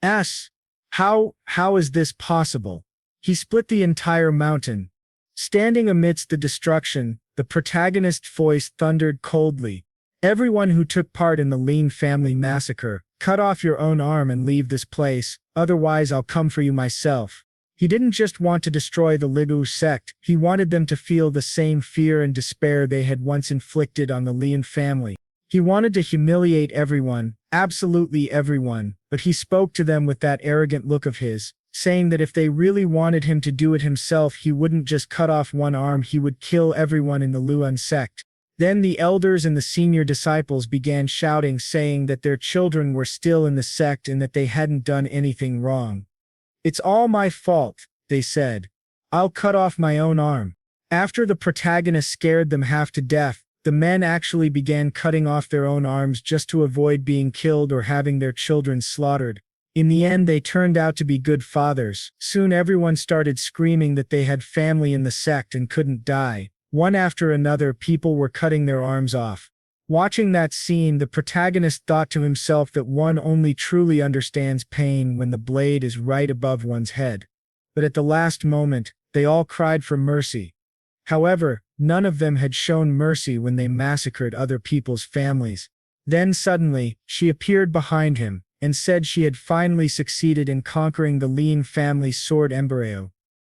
How is this possible? He split the entire mountain. Standing amidst the destruction, the protagonist's voice thundered coldly. Everyone who took part in the Lean family massacre, cut off your own arm and leave this place, otherwise I'll come for you myself. He didn't just want to destroy the Ligu sect, he wanted them to feel the same fear and despair they had once inflicted on the Lean family. He wanted to humiliate everyone, absolutely everyone, but he spoke to them with that arrogant look of his, saying that if they really wanted him to do it himself, he wouldn't just cut off one arm, he would kill everyone in the Luan sect. Then the elders and the senior disciples began shouting, saying that their children were still in the sect and that they hadn't done anything wrong. It's all my fault, they said. I'll cut off my own arm. After the protagonist scared them half to death, the men actually began cutting off their own arms just to avoid being killed or having their children slaughtered. In the end, they turned out to be good fathers. Soon everyone started screaming that they had family in the sect and couldn't die. One after another, people were cutting their arms off. Watching that scene, the protagonist thought to himself that one only truly understands pain when the blade is right above one's head. But at the last moment, they all cried for mercy. However, none of them had shown mercy when they massacred other people's families. Then suddenly, she appeared behind him, and said she had finally succeeded in conquering the Lean family's sword embryo.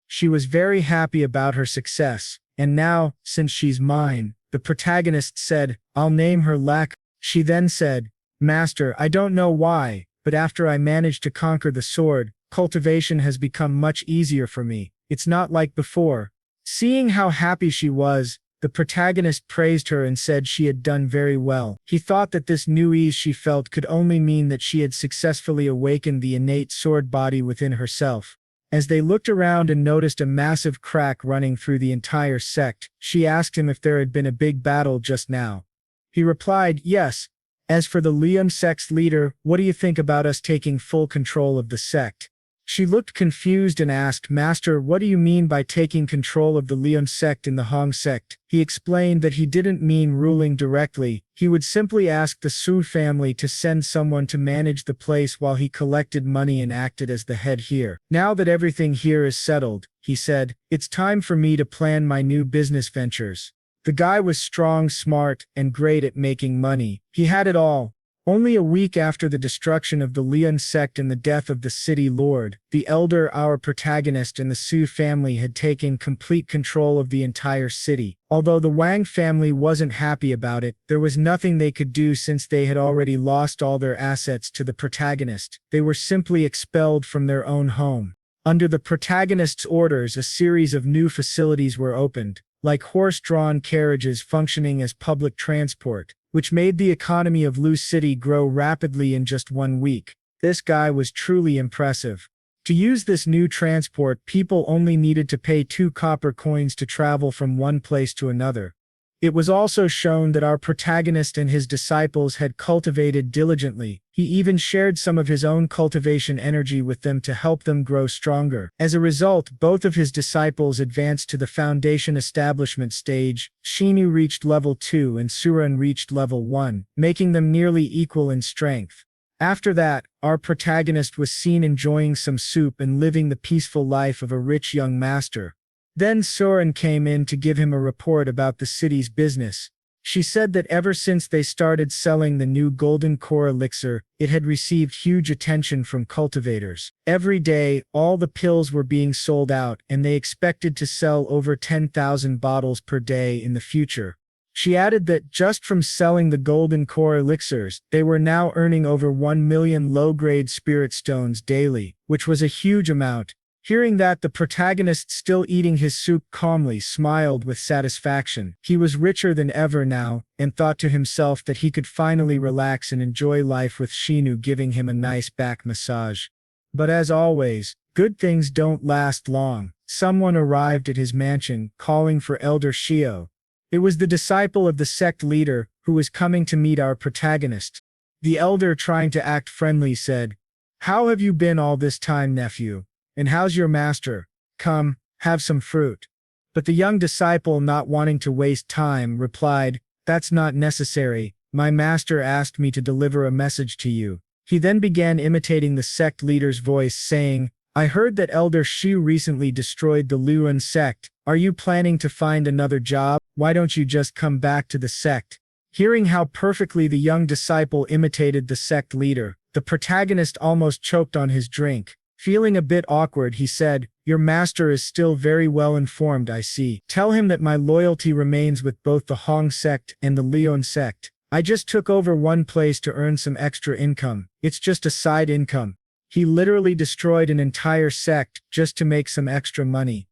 She was very happy about her success, and now, since she's mine, the protagonist said, I'll name her Lack. She then said, Master, I don't know why, but after I managed to conquer the sword, cultivation has become much easier for me. It's not like before. Seeing how happy she was, the protagonist praised her and said she had done very well. He thought that this new ease she felt could only mean that she had successfully awakened the innate sword body within herself. As they looked around and noticed a massive crack running through the entire sect, she asked him if there had been a big battle just now. He replied, yes. As for the Leon sect's leader, what do you think about us taking full control of the sect? She looked confused and asked, Master, what do you mean by taking control of the Leon sect in the Hong sect? He explained that he didn't mean ruling directly. He would simply ask the Su family to send someone to manage the place while he collected money and acted as the head here. Now that everything here is settled, he said, it's time for me to plan my new business ventures. The guy was strong, smart, and great at making money. He had it all. Only a week after the destruction of the Leon sect and the death of the city lord, the elder, our protagonist, and the Su family had taken complete control of the entire city. Although the Wang family wasn't happy about it, there was nothing they could do since they had already lost all their assets to the protagonist. They were simply expelled from their own home. Under the protagonist's orders, a series of new facilities were opened, like horse-drawn carriages functioning as public transport, which made the economy of Lu City grow rapidly in just 1 week. This guy was truly impressive. To use this new transport, people only needed to pay 2 copper coins to travel from one place to another. It was also shown that our protagonist and his disciples had cultivated diligently. He even shared some of his own cultivation energy with them to help them grow stronger. As a result, both of his disciples advanced to the foundation establishment stage. Shinu reached level 2 and Suran reached level 1, making them nearly equal in strength. After that, our protagonist was seen enjoying some soup and living the peaceful life of a rich young master. Then Soren came in to give him a report about the city's business. She said that ever since they started selling the new golden core elixir, it had received huge attention from cultivators. Every day, all the pills were being sold out, and they expected to sell over 10,000 bottles per day in the future. She added that just from selling the golden core elixirs, they were now earning over 1 million low-grade spirit stones daily, which was a huge amount. Hearing that, the protagonist, still eating his soup calmly, smiled with satisfaction. He was richer than ever now, and thought to himself that he could finally relax and enjoy life with Shinu giving him a nice back massage. But as always, good things don't last long. Someone arrived at his mansion, calling for Elder Shio. It was the disciple of the sect leader, who was coming to meet our protagonist. The elder, trying to act friendly, said, "How have you been all this time, nephew? And how's your master?" Come, have some fruit. But the young disciple, not wanting to waste time, replied, That's not necessary. My master asked me to deliver a message to you. He then began imitating the sect leader's voice, saying, I heard that Elder Shu recently destroyed the Luan sect. Are you planning to find another job? Why don't you just come back to the sect? Hearing how perfectly the young disciple imitated the sect leader, the protagonist almost choked on his drink. Feeling a bit awkward, he said, Your master is still very well informed, I see. Tell him that my loyalty remains with both the Hong sect and the Leon sect. I just took over one place to earn some extra income. It's just a side income. He literally destroyed an entire sect just to make some extra money.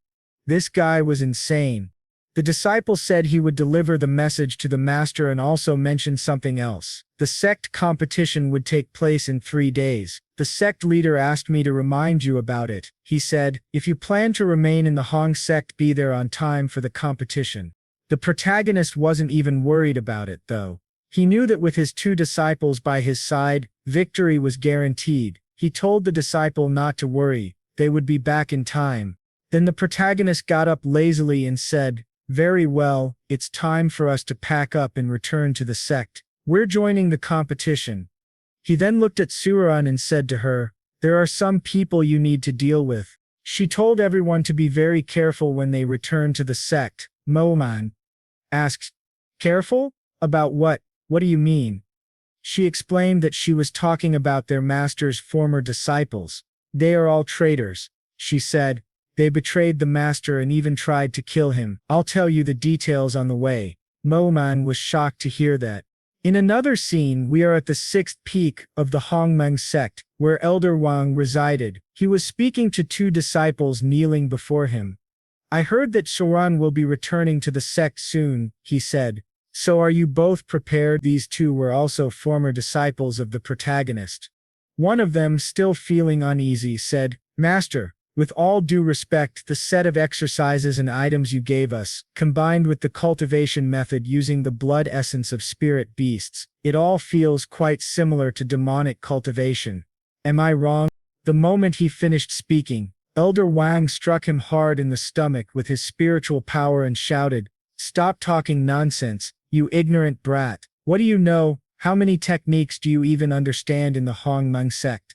This guy was insane. The disciple said he would deliver the message to the master and also mention something else. The sect competition would take place in 3 days. The sect leader asked me to remind you about it. He said, if you plan to remain in the Hong sect, be there on time for the competition. The protagonist wasn't even worried about it, though. He knew that with his 2 disciples by his side, victory was guaranteed. He told the disciple not to worry, they would be back in time. Then the protagonist got up lazily and said, Very well, it's time for us to pack up and return to the sect. We're joining the competition. He then looked at Suran and said to her, There are some people you need to deal with. She told everyone to be very careful when they return to the sect. Moman asked, Careful? About what? What do you mean? She explained that she was talking about their master's former disciples. They are all traitors, she said. They betrayed the master and even tried to kill him. I'll tell you the details on the way. Moman was shocked to hear that. In another scene, we are at the 6th peak of the Hongmeng sect, where Elder Wang resided. He was speaking to 2 disciples kneeling before him. I heard that Soran will be returning to the sect soon, he said. So are you both prepared? These 2 were also former disciples of the protagonist. One of them, still feeling uneasy, said, Master, with all due respect, the set of exercises and items you gave us, combined with the cultivation method using the blood essence of spirit beasts, it all feels quite similar to demonic cultivation. Am I wrong? The moment he finished speaking, Elder Wang struck him hard in the stomach with his spiritual power and shouted, Stop talking nonsense, you ignorant brat. What do you know? How many techniques do you even understand in the Hongmeng sect?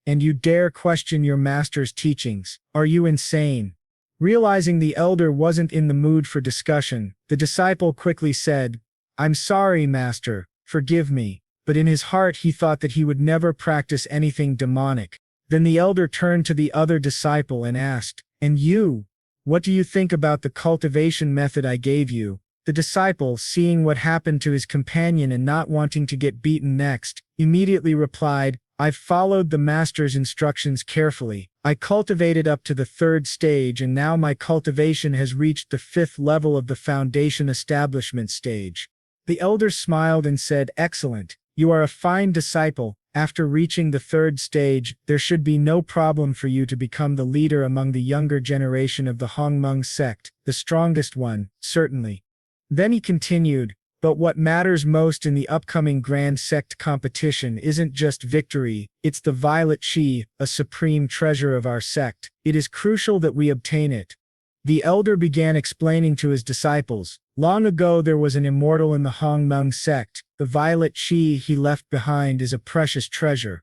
And you dare question your master's teachings? Are you insane? Realizing the elder wasn't in the mood for discussion, the disciple quickly said, I'm sorry, master, forgive me. But in his heart he thought that he would never practice anything demonic. Then the elder turned to the other disciple and asked, And you? What do you think about the cultivation method I gave you? The disciple, seeing what happened to his companion and not wanting to get beaten next, immediately replied, I've followed the master's instructions carefully. I cultivated up to the 3rd stage and now my cultivation has reached the 5th level of the foundation establishment stage. The elder smiled and said, Excellent. You are a fine disciple. After reaching the 3rd stage, there should be no problem for you to become the leader among the younger generation of the Hongmeng sect, the strongest one, certainly. Then he continued, but what matters most in the upcoming Grand Sect competition isn't just victory, it's the violet chi, a supreme treasure of our sect. It is crucial that we obtain it. The elder began explaining to his disciples, long ago there was an immortal in the Hongmeng sect. The violet chi he left behind is a precious treasure.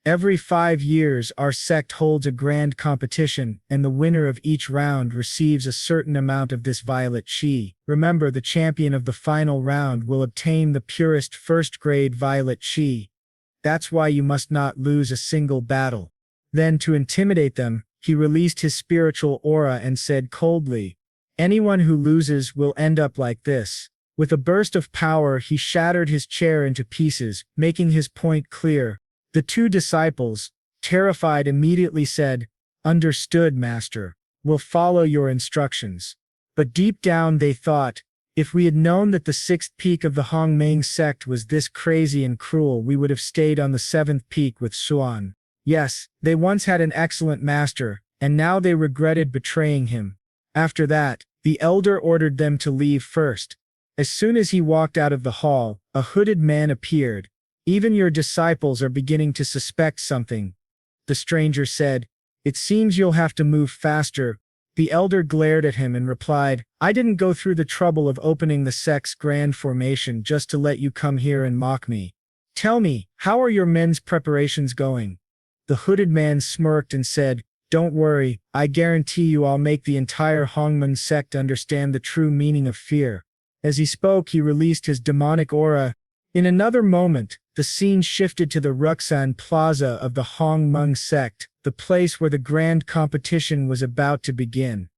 Every 5 years our sect holds a grand competition, and the winner of each round receives a certain amount of this violet chi. Remember, the champion of the final round will obtain the purest 1st grade violet chi. That's why you must not lose a single battle. Then, to intimidate them, he released his spiritual aura and said coldly, Anyone who loses will end up like this. With a burst of power he shattered his chair into pieces, making his point clear. The 2 disciples, terrified, immediately said, Understood, master. We'll follow your instructions. But deep down they thought, if we had known that the 6th peak of the Hongmeng sect was this crazy and cruel, we would have stayed on the 7th peak with Suan. Yes, they once had an excellent master, and now they regretted betraying him. After that, the elder ordered them to leave first. As soon as he walked out of the hall, a hooded man appeared. Even your disciples are beginning to suspect something. The stranger said, It seems you'll have to move faster. The elder glared at him and replied, I didn't go through the trouble of opening the sect's grand formation just to let you come here and mock me. Tell me, how are your men's preparations going? The hooded man smirked and said, Don't worry, I guarantee you I'll make the entire Hongmen sect understand the true meaning of fear. As he spoke, he released his demonic aura. In another moment, the scene shifted to the Ruxan Plaza of the Hongmen sect, the place where the grand competition was about to begin.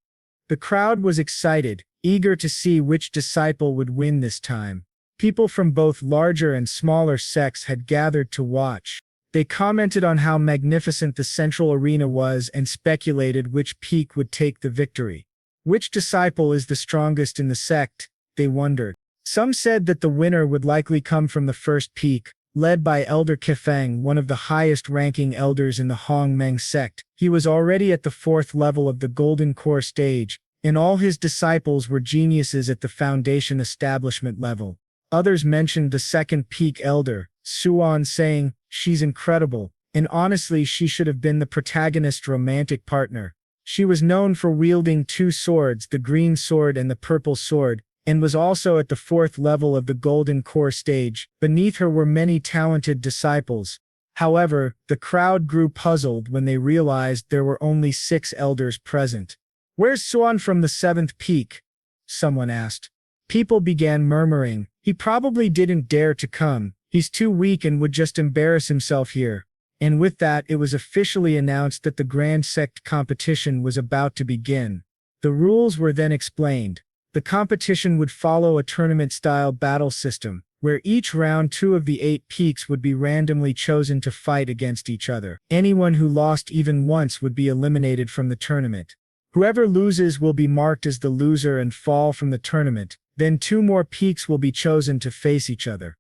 The crowd was excited, eager to see which disciple would win this time. People from both larger and smaller sects had gathered to watch. They commented on how magnificent the central arena was and speculated which peak would take the victory. Which disciple is the strongest in the sect? They wondered. Some said that the winner would likely come from the first peak, led by Elder Kefeng, one of the highest-ranking elders in the Hongmen sect. He was already at the 4th level of the Golden Core stage, and all his disciples were geniuses at the Foundation establishment level. Others mentioned the second peak elder, Suan, saying, She's incredible, and honestly she should have been the protagonist's romantic partner. She was known for wielding 2 swords, the green sword and the purple sword, and was also at the 4th level of the Golden Core stage. Beneath her were many talented disciples. However, the crowd grew puzzled when they realized there were only 6 elders present. Where's Suan from the 7th peak? Someone asked. People began murmuring, he probably didn't dare to come, he's too weak and would just embarrass himself here. And with that, it was officially announced that the Grand Sect competition was about to begin. The rules were then explained. The competition would follow a tournament-style battle system, where each round 2 of the 8 peaks would be randomly chosen to fight against each other. Anyone who lost even once would be eliminated from the tournament. Whoever loses will be marked as the loser and fall from the tournament. Then 2 more peaks will be chosen to face each other.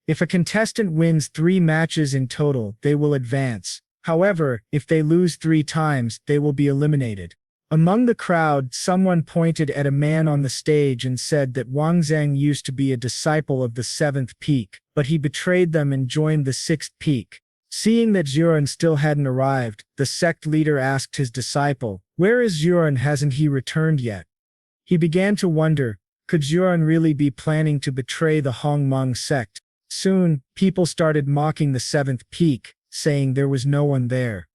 If a contestant wins 3 matches in total, they will advance. However, if they lose 3 times, they will be eliminated. Among the crowd, someone pointed at a man on the stage and said that Wang Zheng used to be a disciple of the 7th peak, but he betrayed them and joined the 6th peak. Seeing that Zuran still hadn't arrived, the sect leader asked his disciple, Where is Zuran? Hasn't he returned yet? He began to wonder, could Zuran really be planning to betray the Hongmen sect? Soon, people started mocking the 7th peak, saying there was no one there.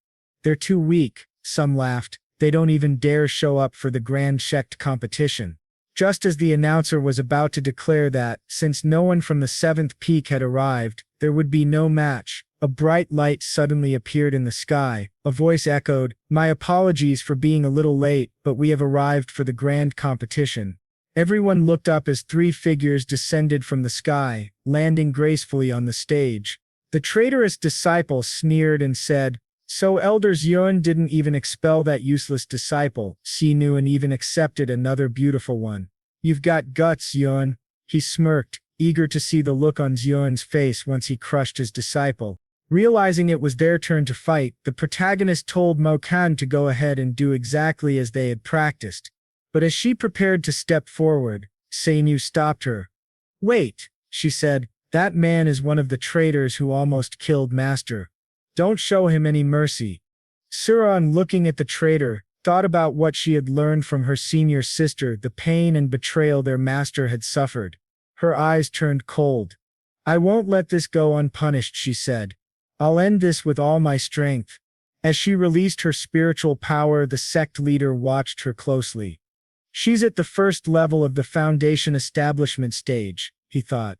They're too weak, some laughed. They don't even dare show up for the Grand Sect competition. Just as the announcer was about to declare that, since no one from the 7th peak had arrived, there would be no match, a bright light suddenly appeared in the sky. A voice echoed, My apologies for being a little late, but we have arrived for the grand competition. Everyone looked up as 3 figures descended from the sky, landing gracefully on the stage. The traitorous disciple sneered and said, So Elder Yuan didn't even expel that useless disciple, Xinu, and even accepted another beautiful one. You've got guts, Yuan. He smirked, eager to see the look on Yuan's face once he crushed his disciple. Realizing it was their turn to fight, the protagonist told Mo Kan to go ahead and do exactly as they had practiced. But as she prepared to step forward, Xinu stopped her. Wait, she said, that man is one of the traitors who almost killed Master. Don't show him any mercy. Suran, looking at the traitor, thought about what she had learned from her senior sister, the pain and betrayal their master had suffered. Her eyes turned cold. I won't let this go unpunished, she said. I'll end this with all my strength. As she released her spiritual power, the sect leader watched her closely. She's at the 1st level of the Foundation establishment stage, he thought.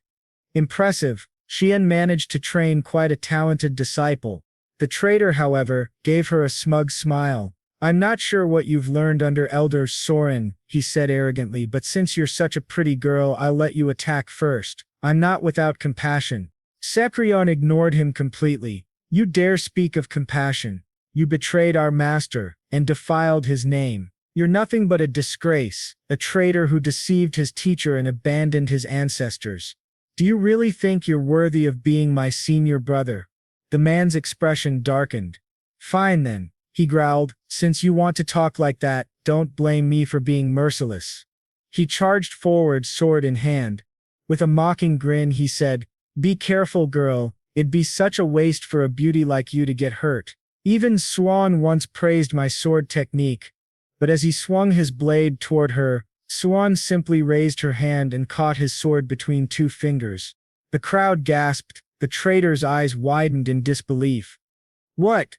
Impressive, she managed to train quite a talented disciple. The traitor, however, gave her a smug smile. I'm not sure what you've learned under Elder Soren, he said arrogantly, but since you're such a pretty girl, I'll let you attack first. I'm not without compassion. Ceprion ignored him completely. You dare speak of compassion. You betrayed our master, and defiled his name. You're nothing but a disgrace, a traitor who deceived his teacher and abandoned his ancestors. Do you really think you're worthy of being my senior brother? The man's expression darkened. Fine then, he growled, since you want to talk like that, don't blame me for being merciless. He charged forward, sword in hand. With a mocking grin he said, Be careful, girl, it'd be such a waste for a beauty like you to get hurt. Even Swan once praised my sword technique. But as he swung his blade toward her, Suan simply raised her hand and caught his sword between two fingers. The crowd gasped, the traitor's eyes widened in disbelief. What?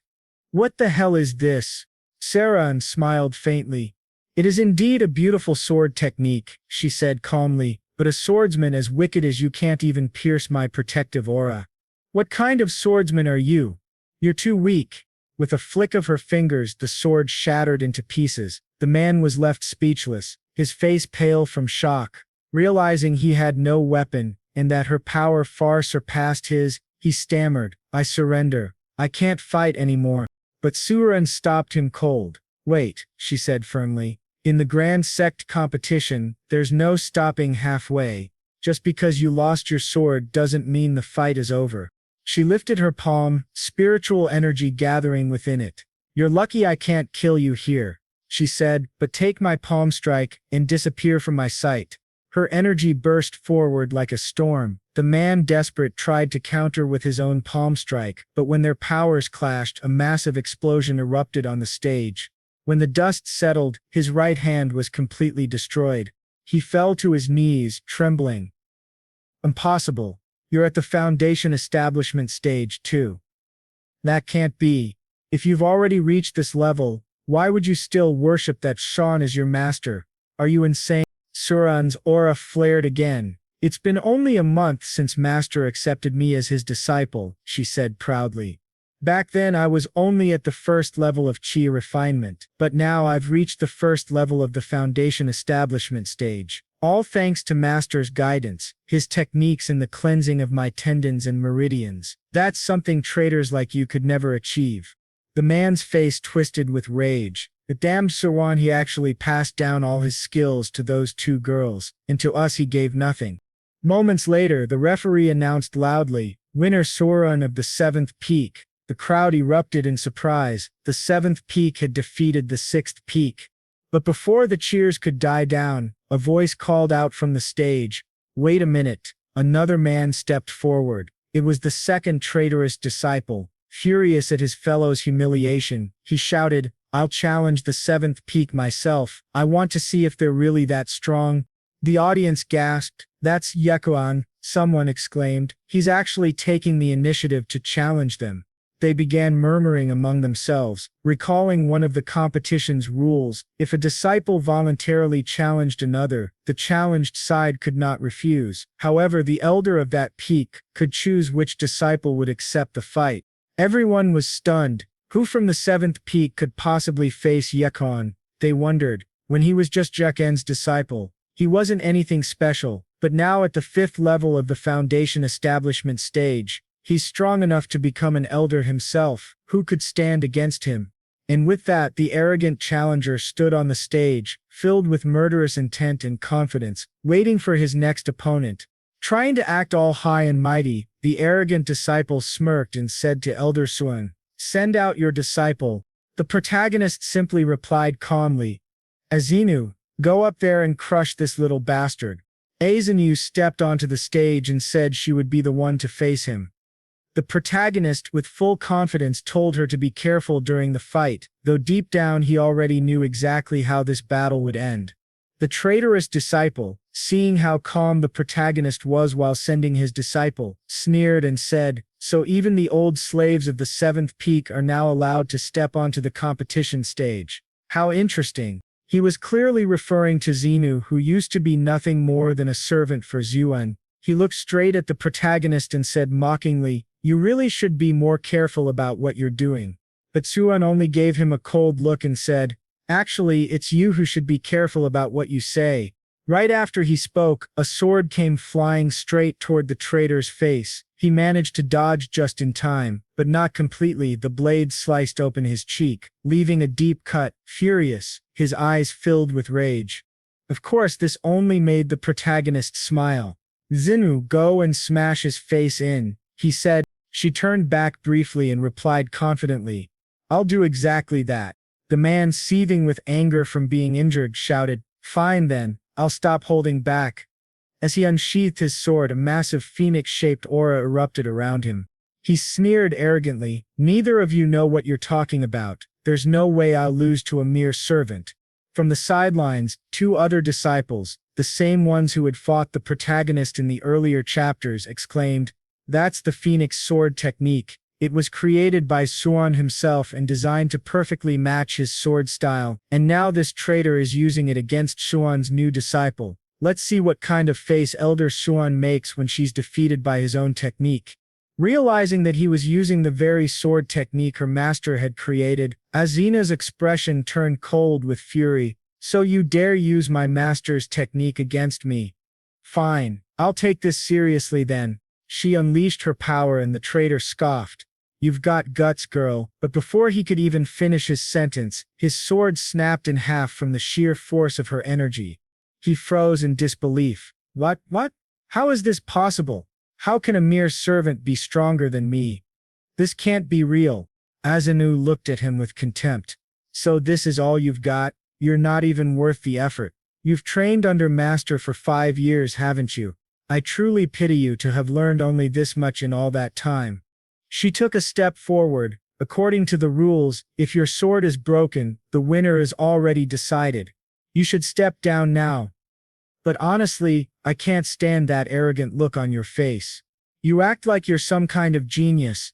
What the hell is this? Saran smiled faintly. It is indeed a beautiful sword technique, she said calmly, but a swordsman as wicked as you can't even pierce my protective aura. What kind of swordsman are you? You're too weak. With a flick of her fingers, the sword shattered into pieces. The man was left speechless, his face pale from shock. Realizing he had no weapon, and that her power far surpassed his, he stammered, I surrender. I can't fight anymore. But Suran stopped him cold. Wait, she said firmly. In the grand sect competition, there's no stopping halfway. Just because you lost your sword doesn't mean the fight is over. She lifted her palm, spiritual energy gathering within it. You're lucky I can't kill you here, she said, but take my palm strike and disappear from my sight. Her energy burst forward like a storm. The man, desperate, tried to counter with his own palm strike, but when their powers clashed, a massive explosion erupted on the stage. When the dust settled, his right hand was completely destroyed. He fell to his knees, trembling. Impossible. You're at the foundation establishment stage too. That can't be. If you've already reached this level, why would you still worship that Sean as your master? Are you insane? Suran's aura flared again. It's been only a month since Master accepted me as his disciple, she said proudly. Back then I was only at the first level of chi refinement, but now I've reached the first level of the foundation establishment stage. All thanks to Master's guidance, his techniques in the cleansing of my tendons and meridians. That's something traitors like you could never achieve. The man's face twisted with rage. The damned Suran, he actually passed down all his skills to those two girls, and to us he gave nothing. Moments later, the referee announced loudly, winner Suran of the 7th peak. The crowd erupted in surprise. The 7th peak had defeated the 6th peak. But before the cheers could die down, a voice called out from the stage, wait a minute. Another man stepped forward. It was the second traitorous disciple. Furious at his fellow's humiliation, he shouted, I'll challenge the 7th peak myself. I want to see if they're really that strong. The audience gasped. That's Yekuan, someone exclaimed. He's actually taking the initiative to challenge them. They began murmuring among themselves, recalling one of the competition's rules. If a disciple voluntarily challenged another, the challenged side could not refuse. However, the elder of that peak could choose which disciple would accept the fight. Everyone was stunned. Who from the 7th peak could possibly face Yekon? They wondered. When he was just Jeken's disciple, he wasn't anything special, but now at the 5th level of the foundation establishment stage, he's strong enough to become an elder himself. Who could stand against him? And with that, the arrogant challenger stood on the stage, filled with murderous intent and confidence, waiting for his next opponent. Trying to act all high and mighty, the arrogant disciple smirked and said to Elder Suan, send out your disciple. The protagonist simply replied calmly, Azinu, go up there and crush this little bastard. Azinu stepped onto the stage and said she would be the one to face him. The protagonist, with full confidence, told her to be careful during the fight, though deep down he already knew exactly how this battle would end. The traitorous disciple, seeing how calm the protagonist was while sending his disciple, sneered and said, so even the old slaves of the 7th peak are now allowed to step onto the competition stage. How interesting. He was clearly referring to Xenu, who used to be nothing more than a servant for Xuan. He looked straight at the protagonist and said mockingly, you really should be more careful about what you're doing. But Xuan only gave him a cold look and said, actually, it's you who should be careful about what you say. Right after he spoke, a sword came flying straight toward the traitor's face. He managed to dodge just in time, but not completely. The blade sliced open his cheek, leaving a deep cut. Furious, his eyes filled with rage. Of course, this only made the protagonist smile. Xenu, go and smash his face in, he said. She turned back briefly and replied confidently, I'll do exactly that. The man, seething with anger from being injured, shouted, fine then, I'll stop holding back. As he unsheathed his sword, a massive phoenix-shaped aura erupted around him. He sneered arrogantly, neither of you know what you're talking about. There's no way I'll lose to a mere servant. From the sidelines, two other disciples, the same ones who had fought the protagonist in the earlier chapters, exclaimed, "That's the Phoenix sword technique. It was created by Suan himself and designed to perfectly match his sword style, and now this traitor is using it against Suan's new disciple. Let's see what kind of face Elder Suan makes when she's defeated by his own technique." Realizing that he was using the very sword technique her master had created, Azina's expression turned cold with fury. "So you dare use my master's technique against me? Fine, I'll take this seriously then." She unleashed her power and the traitor scoffed. "You've got guts, girl." But before he could even finish his sentence, his sword snapped in half from the sheer force of her energy. He froze in disbelief. What? How is this possible? How can a mere servant be stronger than me? This can't be real. Azinu looked at him with contempt. "So this is all you've got? You're not even worth the effort. You've trained under master for 5 years, haven't you? I truly pity you to have learned only this much in all that time." She took a step forward. "According to the rules, if your sword is broken, the winner is already decided. You should step down now." "But honestly, I can't stand that arrogant look on your face. You act like you're some kind of genius.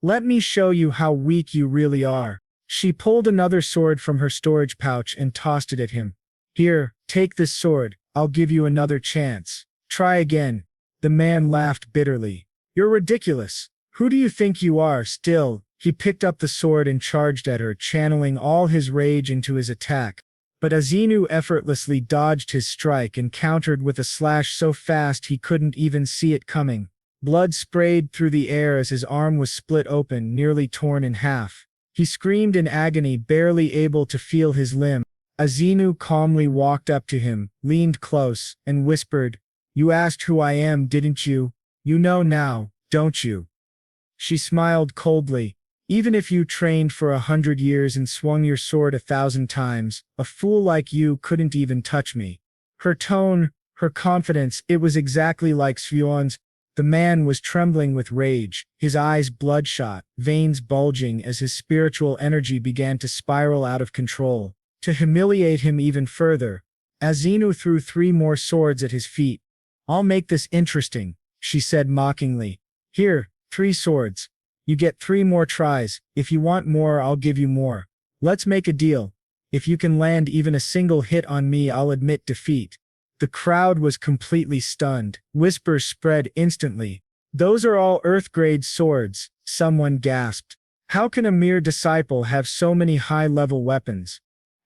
Let me show you how weak you really are." She pulled another sword from her storage pouch and tossed it at him. "Here, take this sword. I'll give you another chance. Try again." The man laughed bitterly. "You're ridiculous. Who do you think you are?" Still, he picked up the sword and charged at her, channeling all his rage into his attack. But Azinu effortlessly dodged his strike and countered with a slash so fast he couldn't even see it coming. Blood sprayed through the air as his arm was split open, nearly torn in half. He screamed in agony, barely able to feel his limb. Azinu calmly walked up to him, leaned close, and whispered, "You asked who I am, didn't you? You know now, don't you?" She smiled coldly. "Even if you trained for 100 years and swung your sword 1,000 times, a fool like you couldn't even touch me." Her tone, her confidence, it was exactly like Suan's. The man was trembling with rage, his eyes bloodshot, veins bulging as his spiritual energy began to spiral out of control. To humiliate him even further, Azinu threw 3 more swords at his feet. "I'll make this interesting," she said mockingly. "Here, 3 swords. You get 3 more tries. If you want more, I'll give you more. Let's make a deal. If you can land even a single hit on me, I'll admit defeat." The crowd was completely stunned. Whispers spread instantly. "Those are all Earth-grade swords," someone gasped. "How can a mere disciple have so many high-level weapons?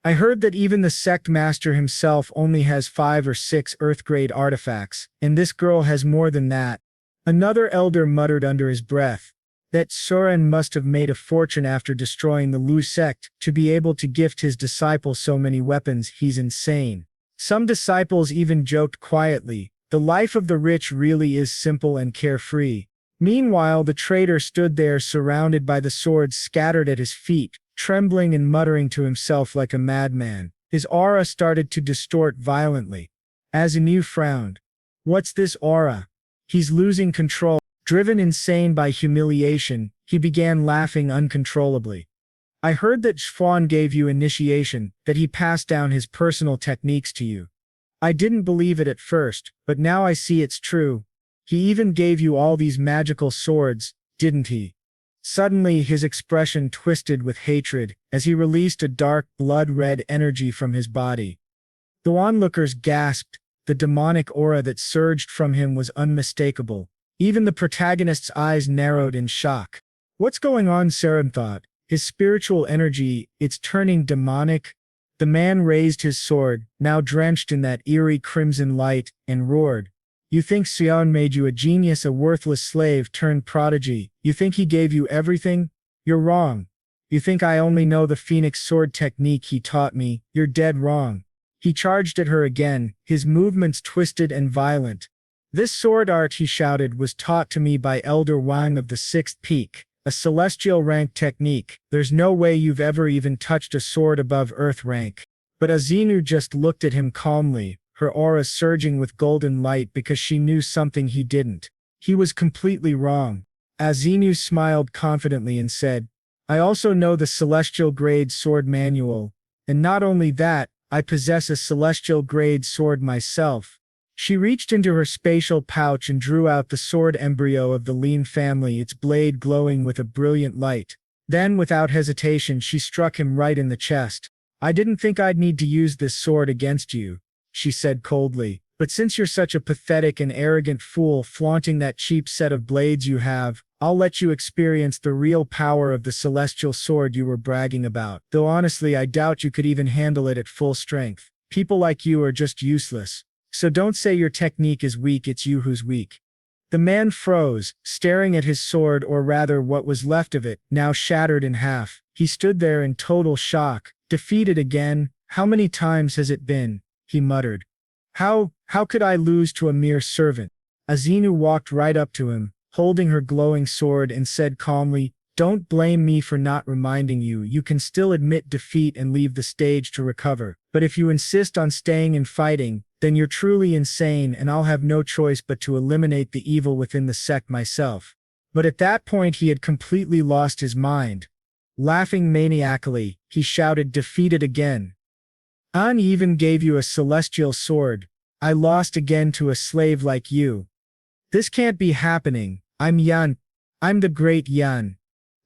I heard that even the sect master himself only has 5 or 6 Earth-grade artifacts, and this girl has more than that." Another elder muttered under his breath. "That Soren must have made a fortune after destroying the Lu sect. To be able to gift his disciple so many weapons, he's insane." Some disciples even joked quietly, "The life of the rich really is simple and carefree." Meanwhile, the traitor stood there surrounded by the swords scattered at his feet, trembling and muttering to himself like a madman. His aura started to distort violently. Azinu frowned. "What's this aura? He's losing control." Driven insane by humiliation, he began laughing uncontrollably. "I heard that Schwan gave you initiation, that he passed down his personal techniques to you. I didn't believe it at first, but now I see it's true. He even gave you all these magical swords, didn't he?" Suddenly his expression twisted with hatred, as he released a dark, blood-red energy from his body. The onlookers gasped. The demonic aura that surged from him was unmistakable. Even the protagonist's eyes narrowed in shock. "What's going on?" Saren thought. "His spiritual energy, it's turning demonic." The man raised his sword, now drenched in that eerie crimson light, and roared. "You think Sion made you a genius, a worthless slave turned prodigy? You think he gave you everything? You're wrong. You think I only know the Phoenix sword technique he taught me? You're dead wrong." He charged at her again, his movements twisted and violent. "This sword art," he shouted, "was taught to me by Elder Wang of the 6th Peak. A celestial rank technique. There's no way you've ever even touched a sword above earth rank." But Azinu just looked at him calmly, her aura surging with golden light because she knew something he didn't. He was completely wrong. Azinu smiled confidently and said, "I also know the celestial grade sword manual. And not only that, I possess a celestial-grade sword myself." She reached into her spatial pouch and drew out the sword embryo of the Lean family, its blade glowing with a brilliant light. Then, without hesitation, she struck him right in the chest. "I didn't think I'd need to use this sword against you," she said coldly. "But since you're such a pathetic and arrogant fool flaunting that cheap set of blades you have, I'll let you experience the real power of the celestial sword you were bragging about. Though honestly, I doubt you could even handle it at full strength. People like you are just useless. So don't say your technique is weak, it's you who's weak." The man froze, staring at his sword, or rather what was left of it, now shattered in half. He stood there in total shock. "Defeated again? How many times has it been?" he muttered. How could I lose to a mere servant?" Azinu walked right up to him, holding her glowing sword, and said calmly, "Don't blame me for not reminding you. You can still admit defeat and leave the stage to recover. But if you insist on staying and fighting, then you're truly insane, and I'll have no choice but to eliminate the evil within the sect myself." But at that point he had completely lost his mind. Laughing maniacally, he shouted, "Defeated again? I even gave you a celestial sword. I lost again to a slave like you. This can't be happening. I'm Yan. I'm the great Yan."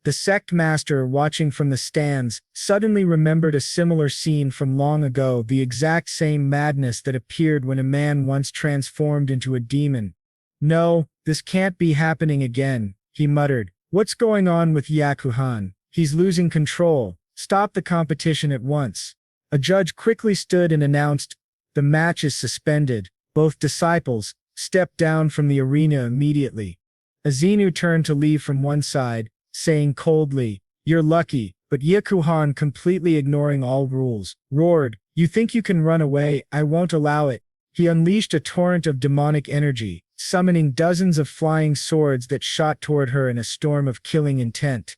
The sect master, watching from the stands, suddenly remembered a similar scene from long ago, the exact same madness that appeared when a man once transformed into a demon. "No, this can't be happening again," he muttered. "What's going on with Yakuhan? He's losing control. Stop the competition at once." A judge quickly stood and announced, "The match is suspended." Both disciples stepped down from the arena immediately. Azinu turned to leave from one side, saying coldly, "You're lucky," but Yakuhan, completely ignoring all rules, roared, "You think you can run away? I won't allow it." He unleashed a torrent of demonic energy, summoning dozens of flying swords that shot toward her in a storm of killing intent.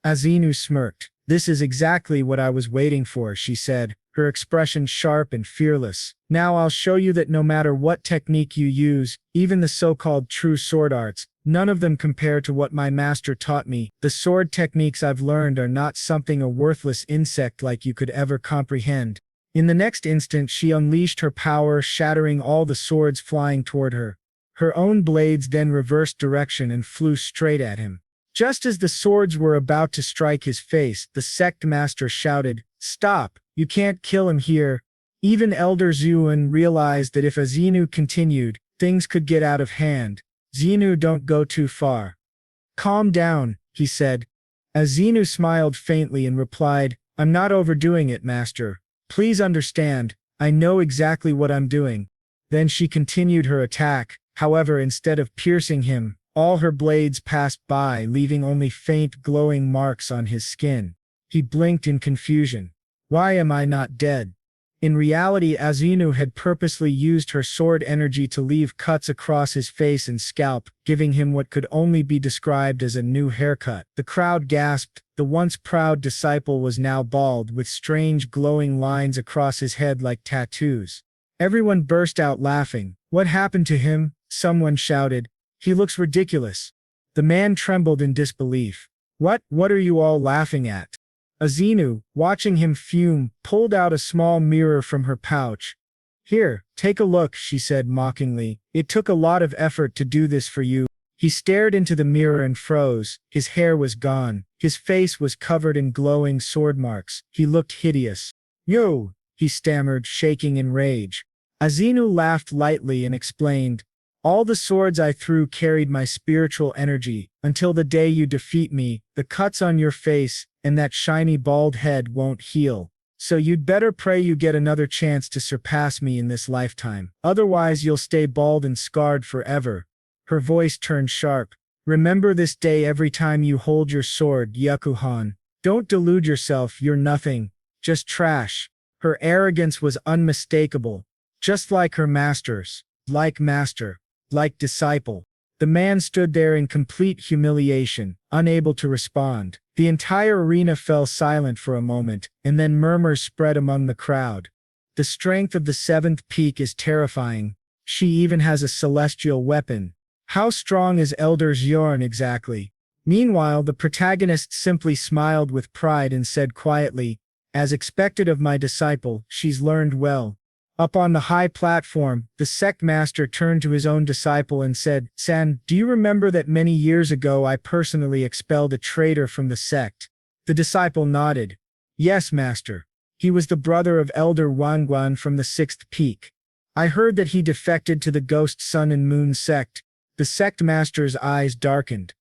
Azinu smirked. "This is exactly what I was waiting for," she said, her expression sharp and fearless. "Now I'll show you that no matter what technique you use, even the so-called true sword arts, none of them compare to what my master taught me. The sword techniques I've learned are not something a worthless insect like you could ever comprehend." In the next instant she unleashed her power, shattering all the swords flying toward her. Her own blades then reversed direction and flew straight at him. Just as the swords were about to strike his face, the sect master shouted, "Stop! You can't kill him here." Even Elder Zuan realized that if Azinu continued, things could get out of hand. "Zenu, don't go too far. Calm down," he said. Azinu smiled faintly and replied, "I'm not overdoing it, master. Please understand, I know exactly what I'm doing." Then she continued her attack. However, instead of piercing him, all her blades passed by, leaving only faint glowing marks on his skin. He blinked in confusion. "Why am I not dead?" In reality, Azinu had purposely used her sword energy to leave cuts across his face and scalp, giving him what could only be described as a new haircut. The crowd gasped. The once proud disciple was now bald, with strange glowing lines across his head like tattoos. Everyone burst out laughing. "What happened to him?" someone shouted. "He looks ridiculous." The man trembled in disbelief. What are you all laughing at?" Azinu, watching him fume, pulled out a small mirror from her pouch. "Here, take a look," she said mockingly. "It took a lot of effort to do this for you." He stared into the mirror and froze. His hair was gone. His face was covered in glowing sword marks. He looked hideous. "Yo!" he stammered, shaking in rage. Azinu laughed lightly and explained, "All the swords I threw carried my spiritual energy. Until the day you defeat me, the cuts on your face and that shiny bald head won't heal. So you'd better pray you get another chance to surpass me in this lifetime. Otherwise you'll stay bald and scarred forever." Her voice turned sharp. "Remember this day every time you hold your sword, Yakuhan. Don't delude yourself, you're nothing. Just trash." Her arrogance was unmistakable. Just like her master's. Like master. Like disciple. The man stood there in complete humiliation, unable to respond. The entire arena fell silent for a moment, and then murmurs spread among the crowd. "The strength of the seventh peak is terrifying. She even has a celestial weapon. How strong is Elder Zyorn exactly?" Meanwhile, the protagonist simply smiled with pride and said quietly, As expected of my disciple, she's learned well. Up on the high platform, the sect master turned to his own disciple and said, San, do you remember that many years ago I personally expelled a traitor from the sect? The disciple nodded. Yes, master. He was the brother of Elder Wangguan from the sixth peak. I heard that he defected to the Ghost Sun and Moon sect. The sect master's eyes darkened.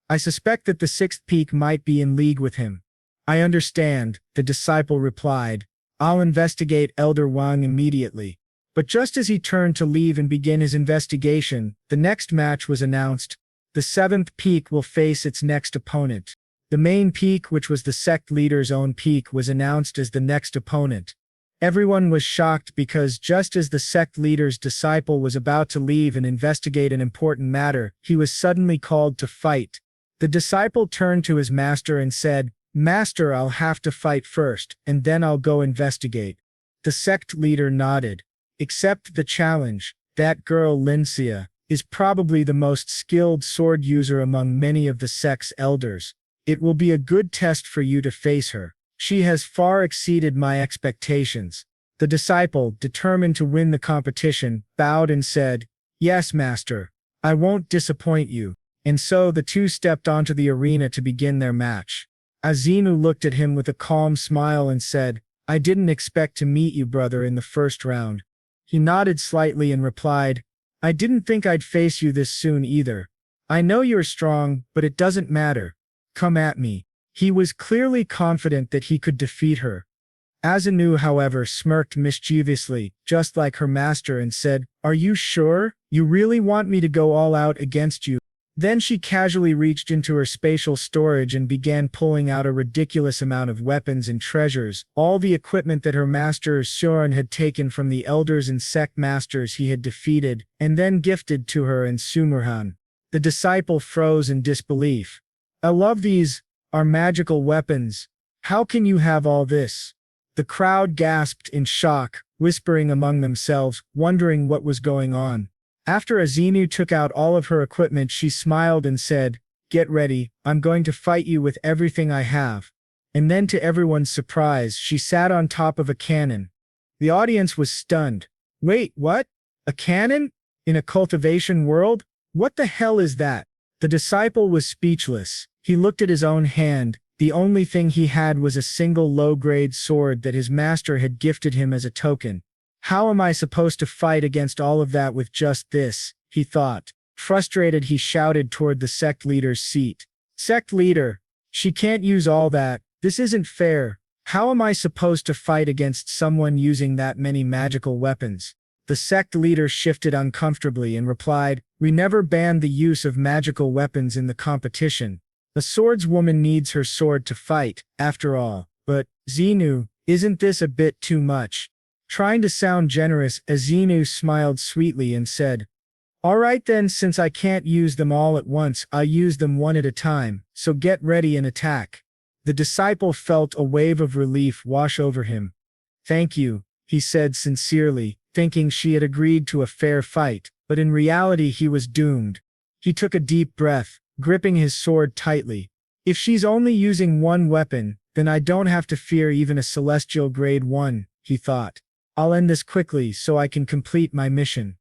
I suspect that the sixth peak might be in league with him. I understand, the disciple replied. I'll investigate Elder Wang immediately. But just as he turned to leave and begin his investigation, the next match was announced. The seventh peak will face its next opponent. The main peak, which was the sect leader's own peak, was announced as the next opponent. Everyone was shocked because just as the sect leader's disciple was about to leave and investigate an important matter, he was suddenly called to fight. The disciple turned to his master and said, Master, I'll have to fight first, and then I'll go investigate. The sect leader nodded. Accept the challenge. That girl Lincia is probably the most skilled sword user among many of the sect's elders. It will be a good test for you to face her. She has far exceeded my expectations. The disciple, determined to win the competition, bowed and said, Yes, master. I won't disappoint you. And so the two stepped onto the arena to begin their match. Azinu looked at him with a calm smile and said, I didn't expect to meet you, brother, in the first round. He nodded slightly and replied, I didn't think I'd face you this soon either. I know you're strong, but it doesn't matter. Come at me. He was clearly confident that he could defeat her. Azinu, however, smirked mischievously, just like her master, and said, Are you sure? You really want me to go all out against you? Then she casually reached into her spatial storage and began pulling out a ridiculous amount of weapons and treasures, all the equipment that her master Suran had taken from the elders and sect masters he had defeated, and then gifted to her and Sumurhan. The disciple froze in disbelief. I love these, are magical weapons. How can you have all this? The crowd gasped in shock, whispering among themselves, wondering what was going on. After Azinu took out all of her equipment, she smiled and said, Get ready, I'm going to fight you with everything I have. And then to everyone's surprise, she sat on top of a cannon. The audience was stunned. Wait, what? A cannon? In a cultivation world? What the hell is that? The disciple was speechless. He looked at his own hand. The only thing he had was a single low-grade sword that his master had gifted him as a token. How am I supposed to fight against all of that with just this? He thought. Frustrated, he shouted toward the sect leader's seat. Sect leader, she can't use all that. This isn't fair. How am I supposed to fight against someone using that many magical weapons? The sect leader shifted uncomfortably and replied, We never banned the use of magical weapons in the competition. A swordswoman needs her sword to fight, after all. But, Xenu, isn't this a bit too much? Trying to sound generous, Azinu smiled sweetly and said, All right then, since I can't use them all at once, I'll use them one at a time, so get ready and attack. The disciple felt a wave of relief wash over him. Thank you, he said sincerely, thinking she had agreed to a fair fight, but in reality he was doomed. He took a deep breath, gripping his sword tightly. If she's only using one weapon, then I don't have to fear even a celestial grade 1, he thought. I'll end this quickly so I can complete my mission.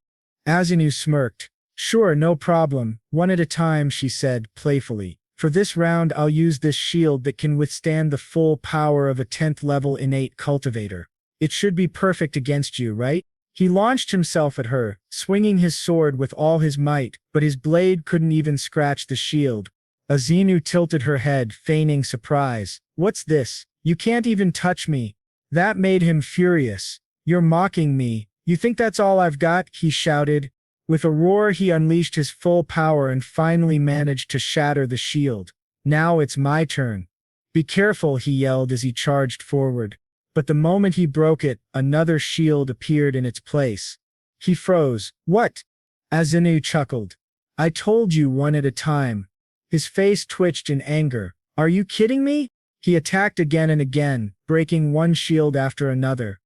Azinu smirked. Sure, no problem, one at a time, she said, playfully. For this round I'll use this shield that can withstand the full power of a 10th level innate cultivator. It should be perfect against you, right? He launched himself at her, swinging his sword with all his might, but his blade couldn't even scratch the shield. Azinu tilted her head, feigning surprise. What's this? You can't even touch me. That made him furious. You're mocking me. You think that's all I've got? He shouted. With a roar he unleashed his full power and finally managed to shatter the shield. Now it's my turn. Be careful, he yelled as he charged forward. But the moment he broke it, another shield appeared in its place. He froze. What? Azinu chuckled. I told you, one at a time. His face twitched in anger. Are you kidding me? He attacked again and again, breaking one shield after another.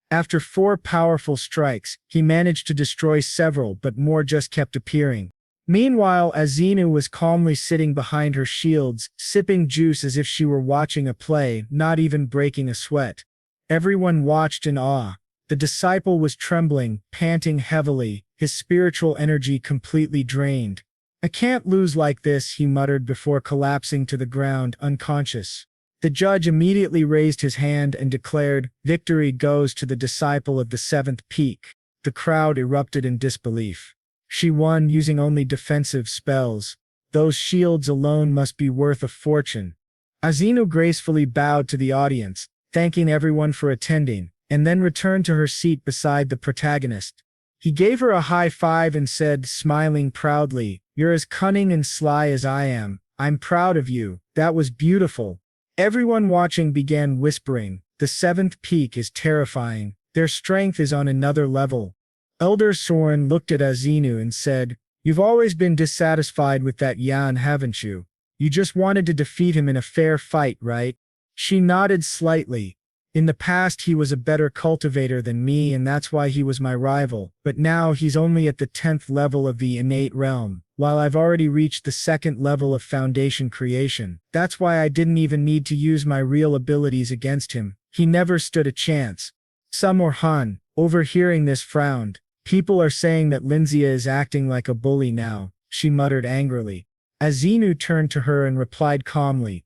After 4 powerful strikes, he managed to destroy several, but more just kept appearing. Meanwhile, Azinu was calmly sitting behind her shields, sipping juice as if she were watching a play, not even breaking a sweat. Everyone watched in awe. The disciple was trembling, panting heavily, his spiritual energy completely drained. "I can't lose like this," he muttered before collapsing to the ground, unconscious. The judge immediately raised his hand and declared, "Victory goes to the disciple of the seventh peak." The crowd erupted in disbelief. She won using only defensive spells. Those shields alone must be worth a fortune. Azinu gracefully bowed to the audience, thanking everyone for attending, and then returned to her seat beside the protagonist. He gave her a high five and said, smiling proudly, "You're as cunning and sly as I am. I'm proud of you. That was beautiful." Everyone watching began whispering, "The seventh peak is terrifying. Their strength is on another level." Elder Soren looked at Azinu and said, "You've always been dissatisfied with that Yan, haven't you? You just wanted to defeat him in a fair fight, right?" She nodded slightly. "In the past he was a better cultivator than me and that's why he was my rival, but now he's only at the 10th level of the innate realm, while I've already reached the 2nd level of foundation creation. That's why I didn't even need to use my real abilities against him. He never stood a chance." Samor Han, overhearing this, frowned. "People are saying that Linzia is acting like a bully now," she muttered angrily. Azinu turned to her and replied calmly,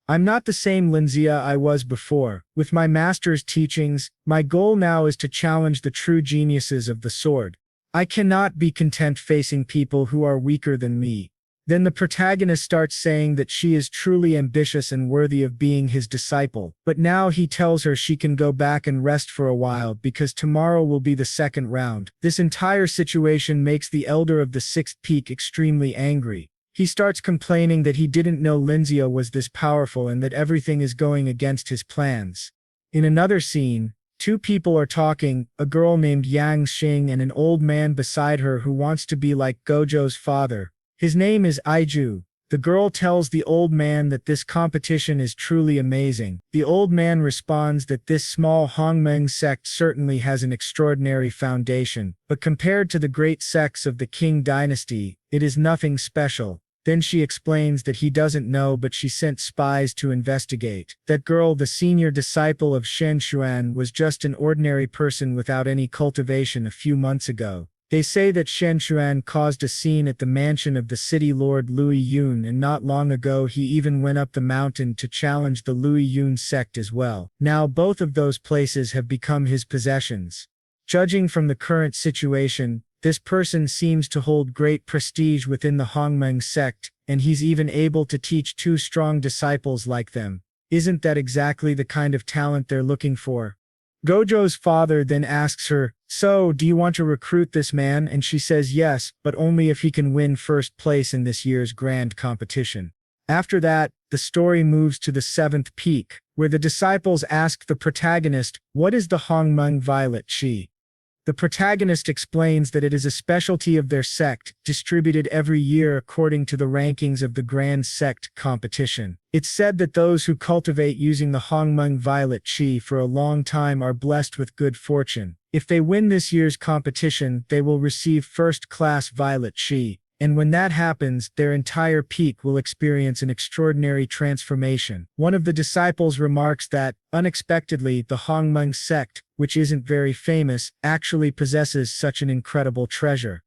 "I'm not the same Linzia I was before. With my master's teachings, my goal now is to challenge the true geniuses of the sword. I cannot be content facing people who are weaker than me." Then the protagonist starts saying that she is truly ambitious and worthy of being his disciple, but now he tells her she can go back and rest for a while because tomorrow will be the second round. This entire situation makes the elder of the sixth peak extremely angry. He starts complaining that he didn't know Linzia was this powerful and that everything is going against his plans. In another scene, two people are talking, a girl named Yang Xing and an old man beside her who wants to be like Gojo's father. His name is Aiju. The girl tells the old man that this competition is truly amazing. The old man responds that this small Hongmeng sect certainly has an extraordinary foundation, but compared to the great sects of the Qing dynasty, it is nothing special. Then she explains that he doesn't know but she sent spies to investigate. That girl, the senior disciple of Shen Xuan, was just an ordinary person without any cultivation a few months ago. They say that Shen Xuan caused a scene at the mansion of the city lord Louis Yun and not long ago he even went up the mountain to challenge the Louis Yun sect as well. Now both of those places have become his possessions. Judging from the current situation, this person seems to hold great prestige within the Hongmeng sect, and he's even able to teach two strong disciples like them. Isn't that exactly the kind of talent they're looking for? Gojo's father then asks her, "So, do you want to recruit this man?" And she says yes, but only if he can win first place in this year's grand competition. After that, the story moves to the seventh peak, where the disciples ask the protagonist, "What is the Hongmeng Violet Chi?" The protagonist explains that it is a specialty of their sect, distributed every year according to the rankings of the Grand Sect competition. It's said that those who cultivate using the Hongmeng Violet Chi for a long time are blessed with good fortune. If they win this year's competition, they will receive first-class Violet Chi, and when that happens, their entire peak will experience an extraordinary transformation. One of the disciples remarks that, unexpectedly, the Hongmeng sect, which isn't very famous, actually possesses such an incredible treasure.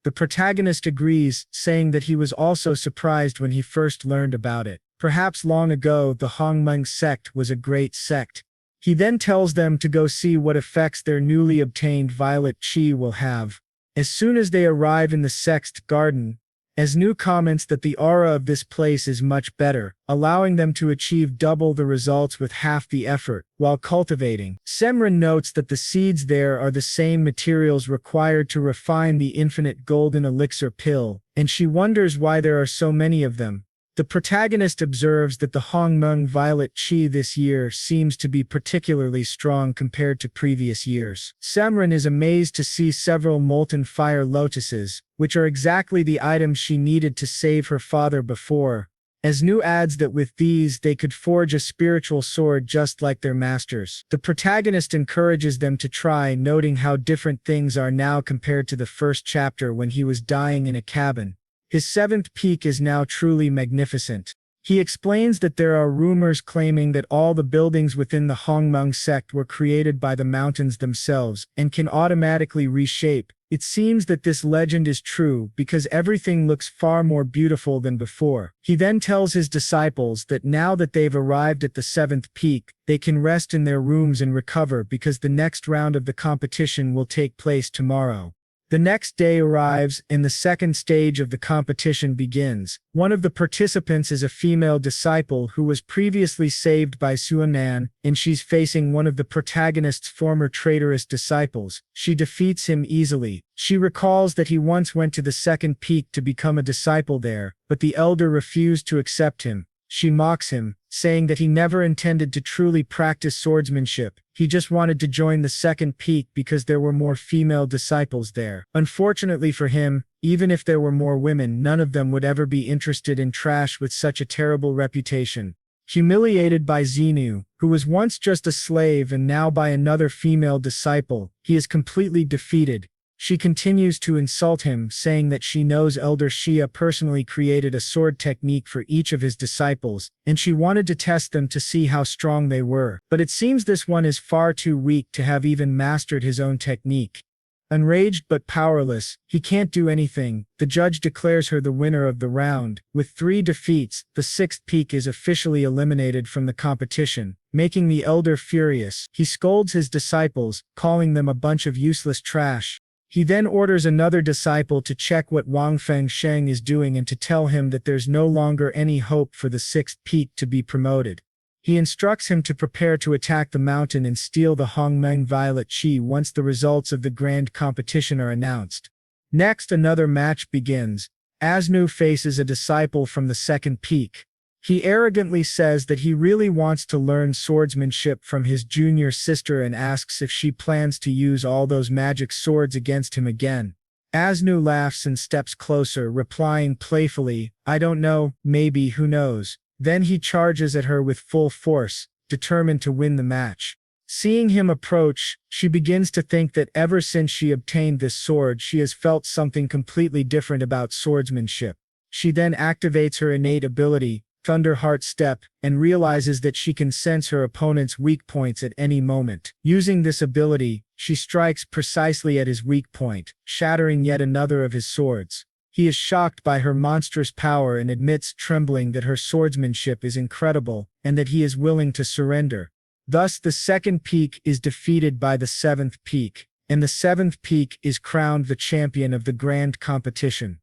The protagonist agrees, saying that he was also surprised when he first learned about it. Perhaps long ago the Hongmeng sect was a great sect. He then tells them to go see what effects their newly obtained Violet Chi will have. As soon as they arrive in the sixth garden, Azinu comments that the aura of this place is much better, allowing them to achieve double the results with half the effort, while cultivating. Semran notes that the seeds there are the same materials required to refine the infinite golden elixir pill, and she wonders why there are so many of them. The protagonist observes that the Hongmeng Violet Chi this year seems to be particularly strong compared to previous years. Semran is amazed to see several molten fire lotuses, which are exactly the items she needed to save her father before. Azinu adds that with these they could forge a spiritual sword just like their masters. The protagonist encourages them to try, noting how different things are now compared to the first chapter when he was dying in a cabin. His seventh peak is now truly magnificent. He explains that there are rumors claiming that all the buildings within the Hongmeng sect were created by the mountains themselves and can automatically reshape. It seems that this legend is true because everything looks far more beautiful than before. He then tells his disciples that now that they've arrived at the seventh peak, they can rest in their rooms and recover because the next round of the competition will take place tomorrow. The next day arrives, and the second stage of the competition begins. One of the participants is a female disciple who was previously saved by Suanan, and she's facing one of the protagonist's former traitorous disciples. She defeats him easily. She recalls that he once went to the second peak to become a disciple there, but the elder refused to accept him. She mocks him, saying that he never intended to truly practice swordsmanship. He just wanted to join the second peak because there were more female disciples there. Unfortunately for him, even if there were more women, none of them would ever be interested in trash with such a terrible reputation. Humiliated by Xenu, who was once just a slave and now by another female disciple, he is completely defeated. She continues to insult him, saying that she knows Elder Xia personally created a sword technique for each of his disciples, and she wanted to test them to see how strong they were. But it seems this one is far too weak to have even mastered his own technique. Enraged but powerless, he can't do anything. The judge declares her the winner of the round. With 3 defeats, the sixth peak is officially eliminated from the competition, making the elder furious. He scolds his disciples, calling them a bunch of useless trash. He then orders another disciple to check what Wang Fengsheng is doing and to tell him that there's no longer any hope for the sixth peak to be promoted. He instructs him to prepare to attack the mountain and steal the Hongmeng Violet Chi once the results of the grand competition are announced. Next, another match begins. Asnu faces a disciple from the second peak. He arrogantly says that he really wants to learn swordsmanship from his junior sister and asks if she plans to use all those magic swords against him again. Asnu laughs and steps closer, replying playfully, "I don't know, maybe, who knows." Then he charges at her with full force, determined to win the match. Seeing him approach, she begins to think that ever since she obtained this sword, she has felt something completely different about swordsmanship. She then activates her innate ability, Thunderheart Step, and realizes that she can sense her opponent's weak points at any moment. Using this ability, she strikes precisely at his weak point, shattering yet another of his swords. He is shocked by her monstrous power and admits, trembling, that her swordsmanship is incredible, and that he is willing to surrender. Thus the second peak is defeated by the seventh peak, and the seventh peak is crowned the champion of the grand competition.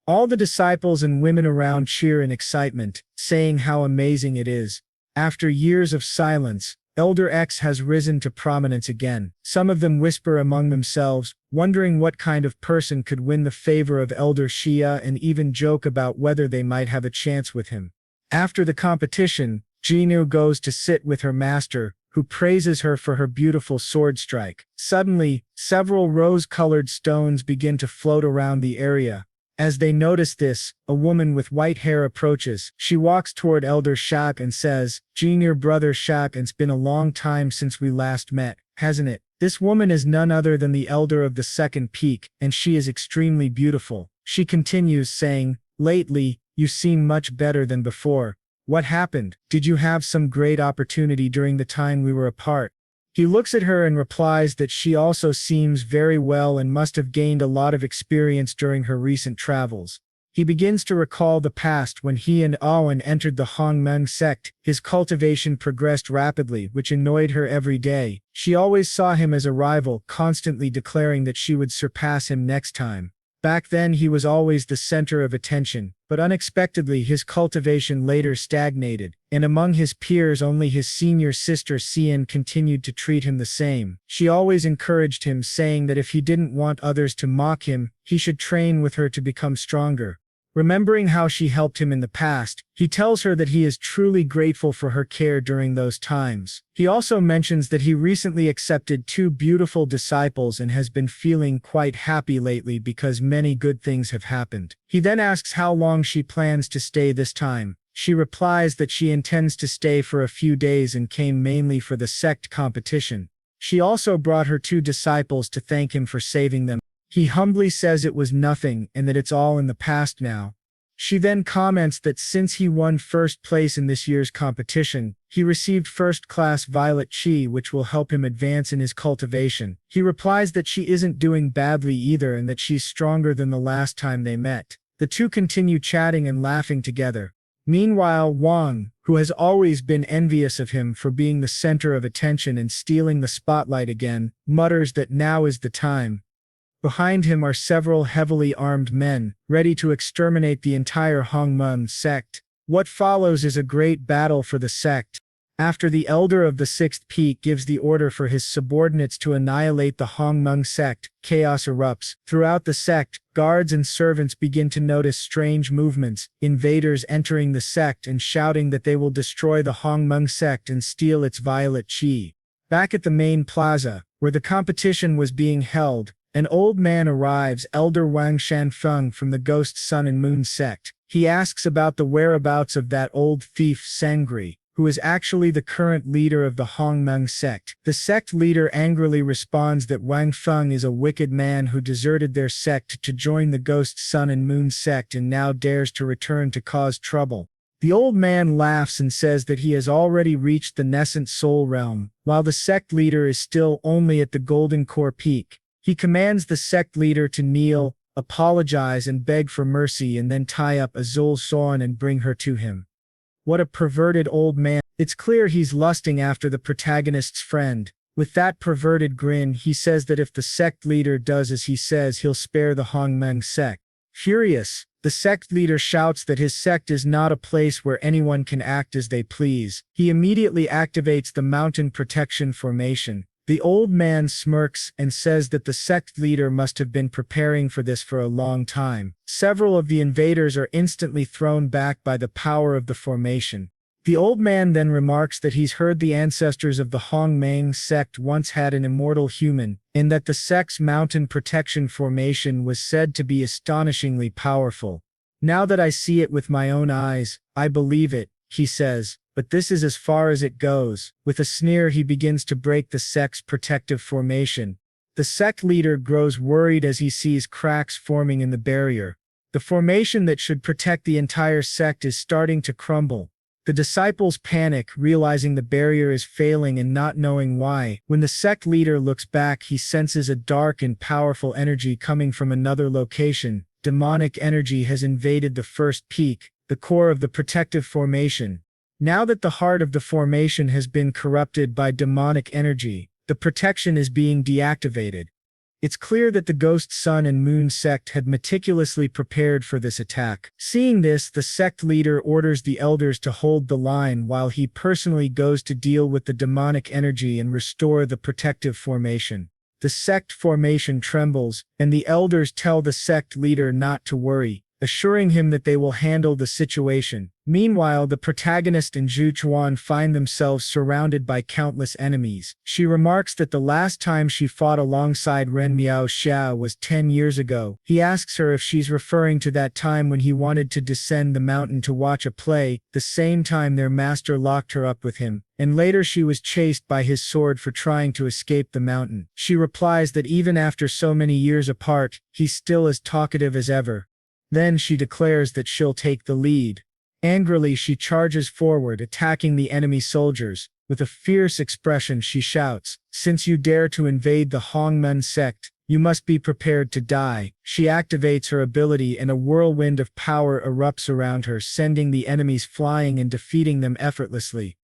All the disciples and women around cheer in excitement, saying how amazing it is. After years of silence, Elder X has risen to prominence again. Some of them whisper among themselves, wondering what kind of person could win the favor of Elder Xia, and even joke about whether they might have a chance with him. After the competition, Xenu goes to sit with her master, who praises her for her beautiful sword strike. Suddenly, several rose-colored stones begin to float around the area. As they notice this, a woman with white hair approaches. She walks toward Elder Shak and says, "Junior brother Shak, it's been a long time since we last met, hasn't it?" This woman is none other than the elder of the second peak, and she is extremely beautiful. She continues saying, "Lately, you seem much better than before. What happened? Did you have some great opportunity during the time we were apart?" He looks at her and replies that she also seems very well and must have gained a lot of experience during her recent travels. He begins to recall the past when he and Awen entered the Hongmeng sect. His cultivation progressed rapidly, which annoyed her every day. She always saw him as a rival, constantly declaring that she would surpass him next time. Back then he was always the center of attention, but unexpectedly his cultivation later stagnated, and among his peers only his senior sister Xian continued to treat him the same. She always encouraged him, saying that if he didn't want others to mock him, he should train with her to become stronger. Remembering how she helped him in the past, he tells her that he is truly grateful for her care during those times. He also mentions that he recently accepted 2 beautiful disciples and has been feeling quite happy lately because many good things have happened. He then asks how long she plans to stay this time. She replies that she intends to stay for a few days and came mainly for the sect competition. She also brought her 2 disciples to thank him for saving them. He humbly says it was nothing and that it's all in the past now. She then comments that since he won first place in this year's competition, he received first-class violet chi, which will help him advance in his cultivation. He replies that she isn't doing badly either and that she's stronger than the last time they met. The two continue chatting and laughing together. Meanwhile, Wang, who has always been envious of him for being the center of attention and stealing the spotlight again, mutters that now is the time. Behind him are several heavily armed men, ready to exterminate the entire Hongmeng sect. What follows is a great battle for the sect. After the elder of the sixth peak gives the order for his subordinates to annihilate the Hongmeng sect, chaos erupts. Throughout the sect, guards and servants begin to notice strange movements, invaders entering the sect and shouting that they will destroy the Hongmeng sect and steal its violet chi. Back at the main plaza, where the competition was being held, an old man arrives, Elder Wang Shanfeng from the Ghost Sun and Moon sect. He asks about the whereabouts of that old thief Sengri, who is actually the current leader of the Hongmeng sect. The sect leader angrily responds that Wang Feng is a wicked man who deserted their sect to join the Ghost Sun and Moon sect and now dares to return to cause trouble. The old man laughs and says that he has already reached the nascent soul realm, while the sect leader is still only at the Golden Core Peak. He commands the sect leader to kneel, apologize and beg for mercy and then tie up Azul Soan and bring her to him. What a perverted old man. It's clear he's lusting after the protagonist's friend. With that perverted grin, he says that if the sect leader does as he says, he'll spare the Hongmeng sect. Furious, the sect leader shouts that his sect is not a place where anyone can act as they please. He immediately activates the mountain protection formation. The old man smirks and says that the sect leader must have been preparing for this for a long time. Several of the invaders are instantly thrown back by the power of the formation. The old man then remarks that he's heard the ancestors of the Hongmeng sect once had an immortal human, and that the sect's mountain protection formation was said to be astonishingly powerful. Now that I see it with my own eyes, I believe it, he says. But this is as far as it goes. With a sneer, he begins to break the sect's protective formation. The sect leader grows worried as he sees cracks forming in the barrier. The formation that should protect the entire sect is starting to crumble. The disciples panic, realizing the barrier is failing and not knowing why. When the sect leader looks back, he senses a dark and powerful energy coming from another location. Demonic energy has invaded the first peak, the core of the protective formation. Now that the heart of the formation has been corrupted by demonic energy, the protection is being deactivated. It's clear that the Ghost Sun and Moon sect had meticulously prepared for this attack. Seeing this, the sect leader orders the elders to hold the line while he personally goes to deal with the demonic energy and restore the protective formation. The sect formation trembles, and the elders tell the sect leader not to worry, assuring him that they will handle the situation. Meanwhile, the protagonist and Zhu Chuan find themselves surrounded by countless enemies. She remarks that the last time she fought alongside Ren Miao Xia was 10 years ago. He asks her if she's referring to that time when he wanted to descend the mountain to watch a play, the same time their master locked her up with him, and later she was chased by his sword for trying to escape the mountain. She replies that even after so many years apart, he's still as talkative as ever. Then she declares that she'll take the lead. Angrily, she charges forward, attacking the enemy soldiers. With a fierce expression, she shouts, "Since you dare to invade the Hongmen sect, you must be prepared to die." She activates her ability and a whirlwind of power erupts around her, sending the enemies flying and defeating them effortlessly.